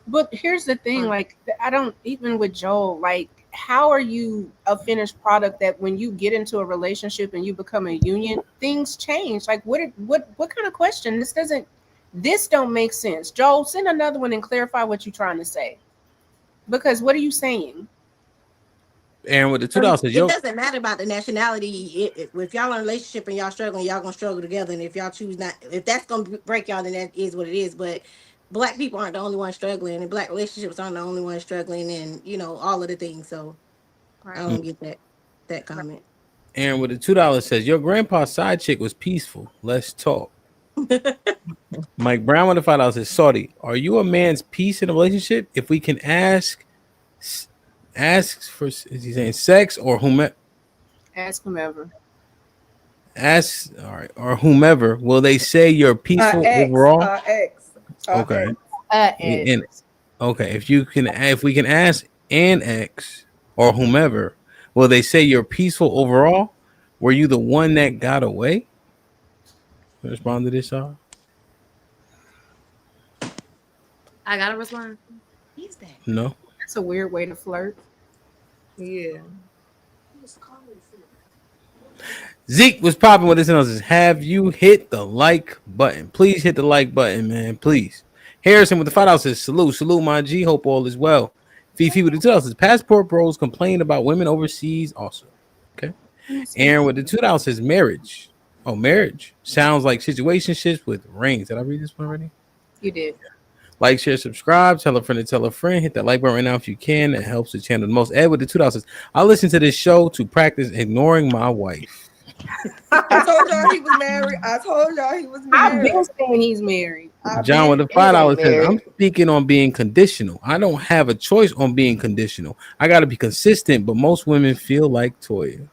But here's the thing, like, I don't, even with Joel, like, how are you a finished product that when you get into a relationship and you become a union, things change? Like, what kind of question? This don't make sense. Joel, send another one and clarify what you're trying to say. Because what are you saying? Aaron with the $2 says, it doesn't matter about the nationality. If y'all in a relationship and y'all struggling, y'all gonna struggle together. And if y'all choose not, if that's gonna break y'all, then that is what it is. But black people aren't the only ones struggling, and black relationships aren't the only ones struggling, and all of the things. So I don't get that comment. Aaron with the $2 says, your grandpa's side chick was peaceful. Let's talk. Mike Brown with the $5 says, Saudi, are you a man's peace in a relationship? If we can ask for, is he saying sex or whomever? Ask whomever. All right, or whomever. Will they say you're peaceful overall? Okay. And okay, if we can ask an ex or whomever, will they say you're peaceful overall? Were you the one that got away? Respond to this, y'all. I gotta respond. Who's that? No. That's a weird way to flirt. Yeah. Zeke was popping with this and says, have you hit the like button? Please hit the like button, man. Please. Harrison with the $5 says, salute, my G. Hope all is well. Fifi with the $2 says, passport bros complain about women overseas also. Okay. Aaron with the $2 says, marriage. Oh, marriage. Sounds like situationships with rings. Did I read this one already? You did. Like, share, subscribe, tell a friend to tell a friend. Hit that like button right now if you can. It helps the channel the most. Ed with the $2 says, I listen to this show to practice ignoring my wife. I told y'all he was married. I've been saying he's married. John with the $5 says, I'm speaking on being conditional. I don't have a choice on being conditional. I got to be consistent, but most women feel like Toya.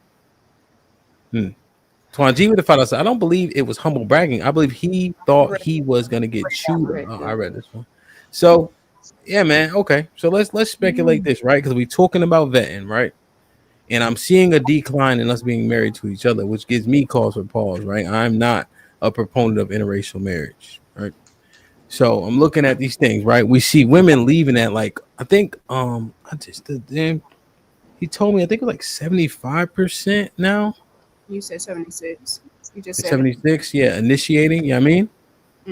Twan G with the $5 says, I don't believe it was humble bragging. I believe he thought he was going to get chewed. Oh, I read this one. So, yeah, man. Okay. So let's speculate this, right? Because we're talking about vetting, right? And I'm seeing a decline in us being married to each other, which gives me cause for pause, right? I'm not a proponent of interracial marriage, right? So I'm looking at these things, right? We see women leaving at like, I think, he told me, I think it was like 75% now. You said 76. You just said 76, yeah, initiating, you know what I mean?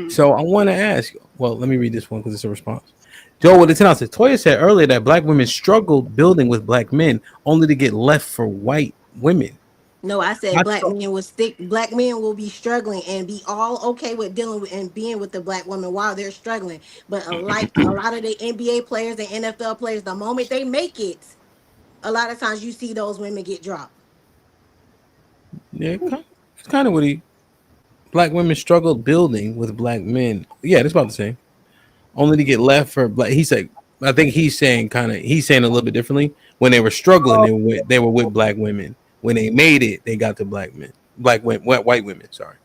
So I want to ask, well, let me read this one because it's a response. Joe with the $10 says, Toya said earlier that black women struggled building with black men only to get left for white women. No, I said black men will be struggling and be all okay with dealing with and being with the black woman while they're struggling. But like a lot of the NBA players and NFL players, the moment they make it, a lot of times you see those women get dropped. Yeah, it's kind of what black women struggled building with black men. Yeah, that's about the same. Only to get left for black. He said, I think he's saying a little bit differently. When they were struggling, they were with black women. When they made it, they got to white women. Sorry,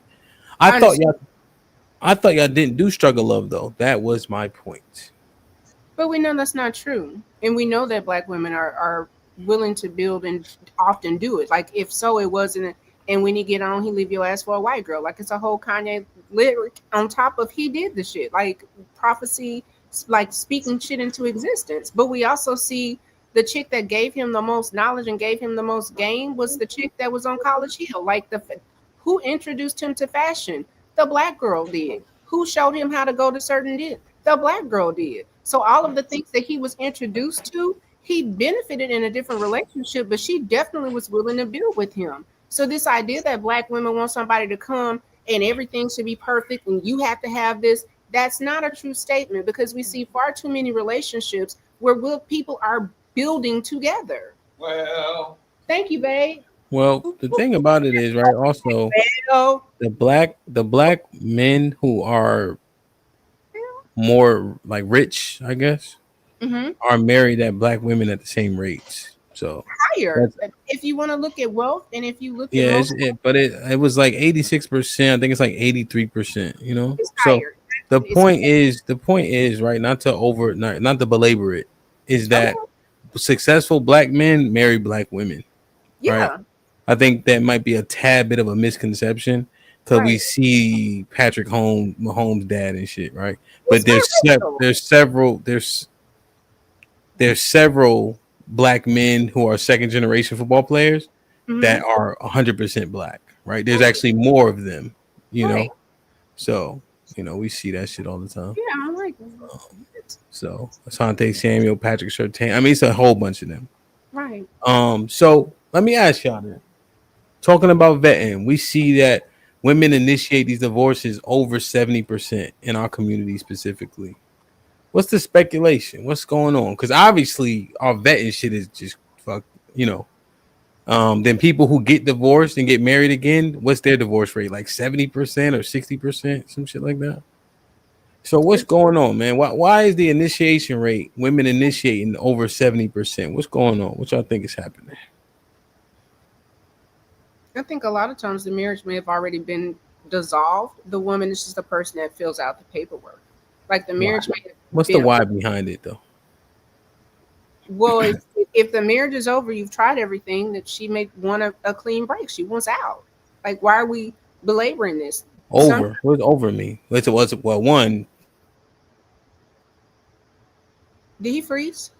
I thought y'all didn't do struggle love though. That was my point. But we know that's not true. And we know that black women are willing to build and often do it. Like if so it wasn't, and when you get on, he leave your ass for a white girl. Like it's a whole Kanye lyric on top of he did the shit. Like prophecy, like speaking shit into existence. But we also see the chick that gave him the most knowledge and gave him the most game was the chick that was on College Hill. Like who introduced him to fashion? The black girl did. Who showed him how to go to certain did? The black girl did. So all of the things that he was introduced to, he benefited in a different relationship, but she definitely was willing to build with him. So this idea that black women want somebody to come and everything should be perfect and you have to have this, that's not a true statement because we see far too many relationships where people are building together. Well, thank you, babe. Well, the thing about it is, right, also the black men who are more like rich, I guess, are married at black women at the same rates. So Higher. If you want to look at wealth and if you look at yeah, most, but it was like 86%. I think it's like 83%. You know, it's so higher. the point is right. Not to belabor it, is that successful black men marry black women. Right. Yeah. I think that might be a tad bit of a misconception because we see Patrick Mahomes' dad and shit, right? But there's several black men who are second generation football players that are 100% black, right? There's actually more of them, you know. So we see that shit all the time. Yeah, I'm like, so Asante Samuel, Patrick Surtain. I mean, it's a whole bunch of them. right. So let me ask y'all then. Talking about vetting, we see that women initiate these divorces over 70% in our community specifically. What's the speculation? What's going on? Because obviously our vetting shit is just fuck, then people who get divorced and get married again, what's their divorce rate? Like 70% or 60%, some shit like that. So what's going on, man? Why is the initiation rate, women initiating over 70%? What's going on? What y'all think is happening? I think a lot of times the marriage may have already been dissolved. The woman is just the person that fills out the paperwork. Like the marriage may have What's the why behind it though? Well, if the marriage is over, you've tried everything, that she may want a clean break. She wants out. Like, why are we belaboring this? Over. What does over mean? One. Did he freeze?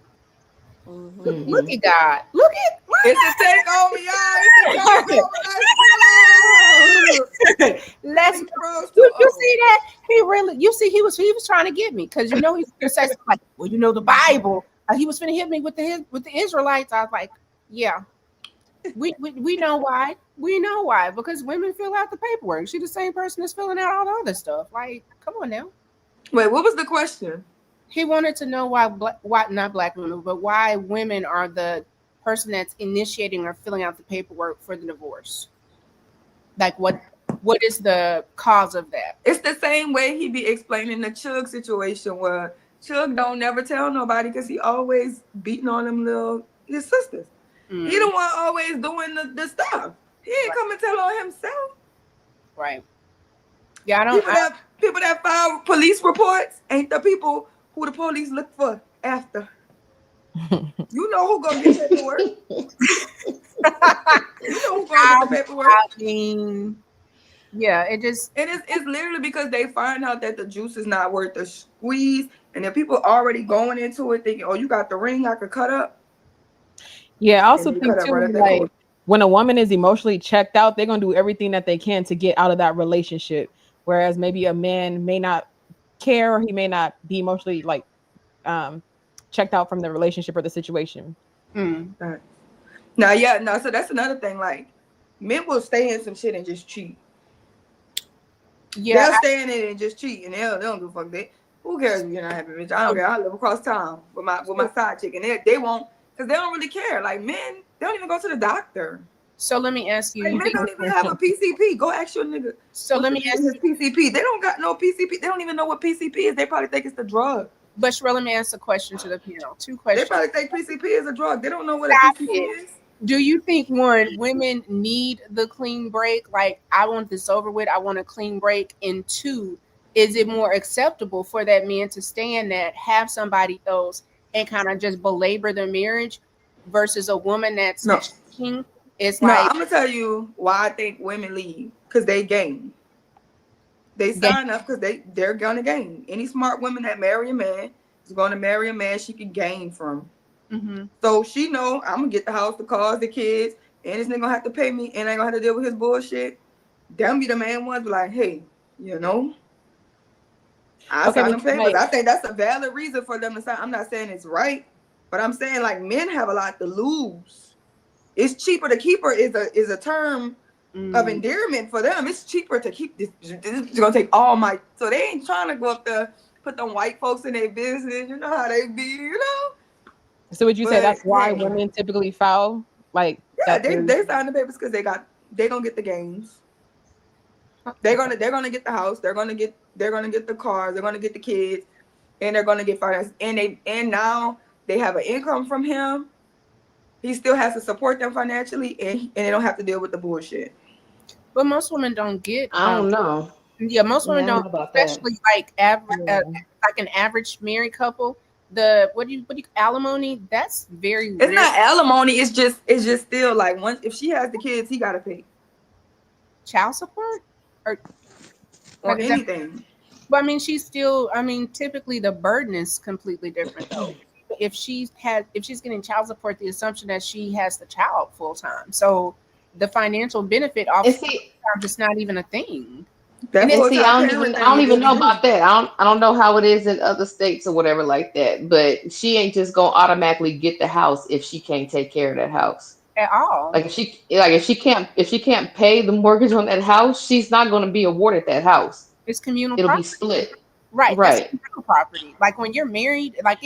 Look at God. Look at it's a takeover, y'all. It's a Let's you see that? He really he was trying to get me because he's like, well, the Bible. He was finna hit me with the Israelites. I was like, yeah. We know why. We know why. Because women fill out the paperwork. She's the same person that's filling out all the other stuff. Like, come on now. Wait, what was the question? He wanted to know why not black women, but why women are the person that's initiating or filling out the paperwork for the divorce. Like, what is the cause of that? It's the same way he be explaining the Chug situation where Chug don't never tell nobody because he always beating on his sisters. He the one always doing the stuff. He ain't come and tell on himself. Right. Yeah, I don't. People that file police reports ain't the people who the police look for after. You know who gonna get paperwork. You know who gonna get the paperwork. I mean, yeah, it's literally because they find out that the juice is not worth the squeeze, and then people already going into it thinking, "Oh, you got the ring I could cut up." Yeah, I also think too, like when a woman is emotionally checked out, they're gonna do everything that they can to get out of that relationship. Whereas maybe a man may not care, or he may not be emotionally checked out from the relationship or the situation. So that's another thing. Like, men will stay in some shit and just cheat. Yeah, they'll stay in it and just cheat, and they don't do fuck that. Who cares if you're not happy, bitch? I don't care. I live across town with my side chick, and they won't, because they don't really care. Like, men, they don't even go to the doctor. So let me ask you. Like, men don't even have a PCP. Go ask your nigga. So let me ask you. PCP. They don't got no PCP. They don't even know what PCP is. They probably think it's the drug. But Sherelle, let me ask a question to the panel. Two questions. They probably think PCP is a drug. They don't know what a PCP is. Do you think, one, women need the clean break? Like, I want this over with. I want a clean break. And two, is it more acceptable for that man to stay in that, have somebody else, and kind of just belabor their marriage versus a woman that's No, cheating? It's no, like I'm gonna tell you why I think women leave, because they gain. They sign up because they're gonna gain. Any smart woman that marry a man is gonna marry a man she can gain from. Mm-hmm. So she know I'm gonna get the house, the cars, the kids, and this nigga gonna have to pay me, and I ain't gonna have to deal with his bullshit. Them be the main ones be like, hey, you know, I Okay, sign but them papers. like, I think that's a valid reason for them to sign. I'm not saying it's right, but I'm saying like men have a lot to lose. It's cheaper to keep her is a term of endearment for them. It's cheaper to keep this. This is gonna take all my. So they ain't trying to go up there, put them white folks in their business. You know how they be, you know. so would you say But that's why hey, women typically foul? Like yeah, that there's they sign the papers because they gonna get the gains. They're gonna get the house. They're gonna get the cars. They're gonna get the kids, and they're gonna get finance. And now they have an income from him. He still has to support them financially, and they don't have to deal with the bullshit. But most women don't get. I don't know. Yeah, most Yeah, I women don't don't, know about that. especially like average, like an average married couple. The what do you alimony? That's very It's rare. not alimony. It's just still like once if she has the kids, he gotta pay Child support or or like is that? anything. But I mean, she's still. I mean, typically the burden is completely different though. If she's getting child support, the assumption that she has the child full time, so the financial benefit off And see, sometimes it's not even a thing. That And it, and full see, time I don't parenting even really know do. about that. I don't know how it is in other states or whatever like that. But she ain't just gonna automatically get the house if she can't take care of that house. at all. Like if she can't pay the mortgage on that house, she's not gonna be awarded that house. It's communal It'll be property. split. Right. That's Right. communal property. Like when you're married, like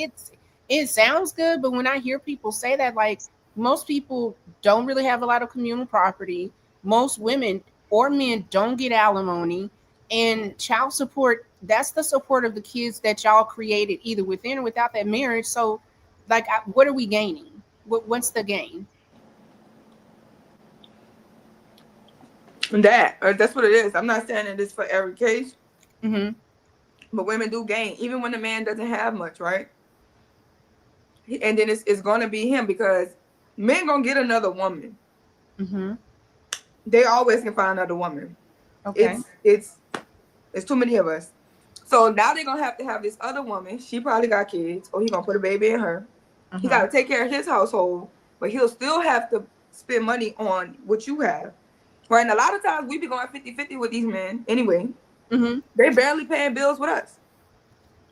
it sounds good, but when I hear people say that, like most people don't really have a lot of communal property. Most women or men don't get alimony and child support. That's the support of the kids that y'all created either within or without that marriage. So, like, what are we gaining? What's the gain? That's what it is. I'm not saying that it's for every case, Mm-hmm. but women do gain even when the man doesn't have much, right? And then it's gonna be him because men gonna get another woman. Mm-hmm. They always can find another woman. Okay. It's too many of us. So now they're gonna have to have this other woman. She probably got kids, or he gonna put a baby in her. He gotta take care of his household, but he'll still have to spend money on what you have. Right? And a lot of times we be going 50-50 with these men anyway. Mm-hmm. They barely paying bills with us.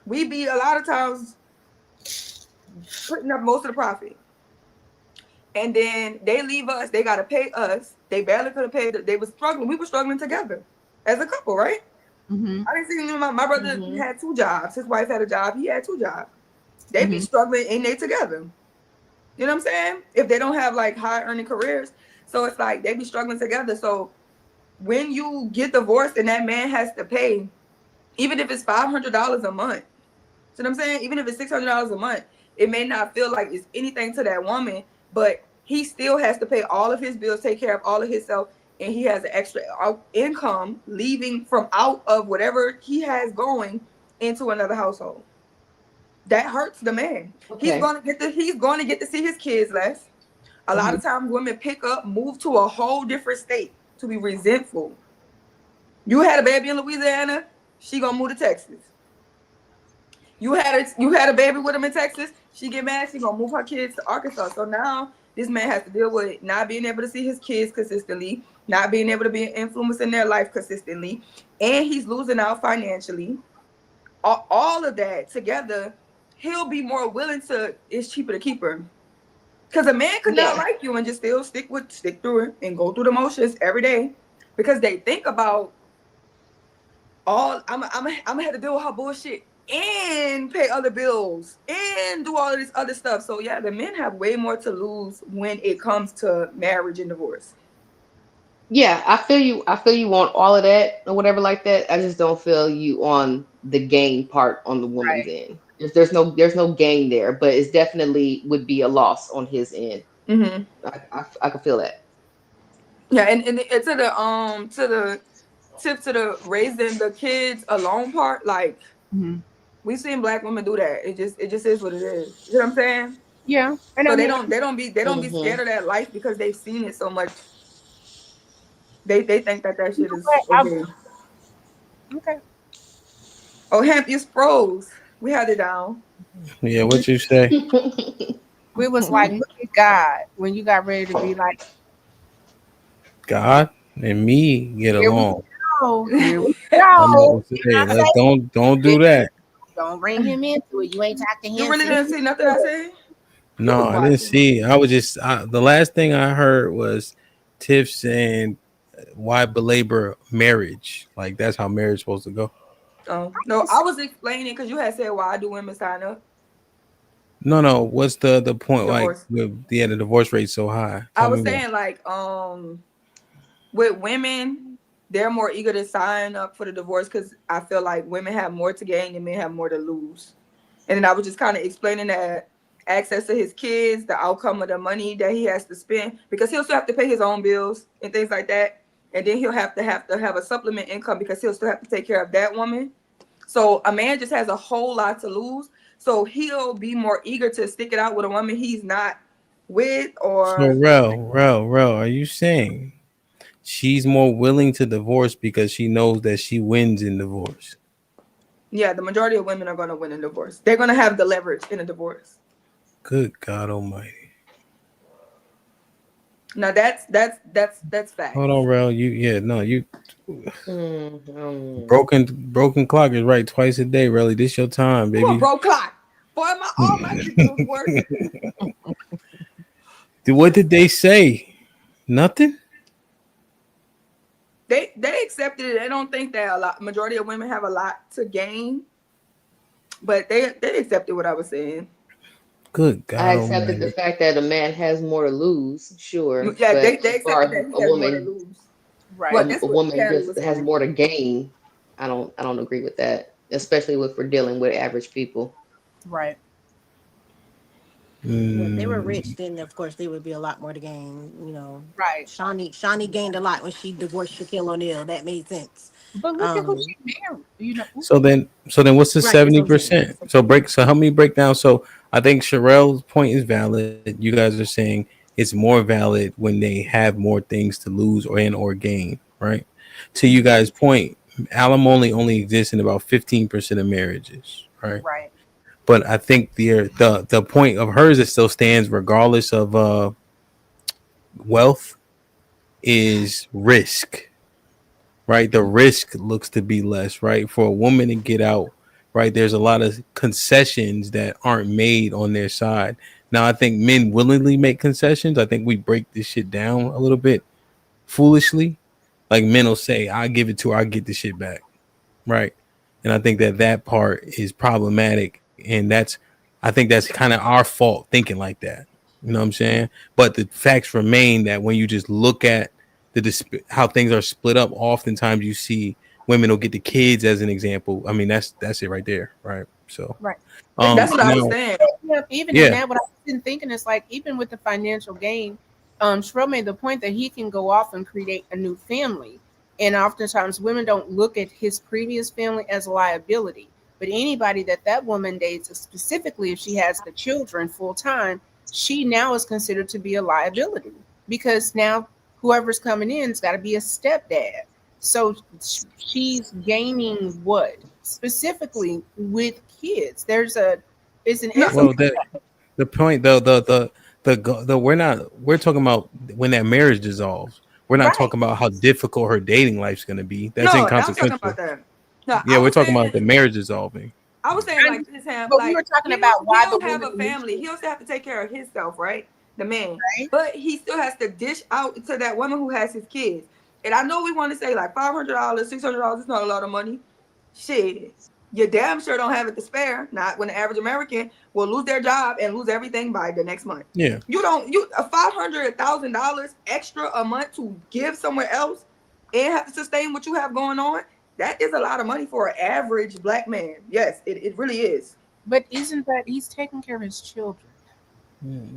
We be a lot of times putting up most of the profit. And then they leave us, they gotta pay us. They barely could have paid. They were struggling. We were struggling together as a couple, right? Mm-hmm. I didn't see my brother had 2 jobs. His wife had a job. He had 2 jobs. They be struggling and they together. You know what I'm saying? If they don't have like high earning careers. So it's like they be struggling together. So when you get divorced and that man has to pay, even if it's $500 a month, see what I'm saying? Even if it's $600 a month, it may not feel like it's anything to that woman, but he still has to pay all of his bills, take care of all of himself, and he has an extra income leaving from out of whatever he has going into another household. That hurts the man. Okay. He's going to get to see his kids less. A lot of times women pick up, move to a whole different state to be resentful. You had a baby in Louisiana, she gonna move to Texas. You had a baby with him in Texas, she get mad, she gonna move her kids to Arkansas. So now this man has to deal with not being able to see his kids consistently, not being able to be an influence in their life consistently, and he's losing out financially. All of that together, he'll be more willing to. It's cheaper to keep her. Because a man could not like you and just still stick through it and go through the motions every day, because they think about I'm gonna have to deal with her bullshit and pay other bills and do all of this other stuff. So yeah, the men have way more to lose when it comes to marriage and divorce. Yeah, I feel you. I feel you on all of that or whatever like that. I just don't feel you on the gain part on the woman's end. There's no gain there, but it's definitely would be a loss on his end. Mm-hmm. I can feel that. Yeah, and to the tip to the raising the kids alone part, like Mhm. we've seen black women do that. It just is what it is. You know what I'm saying? Yeah, and So I they mean, don't be scared of that life because they've seen it so much. They think that you shit know is what? okay. Okay. Oh, hemp, you froze. We had it down. Yeah, what you say? We was like, look at God when you got ready to be like, God and me get here we along. go, here we I'm about go. to Did say, I let's say? don't do Did- that. Don't bring him into it. You ain't talked to You him really since didn't you see nothing I knew. said? You No, was I didn't watching. see. I was just the last thing I heard was Tiff saying why belabor marriage? Like that's how marriage is supposed to go. Oh no, I was explaining because you had said why do women sign up No, no. What's the point? Like divorce. the divorce rate so high. I Tell was me more. saying like with women, they're more eager to sign up for the divorce because I feel like women have more to gain and men have more to lose. And then I was just kind of explaining that access to his kids, the outcome of the money that he has to spend, because he'll still have to pay his own bills and things like that. And then he'll have to have a supplement income because he'll still have to take care of that woman. So a man just has a whole lot to lose. So he'll be more eager to stick it out with a woman he's not with So, or Rel, are you saying she's more willing to divorce because she knows that she wins in divorce? yeah, the majority of women are going to win a divorce. They're going to have the leverage in a divorce. Good God Almighty! Now that's Hold facts. on, Rel. You Mhm. broken clock is right twice a day. Really, this your time, I'm a baby. broke clock. Boy, all my systems working. What did they say? Nothing. They accepted it. They don't think that a lot majority of women have a lot to gain, but they accepted what I was saying. Good I God accepted the Almighty! fact that a man has more to lose, sure, Yeah, but they as accepted far that as he has more to lose. Well, Right. that's a what woman Candy just was has saying. more to gain, I don't agree with that, especially if we're dealing with average people. Right. Yeah, if they were Mm. rich, then of course there would be a lot more to gain. You know, Right. Shawnee gained a lot when she divorced Shaquille O'Neal. That made sense. But look at who Um, she married. You know. So then, what's the right, that's what I'm saying. 70%? So help me break down. So I think Sherelle's point is valid. You guys are saying it's more valid when they have more things to lose or gain, right? To you guys' point, alimony only exists in about 15% of marriages, right? Right. But I think the point of hers that still stands regardless of wealth is risk, right? The risk looks to be less, right? For a woman to get out, right? There's a lot of concessions that aren't made on their side. Now, I think men willingly make concessions. I think we break this shit down a little bit foolishly. Like men will say, "I give it to her, I get the shit back," right? And I think that part is problematic, and I think that's kind of our fault thinking like that. You know what I'm saying? But the facts remain that when you just look at how things are split up, oftentimes you see women will get the kids as an example. I mean, that's it right there, right? So, Right. That's what I was now, saying. Yeah, even in yeah, that, what I've been thinking is like, even with the financial gain, Sherelle made the point that he can go off and create a new family. And oftentimes women don't look at his previous family as a liability. But anybody that woman dates, specifically if she has the children full time, she now is considered to be a liability because now whoever's coming in has got to be a stepdad. So she's gaining what? Specifically with kids. It's an No, essence. well, the point though, the we're talking about when that marriage dissolves. We're not Right. talking about how difficult her dating life's going to be. That's no, I was talking inconsequential. about that. No, Yeah, we're talking about the marriage dissolving. I was saying I like this, Ham, But we were like talking about why the he'll have woman a needs family. to, He'll still have to take care of himself, right? The man. right? But he still has to dish out to that woman who has his kids. And I know we want to say like $500, $600 is not a lot of money. Shit. You damn sure don't have it to spare. Not when the average American will lose their job and lose everything by the next month. Yeah. You don't you a $500,000 extra a month to give somewhere else and have to sustain what you have going on. That is a lot of money for an average black man. Yes, it really is. But isn't that he's taking care of his children?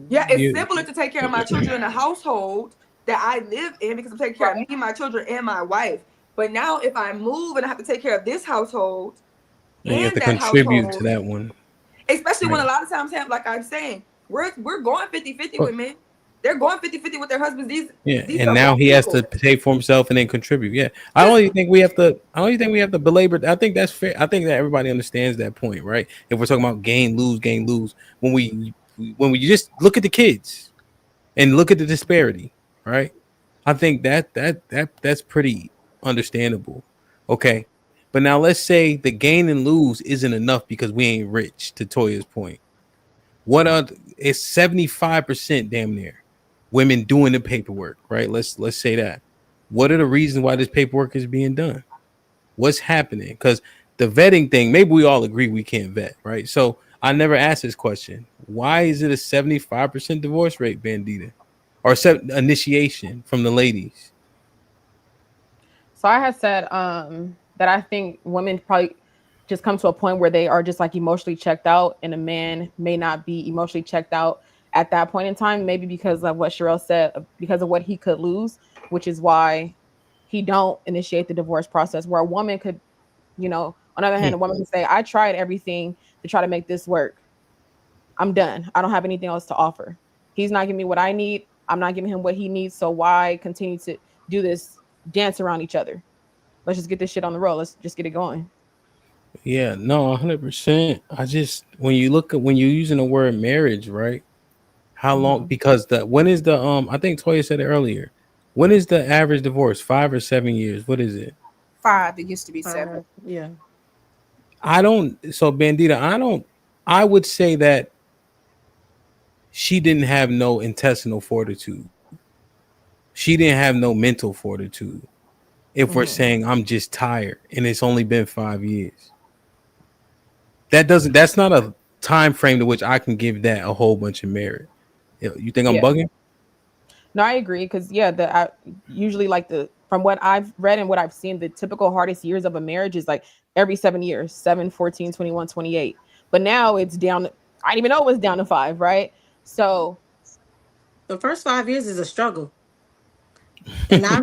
Yeah, it's You, simpler to take care of my children in a household that I live in because I'm taking care of Right. me, my children, and my wife. But now if I move and I have to take care of this household And you have to and that contribute to household, that one. especially when a Right. lot of times, like I'm saying, we're going 50-50 But with men. They're going 50-50 with their husbands. yeah, These and are now black he has people. to pay for himself and then contribute. Yeah, I don't even think we have to. I don't even think we have to belabor. I think that's fair. I think that everybody understands that point, right? If we're talking about gain, lose, when we just look at the kids and look at the disparity, right? I think that's pretty understandable. Okay, but now let's say the gain and lose isn't enough because we ain't rich. To Toya's point, what are it's 75% damn near women doing the paperwork, right? Let's say that. What are the reasons why this paperwork is being done? What's happening? Because the vetting thing, maybe we all agree we can't vet, right? So I never asked this question. Why is it a 75% divorce rate, Bandita? Or initiation from the ladies? So I had said that I think women probably just come to a point where they are just like emotionally checked out, and a man may not be emotionally checked out at that point in time, maybe because of what Sherelle said, because of what he could lose, which is why he don't initiate the divorce process. Where a woman could, on the other hand, a woman could say, I tried everything to try to make this work. I'm done. I don't have anything else to offer. He's not giving me what I need. I'm not giving him what he needs. So why continue to do this dance around each other? Let's just get this shit on the road. Let's just get it going. Yeah, no, 100%. I just when you're using the word marriage, right? How long? Because when is the I think Toya said it earlier. When is the average divorce? 5 or 7 years? What is it? 5. It used to be 7. Yeah. I don't. So Bandita, I don't. I would say that she didn't have no intestinal fortitude. She didn't have no mental fortitude. If we're saying I'm just tired and it's only been 5 years, that's not a time frame to which I can give that a whole bunch of merit. You think I'm Yeah. bugging? No, I agree because usually like from what I've read and what I've seen, the typical hardest years of a marriage is like every 7 years, 7, 14, 21, 28. But now it's down. I didn't even know it was down to 5, right? So the first 5 years is a struggle. And I'm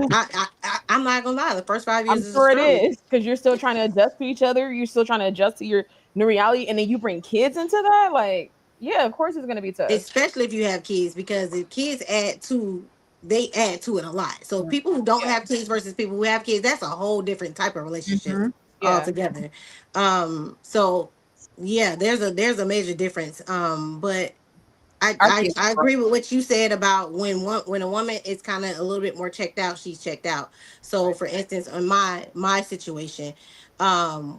not gonna lie, the first 5 years I'm is a sure it struggle. is because you're still trying to adjust to each other. You're still trying to adjust to your new reality, and then you bring kids into that. Like, yeah, of course it's gonna be tough. Especially if you have kids, because if kids they add to it a lot. So people who don't have kids versus people who have kids, that's a whole different type of relationship Yeah. altogether. So yeah, there's a major difference. But I agree with what you said about when a woman is kind of a little bit more checked out, she's checked out. So for instance, on my situation,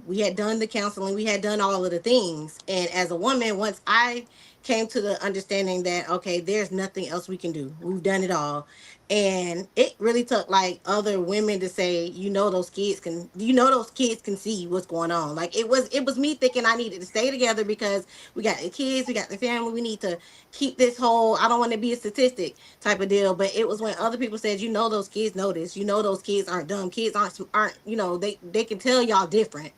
we had done the counseling, we had done all of the things, and as a woman, once I came to the understanding that okay, there's nothing else we can do, we've done it all. And it really took like other women to say, those kids can see what's going on. Like it was me thinking I needed to stay together because we got the kids, we got the family, we need to keep this whole I don't want to be a statistic type of deal. But it was when other people said, those kids notice, those kids aren't dumb, kids aren't they can tell y'all different.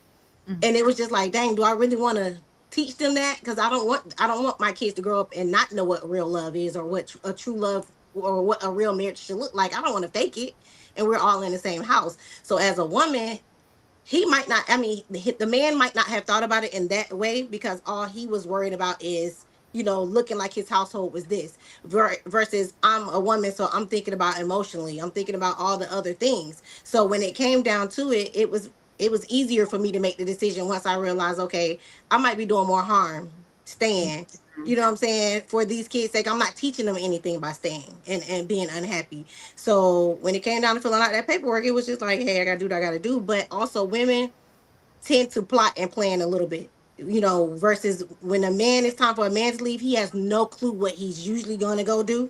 And it was just like, dang, do I really want to teach them that? Because I don't want my kids to grow up and not know what real love is, or what a true love, or what a real marriage should look like. I don't want to fake it, and we're all in the same house. So as a woman, he might not, the man might not have thought about it in that way, because all he was worried about is, looking like his household was this, versus I'm a woman, so I'm thinking about emotionally, I'm thinking about all the other things. So when it came down to it, it was easier for me to make the decision once I realized, okay, I might be doing more harm staying. You know what I'm saying? For these kids' sake, I'm not teaching them anything by staying and being unhappy. So when it came down to filling out that paperwork, it was just like, hey, I gotta do what I gotta do. But also women tend to plot and plan a little bit, versus when it's time for a man to leave, he has no clue what he's usually gonna go do.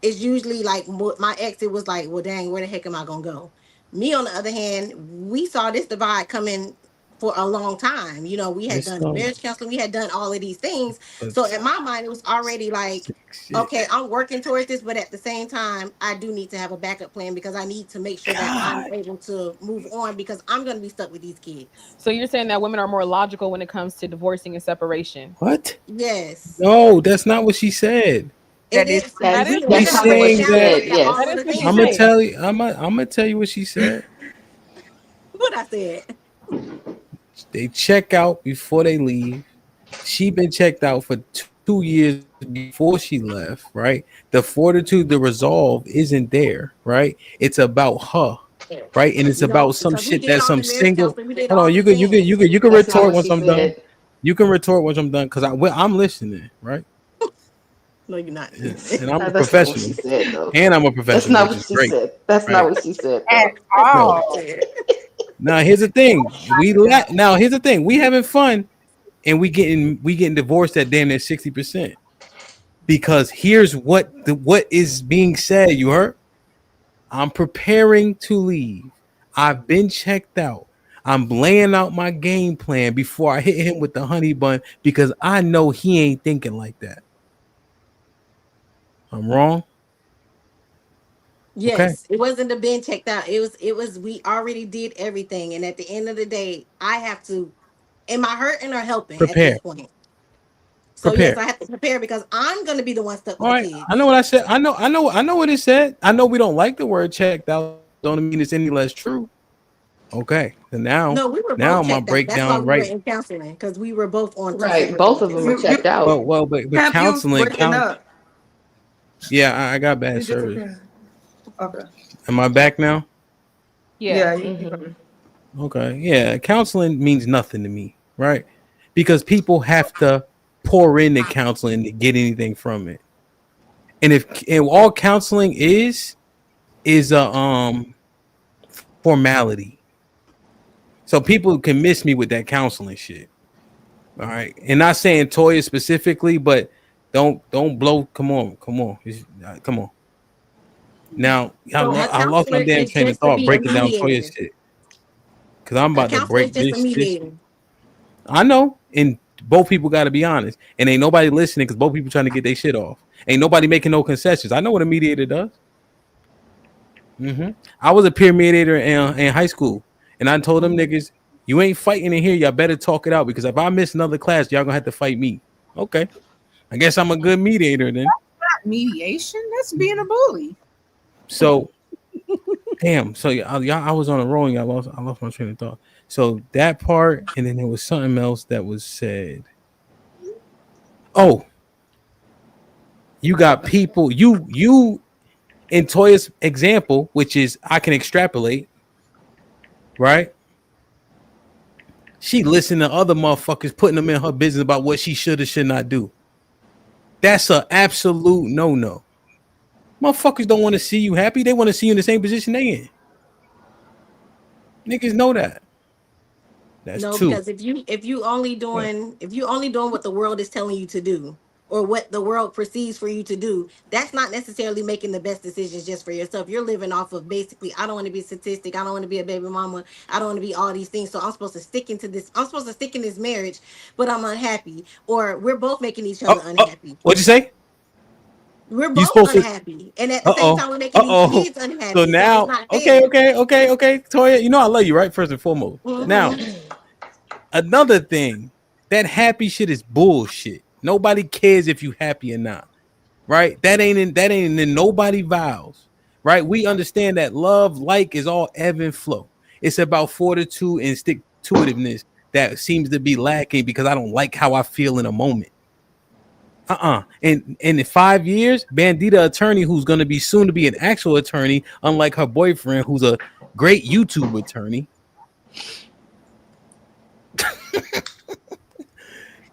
It's usually like my ex, it was like, well, dang, where the heck am I gonna go? Me, on the other hand, we saw this divide coming for a long time. We had It's done the no. marriage counseling, we had done all of these things. So in my mind, it was already like, okay, I'm working towards this, but at the same time, I do need to have a backup plan, because I need to make sure that I'm able to move on, because I'm going to be stuck with these kids. So you're saying that women are more logical when it comes to divorcing and separation? What? Yes. No, that's not what she said. She's saying that. That is what she's I'm gonna saying. tell you what she said. I said. They check out before they leave. She been checked out for 2 years before she left, right? The fortitude, the resolve isn't there, right? It's about her, right? And it's No, about some because we shit did that all some the marriage single. counseling. We did Hold all on, the things. you can That's not retort what once she I'm done. said. You can retort once I'm done because I'm listening, right? No, you're not. And I'm a That's not what she professional, said, though. and I'm a That's professional, not which what is she great, said. That's not right? what she said, At though. That's not No. what I said. Now here's the thing. Now here's the thing. We having fun, and we getting divorced at damn near 60%. Because here's what is being said. You heard? I'm preparing to leave. I've been checked out. I'm laying out my game plan before I hit him with the honey bun because I know he ain't thinking like that. I'm wrong. Okay. Yes, it wasn't the being checked out. It was we already did everything. And at the end of the day, I have to, am I hurting or helping at this Prepare. point? So yes, Prepare. I have to prepare because I'm gonna be the one stuck All with the right. I know kids. what I said. I know what it said. I know we don't like the word checked out. Don't mean it's any less true. Okay. And No, we were now both my checked out. That's why breakdown we were right. in counseling because we were both on two Right. separate Both of them are pages. checked out. But Camp, you was counseling breaking count. up. Yeah, I got bad You service. disappeared. Okay. Am I back now? Yeah. Yeah. Hmm. Okay. Yeah. Counseling means nothing to me, right? Because people have to pour into counseling to get anything from it. And all counseling is a formality. So people can miss me with that counseling shit. All right. And not saying Toya specifically, but don't blow. Come on. Come on. Now A I lost my counselor damn is train of just to thought be a breaking down Toya mediator. shit. Cause I'm A about to counselor is break just a this. mediator. I know, and both people got to be honest, and ain't nobody listening because both people trying to get their shit off. Ain't nobody making no concessions. I know what a mediator does. I was a peer mediator in high school, and I told them niggas, "You ain't fighting in here. Y'all better talk it out because if I miss another class, y'all gonna have to fight me." Okay, I guess I'm a good mediator then. Not mediation. That's being a bully. So, damn. So I was on a roll. I lost my train of thought. So that part, and then there was something else that was said. Oh, you got people. You in Toya's example, which is I can extrapolate, right? She listened to other motherfuckers putting them in her business about what she should or should not do. That's an absolute no. Motherfuckers don't want to see you happy. They want to see you in the same position they in. Niggas know that. That's No, two. because if you only doing what the world is telling you to do or what the world perceives for you to do, that's not necessarily making the best decisions just for yourself. You're living off of basically, I don't want to be a statistic, I don't want to be a baby mama, I don't want to be all these things. So I'm supposed to stick in this marriage, but I'm unhappy. Or we're both making each other unhappy. What'd you say? We're You both supposed to unhappy. And at the same time we're making these oh. kids So unhappy. So it's now, not okay, fair. Toya. You know I love you, right? First and foremost. Now, Mm-hmm. another thing, that happy shit is bullshit. Nobody cares if you happy or not, right? That ain't in nobody vows, right? We understand that love, is all ebb and flow. It's about fortitude and stick to itiveness that seems to be lacking because I don't like how I feel in a moment. And in 5 years, Bandita attorney, who's going to be soon to be an actual attorney, unlike her boyfriend, who's a great YouTube attorney.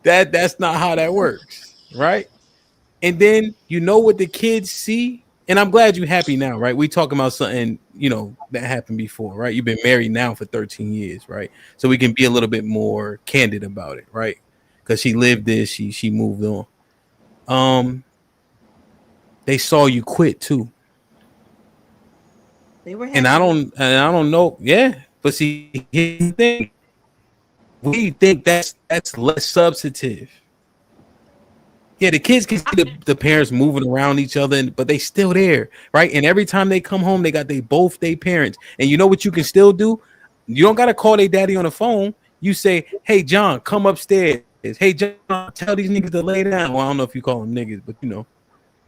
That's not how that works, right? And then you know what the kids see, and I'm glad you're happy now, right? We talking about something that happened before, right? You've been married now for 13 years, right? So we can be a little bit more candid about it, right? Because she lived this, she moved on. They saw you quit too. They were And happy. I don't know. Yeah. But see, here's the thing. We think that's less substantive. Yeah, the kids can see the parents moving around each other, but they still there, right? And every time they come home, they got both their parents. And you know what you can still do? You don't gotta call their daddy on the phone. You say, "Hey John, come upstairs. Hey John, tell these niggas to lay down." Well, I don't know if you call them niggas, but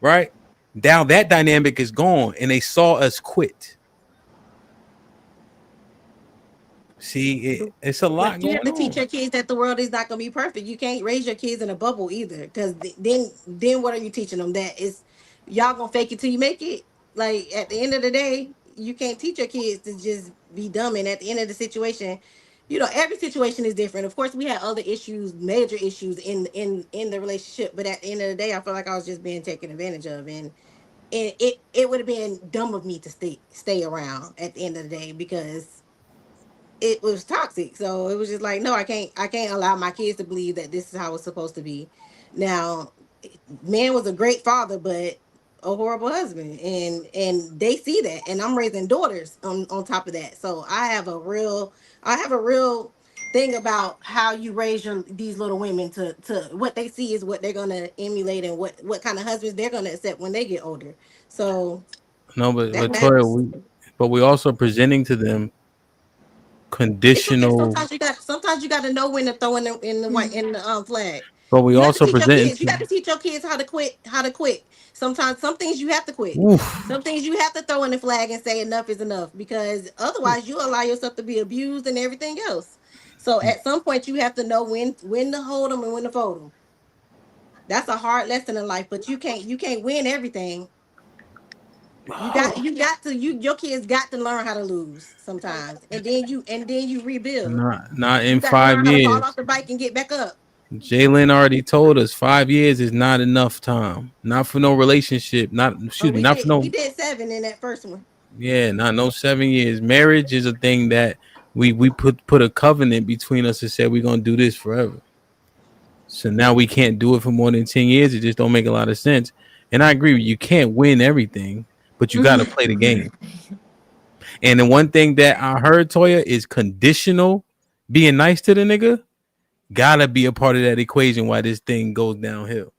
right? Now that dynamic is gone, and they saw us quit. See, it's a lot But you have going to teach on. your kids that the world is not going to be perfect. You can't raise your kids in a bubble either, because then what are you teaching them? That is, y'all gonna fake it till you make it. Like at the end of the day, you can't teach your kids to just be dumb. And at the end of the situation, every situation is different. Of course, we had other issues, major issues in the relationship. But at the end of the day, I feel like I was just being taken advantage of, and it would have been dumb of me to stay around at the end of the day, because it was toxic. So it was just like, no, I can't allow my kids to believe that this is how it's supposed to be. Now, man was a great father, but a horrible husband, and they see that, and I'm raising daughters on top of that. So I have a real thing about how you raise these little women to what they see is what they're gonna emulate, and what kind of husbands they're gonna accept when they get older. So No, but that Toya, matters. we also presenting to them It's okay. conditional, Sometimes you got to know when to throw in the white in the flag. but we You have to also teach your presenting kids. You to. got to teach your kids how to quit. Sometimes some things you have to quit. Oof. Some things you have to throw in the flag and say enough is enough, because otherwise you allow yourself to be abused and everything else. So at some point you have to know when to hold them and when to fold them. That's a hard lesson in life, but you can't win everything. Your kids got to learn how to lose sometimes, and then you rebuild. Not You in got to learn five how to fall off years. the bike and get back up. Jalen already told us 5 years is not enough time. Not for no relationship. Oh, Not for we no. did 7 in that first one. Yeah, not no 7 years. Marriage is a thing that we put a covenant between us and said we're gonna do this forever. So now we can't do it for more than 10 years. It just don't make a lot of sense. And I agree with you. You can't win everything, but you got to play the game. And the one thing that I heard, Toya, is conditional. Being nice to the nigga gotta be a part of that equation while this thing goes downhill.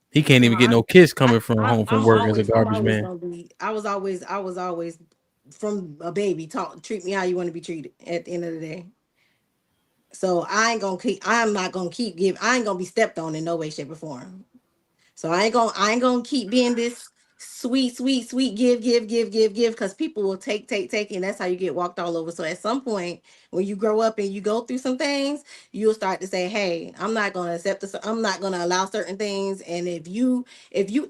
He can't No, even get no kiss coming from I, home from I'm work as a always, I'm garbage always man. gonna be. I was always from a baby. Treat me how you want to be treated. At the end of the day, so I'm not gonna keep give. I ain't gonna be stepped on in no way, shape, or form. So I ain't gonna keep being this sweet, sweet, sweet give, because people will take, and that's how you get walked all over. So at some point, when you grow up and you go through some things, you'll start to say, hey, I'm not gonna accept this, I'm not gonna allow certain things. And if you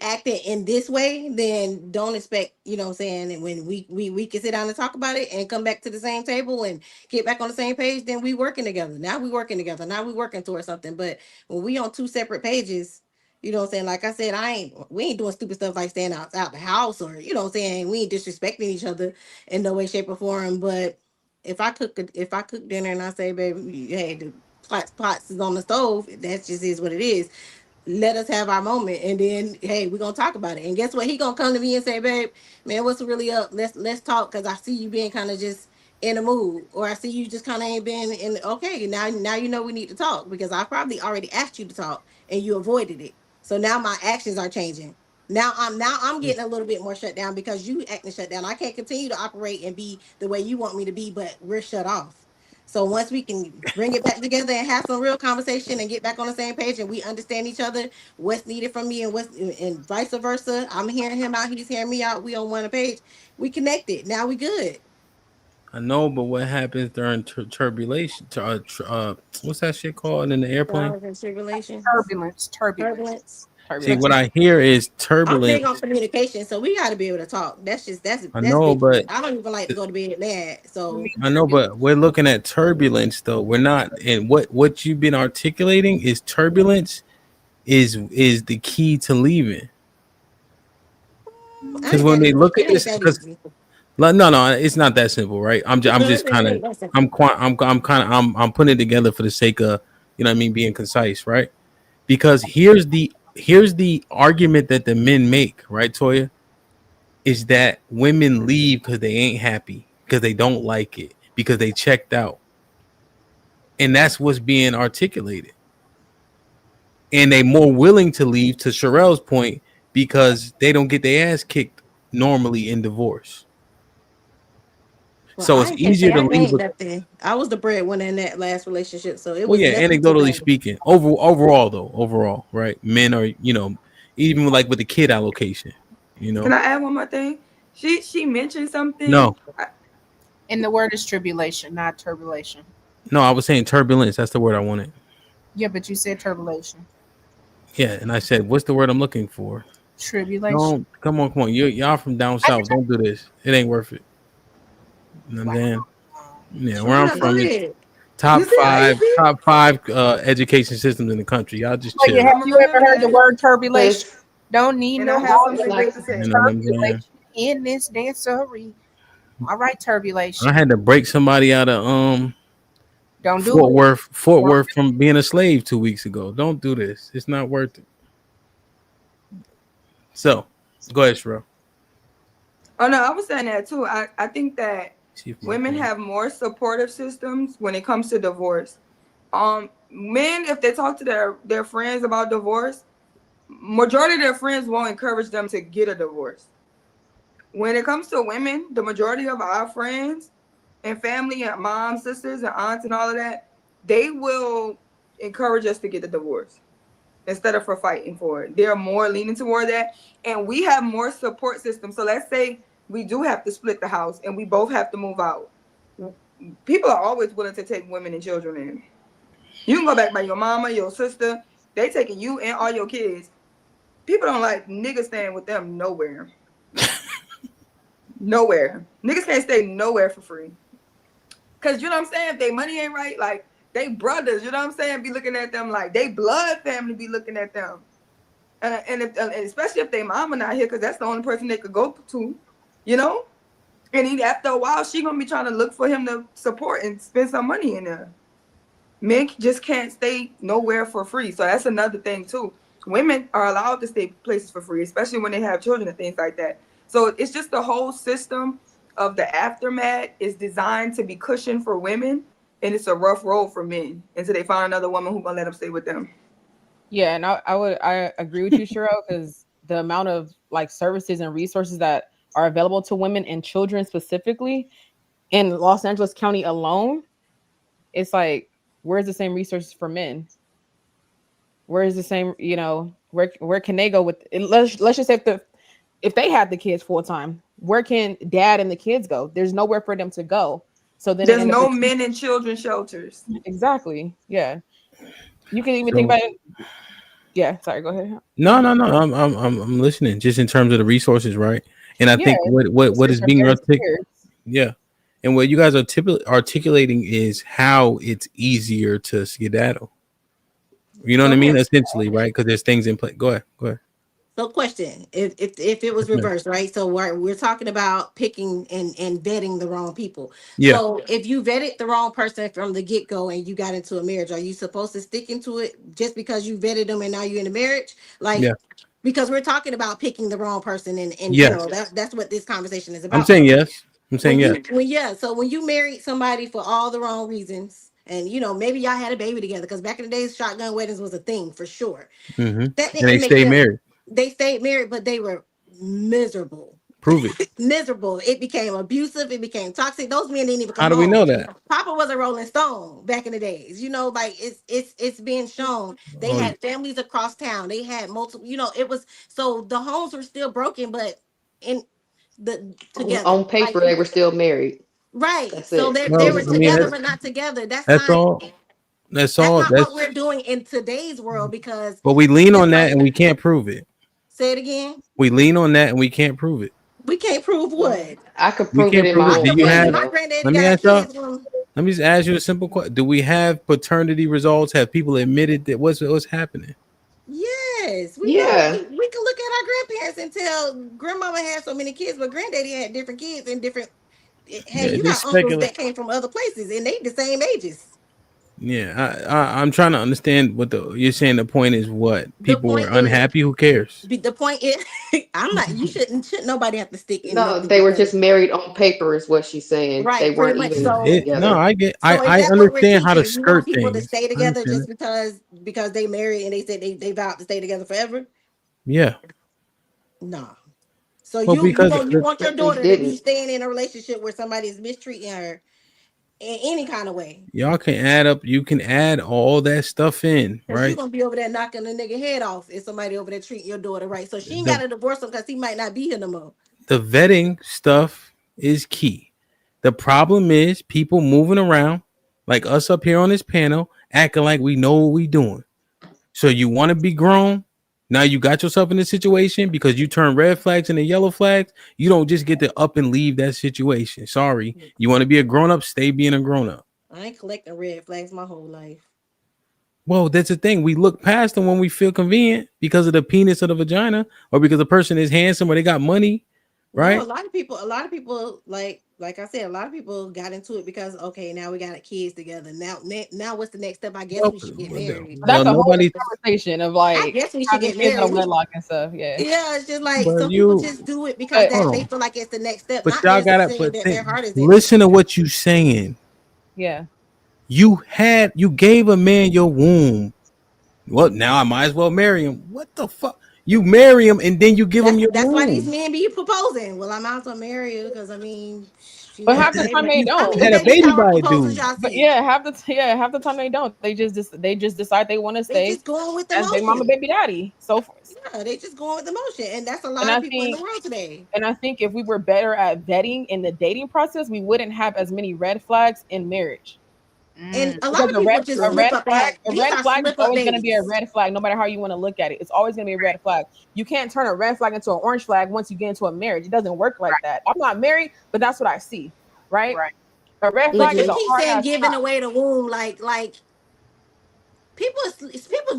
acted in this way, then don't expect, what I'm saying, and when we can sit down and talk about it and come back to the same table and get back on the same page, then we working together. Now we working together. Now we working towards something. But when we on two separate pages, what I'm saying? Like I said, we ain't doing stupid stuff like staying out the house, or, what I'm saying, we ain't disrespecting each other in no way, shape, or form. But if I cook dinner and I say, baby, hey, the pots is on the stove, that just is what it is. Let us have our moment, and then, hey, we're gonna talk about it. And guess what? He gonna come to me and say, babe, man, what's really up? Let's talk, because I see you being kind of just in a mood, or I see you just kind of ain't been in. Okay, now we need to talk, because I probably already asked you to talk and you avoided it. So now my actions are changing. Now I'm getting a little bit more shut down because you acting shut down. I can't continue to operate and be the way you want me to be, but we're shut off. So once we can bring it back together and have some real conversation and get back on the same page, and we understand each other, what's needed from me and vice versa. I'm hearing him out, he's hearing me out. We on one page. We connected. Now we good. I know, but what happens during turbulation? What's that shit called in the airplane? Trials and tribulations. Turbulence. See, Turbulence. what I hear is I'm big on turbulence. communication, so we got to be able to talk. I That's know, big. but I don't even like to go to bed mad. So we're looking at turbulence though. We're not, and what you've been articulating is turbulence is the key to leaving. I Because ain't when that they easy. look at It ain't this, that because easy. no, it's not that simple, right? I'm just It kind of ain't that simple. I'm putting it together for the sake of, what I mean, being concise, right? Because here's the argument that the men make, right, Toya, is that women leave because they ain't happy, because they don't like it, because they checked out, and that's what's being articulated. And they more willing to leave, to Sherelle's point, because they don't get their ass kicked normally in divorce. Well, So I it's ain't can't easier say to I leave. gained nothing. I was the breadwinner in that last relationship, so it Well, was yeah, nothing to anecdotally gain. speaking, overall, right? Men are, even like with the kid allocation, Can I add one more thing? She mentioned something. No, And the word is tribulation, not turbulation. no, I was saying turbulence. That's the word I wanted. Yeah, but you said turbulation. Yeah, and I said, what's the word I'm looking for? Tribulation. No, come on, come on. Y'all from down south. Don't do this. It ain't worth it. You know what I'm saying? Yeah, where I'm Go from, it's ahead. You said AP? top five education systems in the country. Y'all just Oh, yeah, chill. have you ever heard the word turbulation? Listen, Don't need And no I have Holy something Ghost. great to say. You know what I'm saying? Turbulation in this dancery. All right, turbulation. I had to break somebody out of Don't do Fort it. Worth, Fort Worth from being a slave 2 weeks ago. Don't do this. It's not worth it. So, go ahead, Sherelle. Oh no, I was saying that too. I think that See if my women phone- have more supportive systems when it comes to divorce. Men, if they talk to their friends about divorce, majority of their friends won't encourage them to get a divorce. When it comes to women, the majority of our friends and family and moms, sisters, and aunts and all of that, they will encourage us to get a divorce instead of for fighting for it. They're more leaning toward that. And we have more support systems. So let's say we do have to split the house and we both have to move out. People are always willing to take women and children in. You can go back by your mama, your sister. They taking you and all your kids. People don't like niggas staying with them nowhere. Nowhere. Niggas can't stay nowhere for free. Cause you know what I'm saying? If they money ain't right, like they brothers, you know what I'm saying? Be looking at them like they blood family be looking at them. And especially if they mama not here, because that's the only person they could go to, you know? And after a while, she gonna be trying to look for him to support and spend some money in there. Men just can't stay nowhere for free. So that's another thing too. Women are allowed to stay places for free, especially when they have children and things like that. So it's just the whole system of the aftermath is designed to be cushioned for women, and it's a rough road for men until they find another woman who's gonna let them stay with them. Yeah, and I agree with you, Cheryl, because the amount of like services and resources that are available to women and children specifically in Los Angeles County alone, it's like where's the same resources for men? Where is the same, where can they go with let's just say if they have the kids full time, where can dad and the kids go? There's nowhere for them to go. So then they There's end up no men and children shelters. exactly. Yeah. You can even think So, about it. Yeah, sorry, go ahead. no. I'm listening. Just in terms of the resources, right? And I Yeah. think what is Research are being very articulated, scarce. yeah, and what you guys are articulating is how it's easier to skedaddle. You know what I mean? Essentially, right? Because there's things in play. Go ahead. Go ahead. So, question: if it was Okay. reversed, right? So we're talking about picking and vetting the wrong people. Yeah. So if you vetted the wrong person from the get go and you got into a marriage, are you supposed to stick into it just because you vetted them and now you're in a marriage? Like, Yeah. because we're talking about picking the wrong person in Yes. general. That's what this conversation is I'm about. saying yes. I'm saying When yes. so when you married somebody for all the wrong reasons, and maybe y'all had a baby together, because back in the days, shotgun weddings was a thing for sure. Mm-hmm. That And they didn't make stay them. married. They stayed married, but they were miserable. Prove it. Miserable. It became abusive. It became toxic. Those men didn't even How come do we know home. that? Papa was a Rolling Stone back in the days. Like it's being shown. They Oh, had families across town. They had multiple. It was so the homes were still broken, but in the together. on Like paper, they were still married. right. That's So it. they well, were I mean, together but not together. That's that's not. all. That's That's all. not what That's. we're doing in today's world, because But we lean on just that like and we can't prove it. say it again. We lean on that and we can't prove it. We can't prove what. I could We prove it can't in prove my I it. Do own can you prove it. family have? My though. granddaddy Let me got ask y'all. kids from. Let me just ask you a simple question. Do we have paternity results? Have people admitted that what's happening? Yes, we know. Yeah. We can look at our grandparents and tell grandmama had so many kids, but granddaddy had different kids and different. Hey, Yeah, you just got uncles speculate. that came from other places and they the same ages. Yeah, I'm trying to understand what you're saying. The point is what The people were point is, unhappy. Who cares? the point is, I'm not. You shouldn't nobody have to stick in No, nothing they were because just married on paper, is what she's saying. They right, pretty weren't much. even So No, together. I get. is I that what we're understand how to teaching? You want skirt people to things. stay I together understand just it. because they married and they said they vowed to stay together forever? Yeah. No. So Well, because you want your They daughter to be didn't. staying in a relationship where somebody is mistreating her in any kind of way. y'all can add up. You can add all that stuff in, Because you're right? gonna be over there knocking a nigga head off if somebody over there treating your daughter right. So she ain't The gotta divorce him because he might not be here no more. the vetting stuff is key. The problem is people moving around like us up here on this panel, acting like we know what we doing. So you want to be grown. Now you got yourself in this situation because you turn red flags into yellow flags. You don't just get to up and leave that situation. Sorry. You want to be a grown up, stay being a grown up. I ain't collecting red flags my whole life. Well, that's the thing. We look past them when we feel convenient because of the penis or the vagina, or because the person is handsome or they got money, right? No, a lot of people like I said, a lot of people got into it because okay, now we got kids together. Now what's the next step? I guess we should get married. That's a whole nobody. conversation of I like guess we should having get kids out of married. wedlock and stuff. Yeah. Yeah, it's just like But some people you, just do it because hold they on. feel like it's the next step, But not y'all gotta. necessarily But that their heart is in it. listen to what you saying. Yeah. You gave a man your womb. Well, now I might as well marry him. What the fuck? You marry him and then you give him your That's why these womb. men be proposing. Well, I might as well marry you because I mean, But half the time they how don't. many Had a baby baby shower by a proposals dude. y'all But see? yeah, half the time they don't. They just decide they want to They stay just going with the as big mama, motion. baby daddy. So forth. Yeah, they just going with the motion, and that's a And lot of I people in the think world today. and I think if we were better at vetting in the dating process, we wouldn't have as many red flags in marriage. And a lot Because of people just slip up and have a these red are flag is slip up always going to be a babies. red flag, no matter how you want to look at it. It's always going to be a red flag. You can't turn a red flag into an orange flag once you get into a marriage. It doesn't work like that. I'm not married, but that's what I see, right? A red Look, flag is you a keep hard saying ass giving stop. away the womb, like people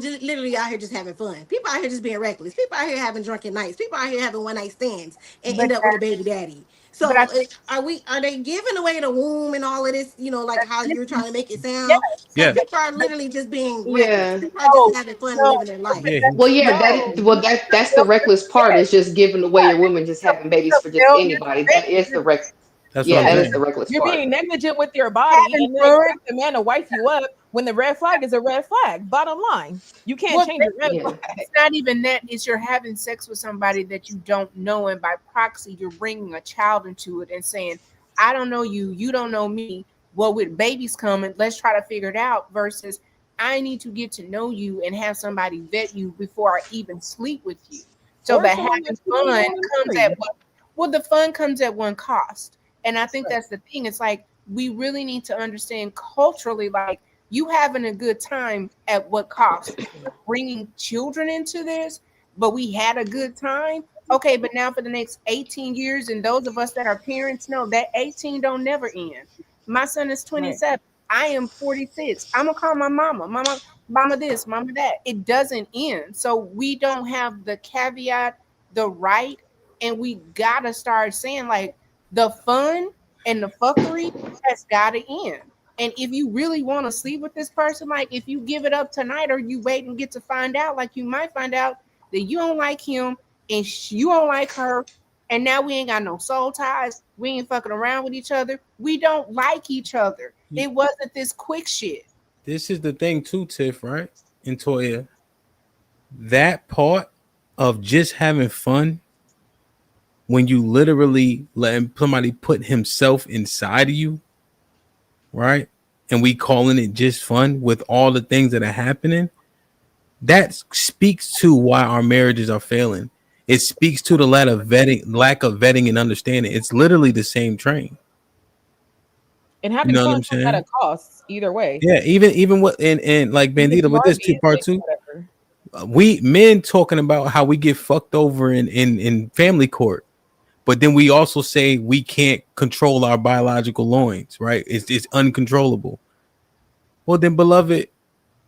just literally out here just having fun. People out here just being reckless. People out here having drunken nights. People out here having one night stands and But end up with a baby daddy. but I So are they giving away the womb and all of this? You know, like how you're trying to make it yes, sound? Because Yeah. people are literally just being reckless. Yeah. People are just no, having fun and no, living their life. Yeah. Well, yeah, no. that's the reckless part is just giving away your woman, just having babies for just You're anybody. That is the That's what yeah, I'm that is the saying. reckless You're part. being negligent with your body Having and then fun. expect the man to wife you up when the red flag is a red flag. Bottom line, you can't Well, change a red Yeah. flag. it's not even that. It's you're having sex with somebody that you don't know, and by proxy, you're bringing a child into it and saying, "I don't know you, you don't know me." Well, with babies coming, let's try to figure it out. Versus, I need to get to know you and have somebody vet you before I even sleep with you. So Or that someone having that you don't even fun want to comes marry. at what? Well, the fun comes at one cost, and I think Right. that's the thing. It's like we really need to understand culturally, like you having a good time at what cost? Bringing children into this, but we had a good time. Okay, but now for the next 18 years, and those of us that are parents know that 18 don't never end. My son is Right. 27. I am 46. I'm gonna call my mama this, mama that. It doesn't end. So we don't have the caveat, the right, and we gotta start saying like the fun and the fuckery has gotta end. And if you really want to sleep with this person, like if you give it up tonight or you wait and get to find out, like you might find out that you don't like him and you don't like her. And now we ain't got no soul ties. We ain't fucking around with each other. We don't like each other. It wasn't this quick shit. This is the thing too, Tiff, right? And Toya, that part of just having fun when you literally let somebody put himself inside of you, right? And we calling it just fun with all the things that are happening. That speaks to why our marriages are failing. It speaks to the lack of vetting and understanding. It's literally the same train. And You having know what fun I'm comes at a saying? cost either way. Yeah, even what and like Even if Bandita you with are this being two part sick or two, whatever. we men talking about how we get fucked over in family court, but then we also say we can't control our biological loins, right? It's uncontrollable. Well then, beloved,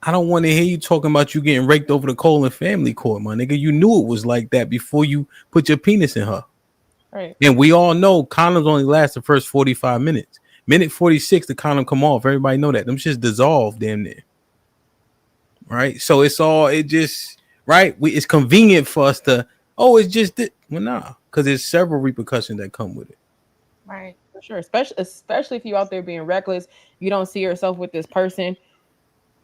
I don't want to hear you talking about you getting raked over the coal in family court, my nigga. You knew it was like that before you put your penis in her. Right. And we all know condoms only last the first 45 minutes. Minute 46, the condom come off. Everybody know that. Them shits dissolve damn near. Right? So it just right. It's convenient for us to it's just well nah, because there's several repercussions that come with it. Right. For sure. Especially if you out there being reckless, you don't see yourself with this person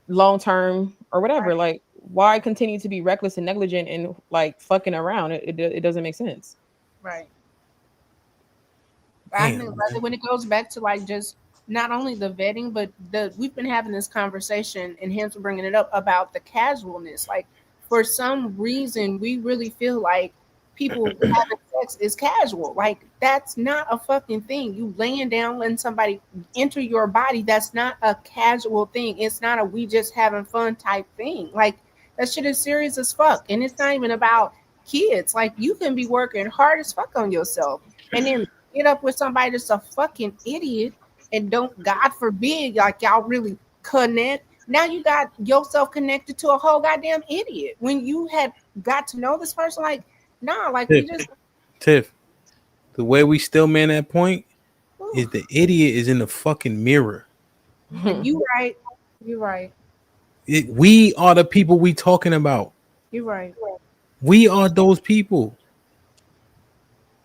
long term or whatever. Like, why continue to be reckless and negligent and like fucking around? It doesn't make sense. Right. I Damn, think man. when it goes back to like just not only the vetting, but we've been having this conversation and hence we're bringing it up about the casualness. Like for some reason, we really feel like people having sex is casual. Like, that's not a fucking thing. You laying down, letting somebody enter your body, that's not a casual thing. It's not a we just having fun type thing. Like, that shit is serious as fuck. And it's not even about kids. Like, you can be working hard as fuck on yourself and then get up with somebody that's a fucking idiot and don't, God forbid, like y'all really connect. Now you got yourself connected to a whole goddamn idiot when you had got to know this person. Like, nah, like we just Tiff, the way we still man that point is the idiot is in the fucking mirror. You right. You're right. We are the people we talking about. You're right. We are those people.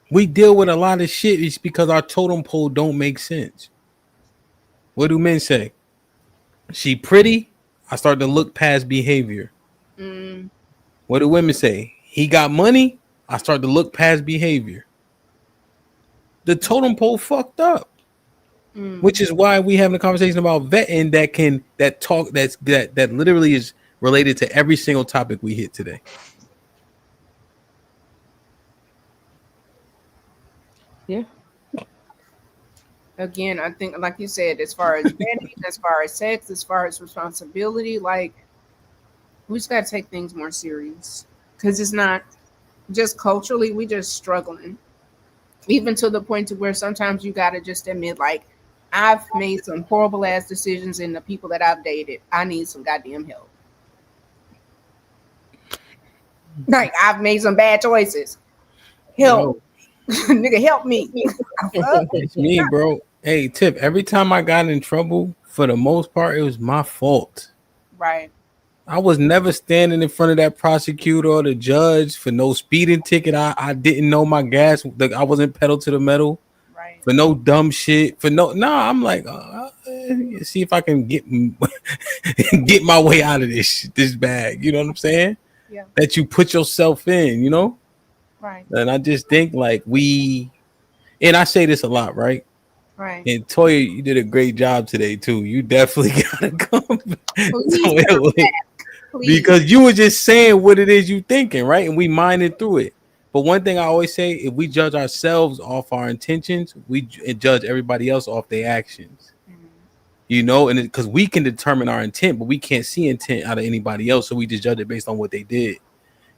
We deal with a lot of shit. It's because our totem pole don't make sense. What do men say? She pretty. I start to look past behavior. What do women say? He got money. I start to look past behavior. The totem pole fucked up. Which is why we having a conversation about vetting that literally is related to every single topic we hit today. Yeah. Again, I think, like you said, as far as vetting, as far as sex, as far as responsibility, like, we just got to take things more serious because it's not just culturally, we just struggling, even to the point to where sometimes you got to just admit, like, I've made some horrible ass decisions in the people that I've dated. I need some goddamn help. Like, I've made some bad choices. Help. Nigga, help me. It's me, bro. Hey, Tip, every time I got in trouble, for the most part, it was my fault. Right. I was never standing in front of that prosecutor or the judge for no speeding ticket. I didn't know my gas. I wasn't pedal to the metal. Right. For no dumb shit. I'm like, see if I can get get my way out of this bag. You know what I'm saying? Yeah. That you put yourself in, you know? Right. And I just think like and I say this a lot, right? Right. And Toya, you did a great job today too. You definitely gotta come because you were just saying what it is you thinking, right? And we minded through it. But one thing I always say, if we judge ourselves off our intentions, we judge everybody else off their actions. You know, and because we can determine our intent, but we can't see intent out of anybody else, so we just judge it based on what they did.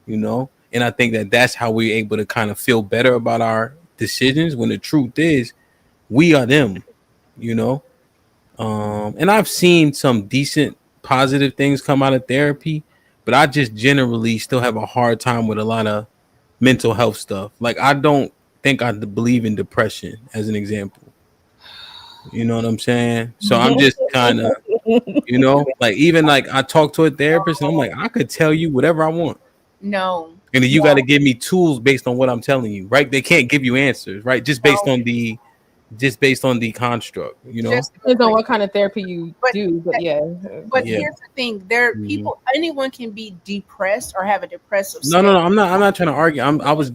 You know, and I think that's how we're able to kind of feel better about our decisions. When the truth is, we are them. You know, and I've seen some decent positive things come out of therapy, but I just generally still have a hard time with a lot of mental health stuff. Like, I don't think I believe in depression, as an example. You know what I'm saying? So I'm just kind of, you know, like, even like I talk to a therapist and I'm like, I could tell you whatever I want. No. And then you got to give me tools based on what I'm telling you, right? They can't give you answers, right? Just based on the construct, you know. Just depends on what kind of therapy you do, but yeah. But here's the thing: anyone can be depressed or have a depressive state. No. I'm not trying to argue. I was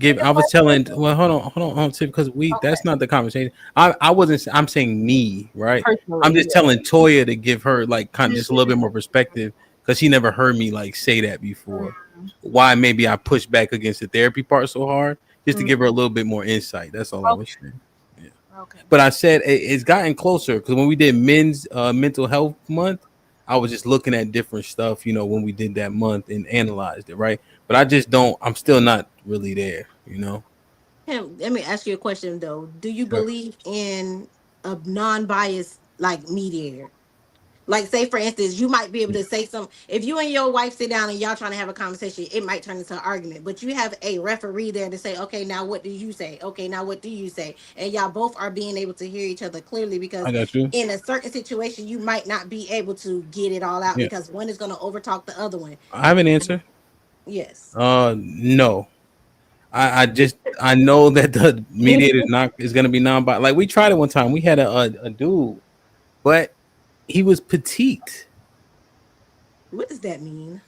telling. Well, hold on, Tip, because that's not the conversation. I wasn't. I'm saying me, right? Personally, I'm just telling Toya to give her like kind of just a little bit more perspective because she never heard me like say that before. Why maybe I push back against the therapy part so hard, just to give her a little bit more insight. That's all I was saying. Okay. But I said it's gotten closer because when we did Men's Mental Health Month, I was just looking at different stuff, you know, when we did that month and analyzed it, right? But I'm still not really there, you know. Let me ask you a question though. Do you believe in a non-biased like mediator? Like, say for instance, you might be able to say something. If you and your wife sit down and y'all trying to have a conversation, it might turn into an argument. But you have a referee there to say, okay, now what do you say? Okay, now what do you say? And y'all both are being able to hear each other clearly, because I got you. in a certain situation, you might not be able to get it all out because one is going to overtalk the other one. I have an answer. Yes. No. I know that the mediator is going to be non-biased. Like, we tried it one time. We had a dude, but he was petite. What does that mean?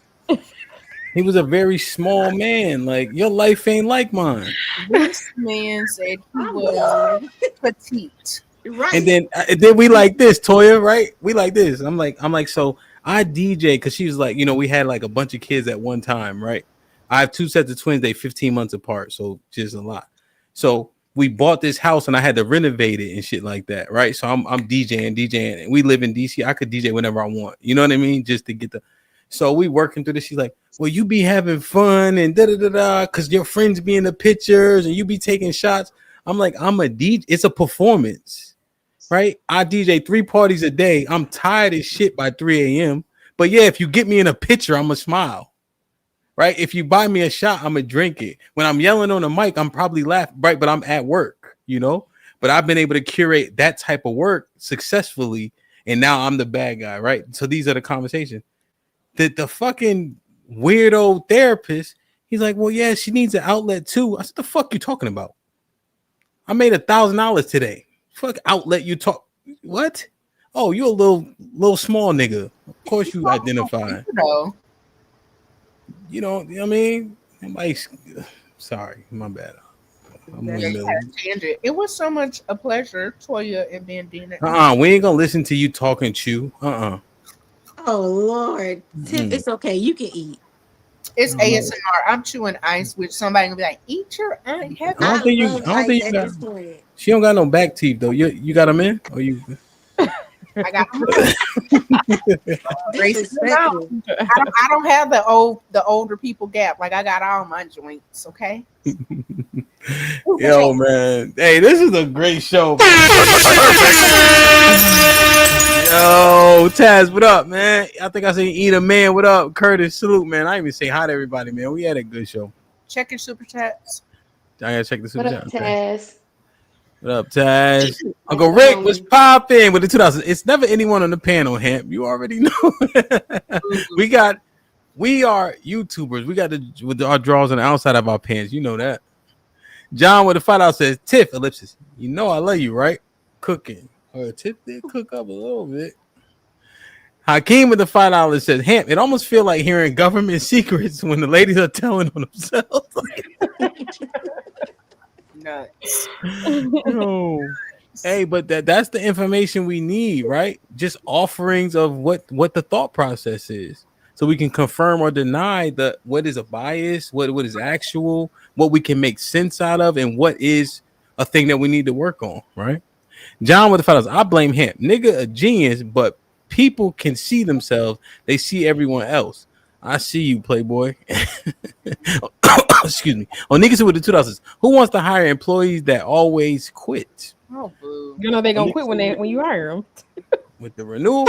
He was a very small man. Like, your life ain't like mine. This man said he was petite. Right. And then we like this, Toya, right? We like this. I'm like, so I DJ because she was like, you know, we had like a bunch of kids at one time, right? I have two sets of twins. They 15 months apart, so just a lot. So we bought this house, and I had to renovate it and shit like that, right? So I'm DJing, and we live in DC. I could DJ whenever I want. You know what I mean? Just to get the. So we working through this. She's like, "Well, you be having fun and da da da da, because your friends be in the pictures and you be taking shots." I'm like, I'm a DJ. It's a performance, right? I DJ 3 parties a day. I'm tired as shit by 3 a.m. But yeah, if you get me in a picture, I'm gonna smile. Right? If you buy me a shot, I'm gonna drink it. When I'm yelling on the mic, I'm probably laughing, right? But I'm at work, you know. But I've been able to curate that type of work successfully, and now I'm the bad guy, right? So these are the conversations. The fucking weirdo therapist, he's like, well, yeah, she needs an outlet too. I said, the fuck you talking about? I made $1,000 today. Fuck outlet you talk. What? Oh, you're a little small nigga. Of course you identify. You know what I mean? Sorry, my bad. It was so much a pleasure, Toya and Bandina. We ain't gonna listen to you talking chew. Oh Lord, Tiff, it's okay. You can eat. It's ASMR. I'm chewing ice, which somebody gonna be like, "Eat your ice." I don't think you got. She don't got no back teeth though. You got them in, or you? I got them. I don't have the older people gap. Like I got all my joints. Okay. Yo, man. Hey, this is a great show. Yo, Taz, what up, man? I think I seen Eat a Man. What up, Curtis? Salute, man. I didn't even say hi to everybody, man. We had a good show. Check your super chats. I gotta check the super chat. What up, Taz? What up, Taz? Uncle Rick was popping with the 2000s. It's never anyone on the panel, Hamp. You already know. We are YouTubers. We got with our drawers on the outside of our pants. You know that. John with the $5 says, Tiff, ellipsis. You know I love you, right? Cooking. Tiff did cook up a little bit. Hakeem with the $5 says, Hamp, it almost feel like hearing government secrets when the ladies are telling on themselves. Nuts. No. Hey, but that's the information we need, right? Just offerings of what the thought process is, so we can confirm or deny what is a bias, what is actual, what we can make sense out of, and what is a thing that we need to work on, right? John with the $5. I blame him, nigga, a genius, but people can see themselves. They see everyone else. I see you, Playboy. Excuse me. On niggas with the $2. Who wants to hire employees that always quit? Oh, boo. You know they gonna quit when you hire them. With the renewal.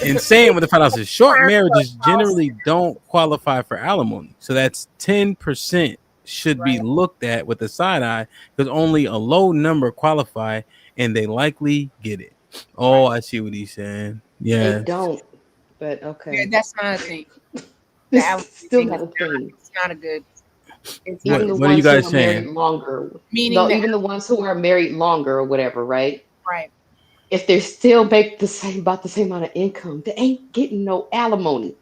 Insane with the $5. Short marriages generally don't qualify for alimony, so that's 10% should be looked at with a side eye, because only a low number qualify, and they likely get it. Oh, I see what he's saying. Yeah, they don't. But okay, yeah, that's not a thing. It's still not a thing. It's not a good. It's even the what are you ones guys who are saying? married longer. Meaning No, that, even the ones who are married longer or whatever, right? Right. If they still make about the same amount of income, they ain't getting no alimony.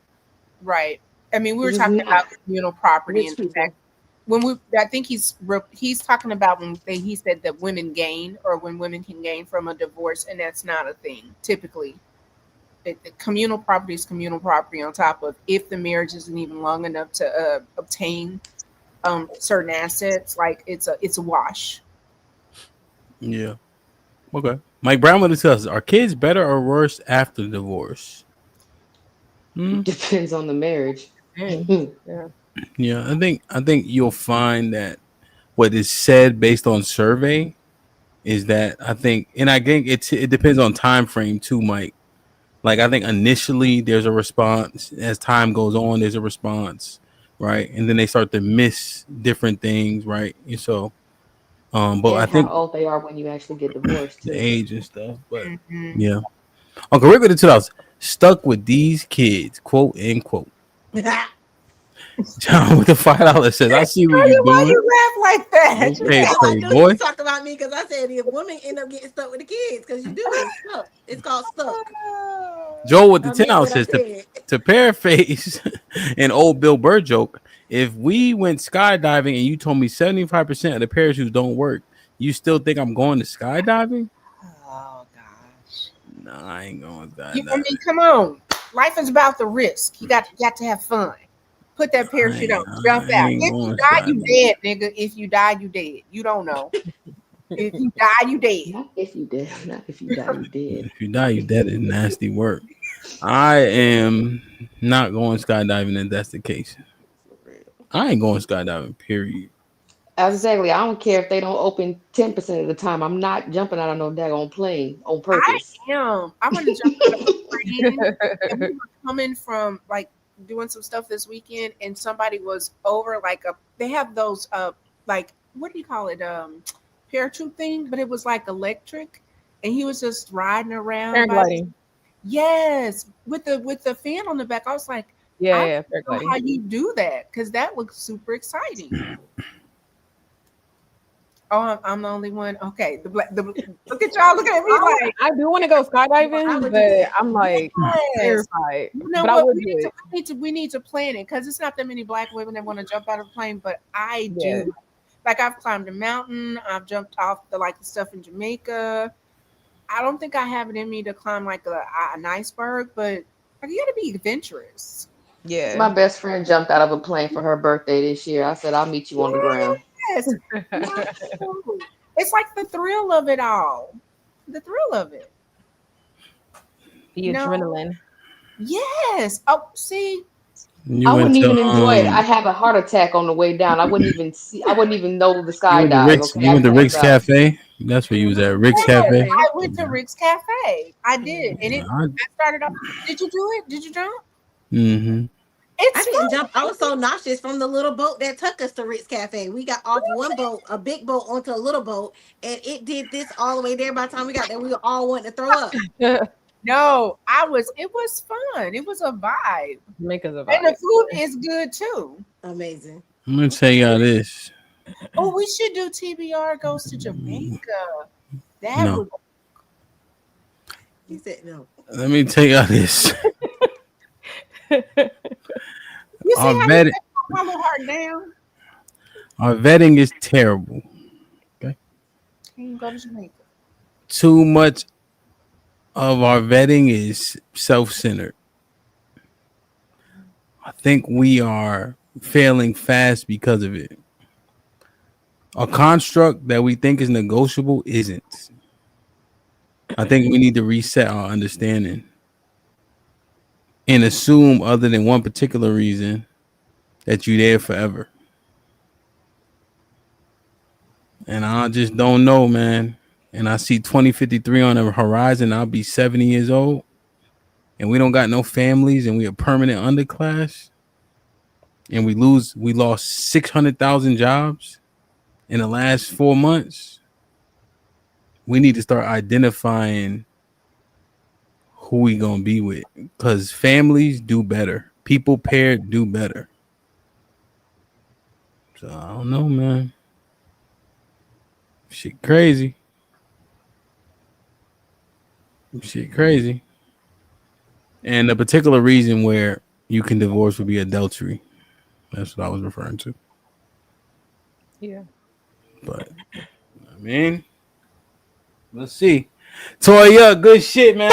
Right. I mean, we were talking about communal property and the fact I think he's talking about when he said that women gain, or when women can gain from a divorce, and that's not a thing typically. The communal property is communal property, on top of if the marriage isn't even long enough to obtain certain assets, like it's a wash. Yeah. Okay. Mike Brown with us. Are kids better or worse after divorce? Depends on the marriage. Yeah. Yeah, I think you'll find that what is said based on survey is that I think it depends on time frame too, Mike. Like I think initially there's a response, as time goes on, there's a response, right? And then they start to miss different things, right? And so, but I think how old they are when you actually get divorced, the too. age and stuff. But yeah, Uncle Rick with the $2. Stuck with these kids, quote unquote. John with the $5 says, "I see what you're Why doing." you laugh like that? Okay, I knew Playboy. you talked about me because I said if women end up getting stuck with the kids, because you do it's stuck. It's called stuck. Joel with the I meant $10 what I says, said. to paraphrase an old Bill Burr joke, if we went skydiving and you told me 75% of the parachutes don't work, you still think I'm going to skydiving? Oh gosh. No, I ain't going skydiving. I mean, come on. Life is about the risk. You got to have fun. Put that parachute on. Jump I out. ain't If you going die, you skydiving. dead, nigga. If you die, you dead. You don't know. If you die, you dead. Not if you did. Not if you die, you dead. If you die, you dead. Is nasty work. I am not going skydiving if that's the case. I ain't going skydiving. Period. Exactly. I don't care if they don't open 10% of the time. I'm not jumping out of no daggone plane on I purpose. am. I want to jump out of a plane. And we were coming from like doing some stuff this weekend, and somebody was over like they have those like what do you call it parachute thing, but it was like electric, and he was just riding around by. Paragliding. Yes, with the fan on the back. I was like, Yeah, I yeah, don't know paragliding. how you do that because that looks super exciting. Oh, I'm the only one. Okay, look at y'all looking at me like I do want to go skydiving, would do but that. I'm like yes. terrified. You know But I what? would We do need, to, it. we need to we need to plan it because it's not that many black women that want to jump out of a plane, but I Yeah. do. Like I've climbed a mountain, I've jumped off the stuff in Jamaica. I don't think I have it in me to climb like an iceberg, but like, you got to be adventurous. My Yeah. best friend jumped out of a plane for her birthday this year. I said, I'll meet you on the ground. Yes, no. It's like the thrill of it all. The thrill of it. The No. adrenaline. Yes. Oh, see, You I went wouldn't to even enjoy it. I have a heart attack on the way down. I wouldn't even see. I wouldn't even know the you went to skydive. Rick's. Okay, You I went to pass Rick's out. Cafe. That's where you was at. Rick's yes, Cafe. I went to Rick's Cafe. I did, and I I, started off. Did you do it? Did you jump? mm-hmm. I It's didn't fun. jump. I was so nauseous from the little boat that took us to Rick's Cafe. We got off one boat, a big boat, onto a little boat, and it did this all the way there. By the time we got there, we were all wanting to throw up. No, I was. It was fun. It was a vibe, Jamaica's a and the vibe. food is good too. Amazing. I'm gonna tell y'all this. Oh, we should do TBR goes to Jamaica. That No, would. He said no. let me tell y'all this. You see Our how vetting, you my little heart down? our vetting is terrible. Can you go to Jamaica? Too much of our vetting is self-centered. I think we are failing fast because of it. A construct that we think is negotiable isn't. I think we need to reset our understanding and assume, other than one particular reason, that you're there forever. And I just don't know, man. And I see 2053 on the horizon. I'll be 70 years old, and we don't got no families, and we a permanent underclass, and we lost 600,000 jobs in the last 4 months. We need to start identifying who we gonna be with, because families do better. People paired do better. So I don't know, man. Shit crazy. Shit crazy. And the particular reason where you can divorce would be adultery. That's what I was referring to. Yeah. But I mean, let's see. Toya, good shit, man.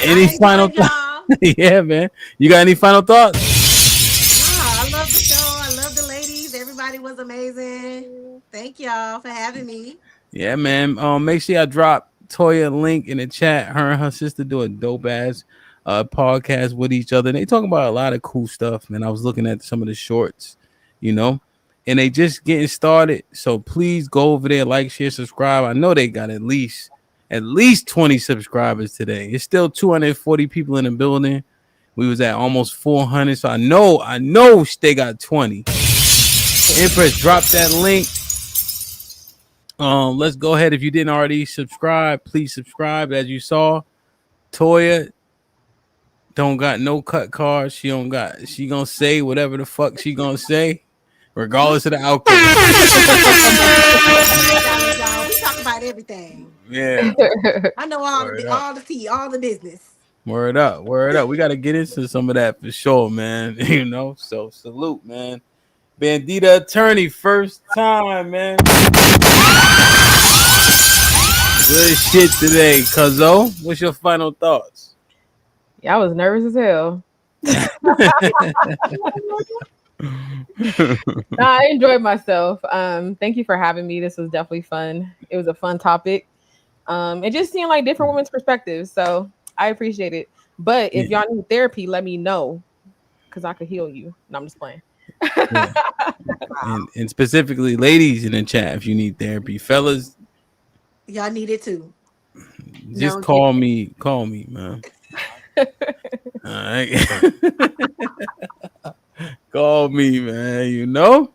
Any final thoughts? Yeah, man. You got any final thoughts? I love the show. I love the ladies. Everybody was amazing. Thank y'all for having me. Yeah, man. Make sure I drop Toya a link in the chat. Her and her sister do a dope ass podcast with each other. And they talk about a lot of cool stuff, man. I was looking at some of the shorts, and they just getting started. So please go over there, like, share, subscribe. I know they got at least 20 subscribers today. It's still 240 people in the building. We was at almost 400. So I know they got 20. Empress, drop that link. Let's go ahead. If you didn't already subscribe, please subscribe. As you saw, Toya don't got no cut cards. She gonna say whatever the fuck she gonna say, regardless of the outcome. We talk about everything. Yeah. I know all the tea, all the business. Word up. We gotta get into some of that for sure, man. So salute, man. Bandita attorney, first time, man. Good shit today, Cuzzo. What's your final thoughts? Yeah, I was nervous as hell. I enjoyed myself. Thank you for having me. This was definitely fun. It was a fun topic. It just seemed like different women's perspectives. So I appreciate it. But if y'all need therapy, let me know because I could heal you. No, I'm just playing. Yeah. And specifically, ladies in the chat, if you need therapy, fellas, y'all need it too. Just call me, man. All right. Call me, man, you know?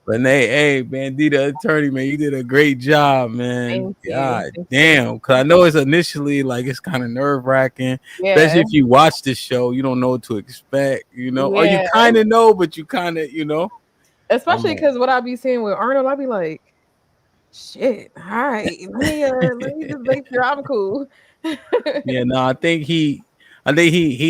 But hey, Bandita attorney, man, you did a great job, man. God damn. Cause I know it's initially like it's kind of nerve-wracking. Especially if you watch the show, you don't know what to expect, you know. Or you kind of know, but you kind of, you know. Especially because what I be seeing with Arnold, I be like, shit, all right, let me just make sure I'm cool. Yeah, no, I think he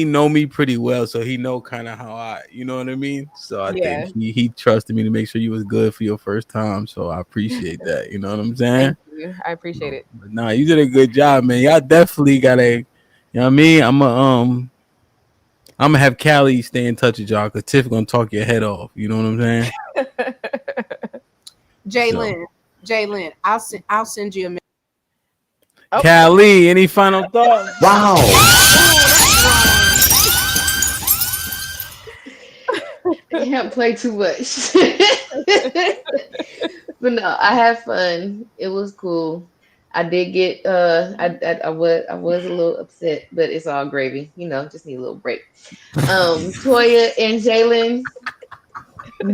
know me pretty well, so he know kind of how I, you know what I mean. So I think he trusted me to make sure you was good for your first time. So I appreciate that. You know what I'm saying? Thank you. I appreciate it. But nah, you did a good job, man. Y'all definitely gotta, you know what I mean. I'm gonna have Callie stay in touch with y'all because Tiff gonna talk your head off. You know what I'm saying? Jalen, I'll send you a. Callie, any final thoughts? Wow. I can't play too much. But no, I had fun. It was cool. I did get I was a little upset, but it's all gravy. You know, just need a little break. Toya and Jalen,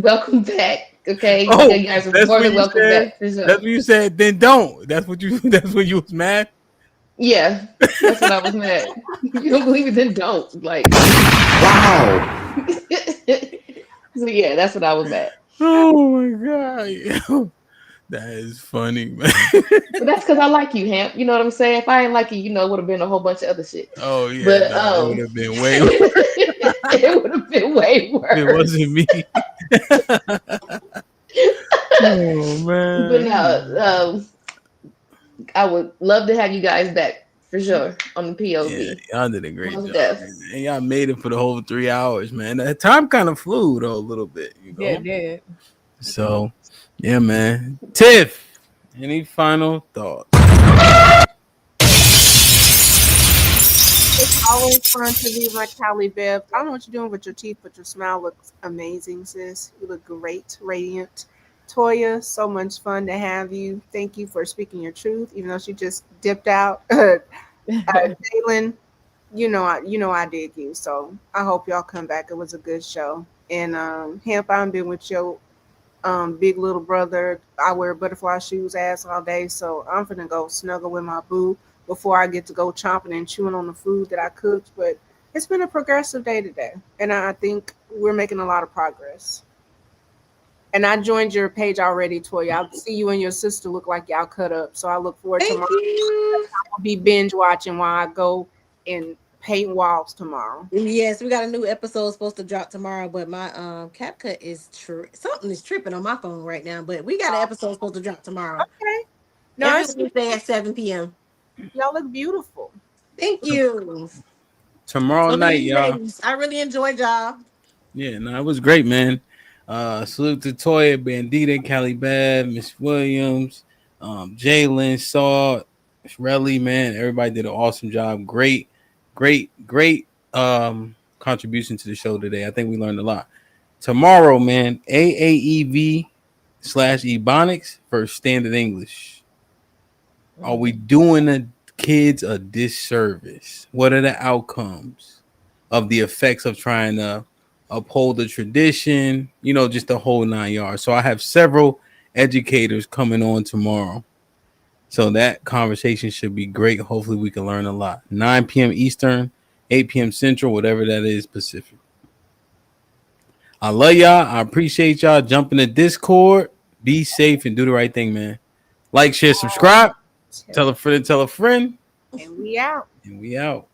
welcome back. Okay. Oh, you guys are more than welcome back. For sure. That's what you said. Then don't. That's what you was mad. Yeah, that's what I was mad. You don't believe it, then don't. Like, wow. So yeah, that's what I was mad. Oh my god, that is funny, man. But that's because I like you, Hamp. You know what I'm saying? If I ain't like you, you know, it would have been a whole bunch of other shit. Oh yeah, but it would have been way worse. It would have been way worse. It wasn't me. Oh man. But no, I would love to have you guys back for sure on the POV. Yeah, y'all did a great job. And y'all made it for the whole 3 hours, man. The time kind of flew though a little bit, you know. Yeah, it did. So, yeah, man. Tiff, any final thoughts? It's always fun to be like Callie Bev. I don't know what you're doing with your teeth, but your smile looks amazing, sis. You look great, radiant. Toya, so much fun to have you. Thank you for speaking your truth, even though she just dipped out. Jalen, you know I dig you, so I hope y'all come back. It was a good show. And Hamp, I've been with your big little brother. I wear butterfly shoes ass all day, so I'm finna go snuggle with my boo before I get to go chomping and chewing on the food that I cooked. But it's been a progressive day today, and I think we're making a lot of progress. And I joined your page already, Toya. I'll see you and your sister look like y'all cut up. So I look forward to I'll be binge watching while I go and paint walls tomorrow. Yes, we got a new episode supposed to drop tomorrow, but my CapCut is something is tripping on my phone right now. But we got an episode supposed to drop tomorrow. Okay. No, every Wednesday at 7 p.m. Y'all look beautiful. Thank you. Tomorrow night, y'all. Ladies, I really enjoyed y'all. Yeah, no, it was great, man. Salute to Toya, Bandita, Callie Bev, Miss Williams, Jalen, Saw, Relly, man. Everybody did an awesome job. Great contribution to the show today. I think we learned a lot. Tomorrow, man, AAEV/Ebonics for Standard English. Are we doing the kids a disservice? What are the outcomes of the effects of trying to uphold the tradition? You know, just the whole 9 yards. So I have several educators coming on tomorrow. So that conversation should be great. Hopefully we can learn a lot. 9 p.m. Eastern, 8 p.m. Central, whatever that is, Pacific. I love y'all. I appreciate y'all. Jump in the Discord. Be safe and do the right thing, man. Like, share, subscribe. Tell a friend, tell a friend. And we out. And we out.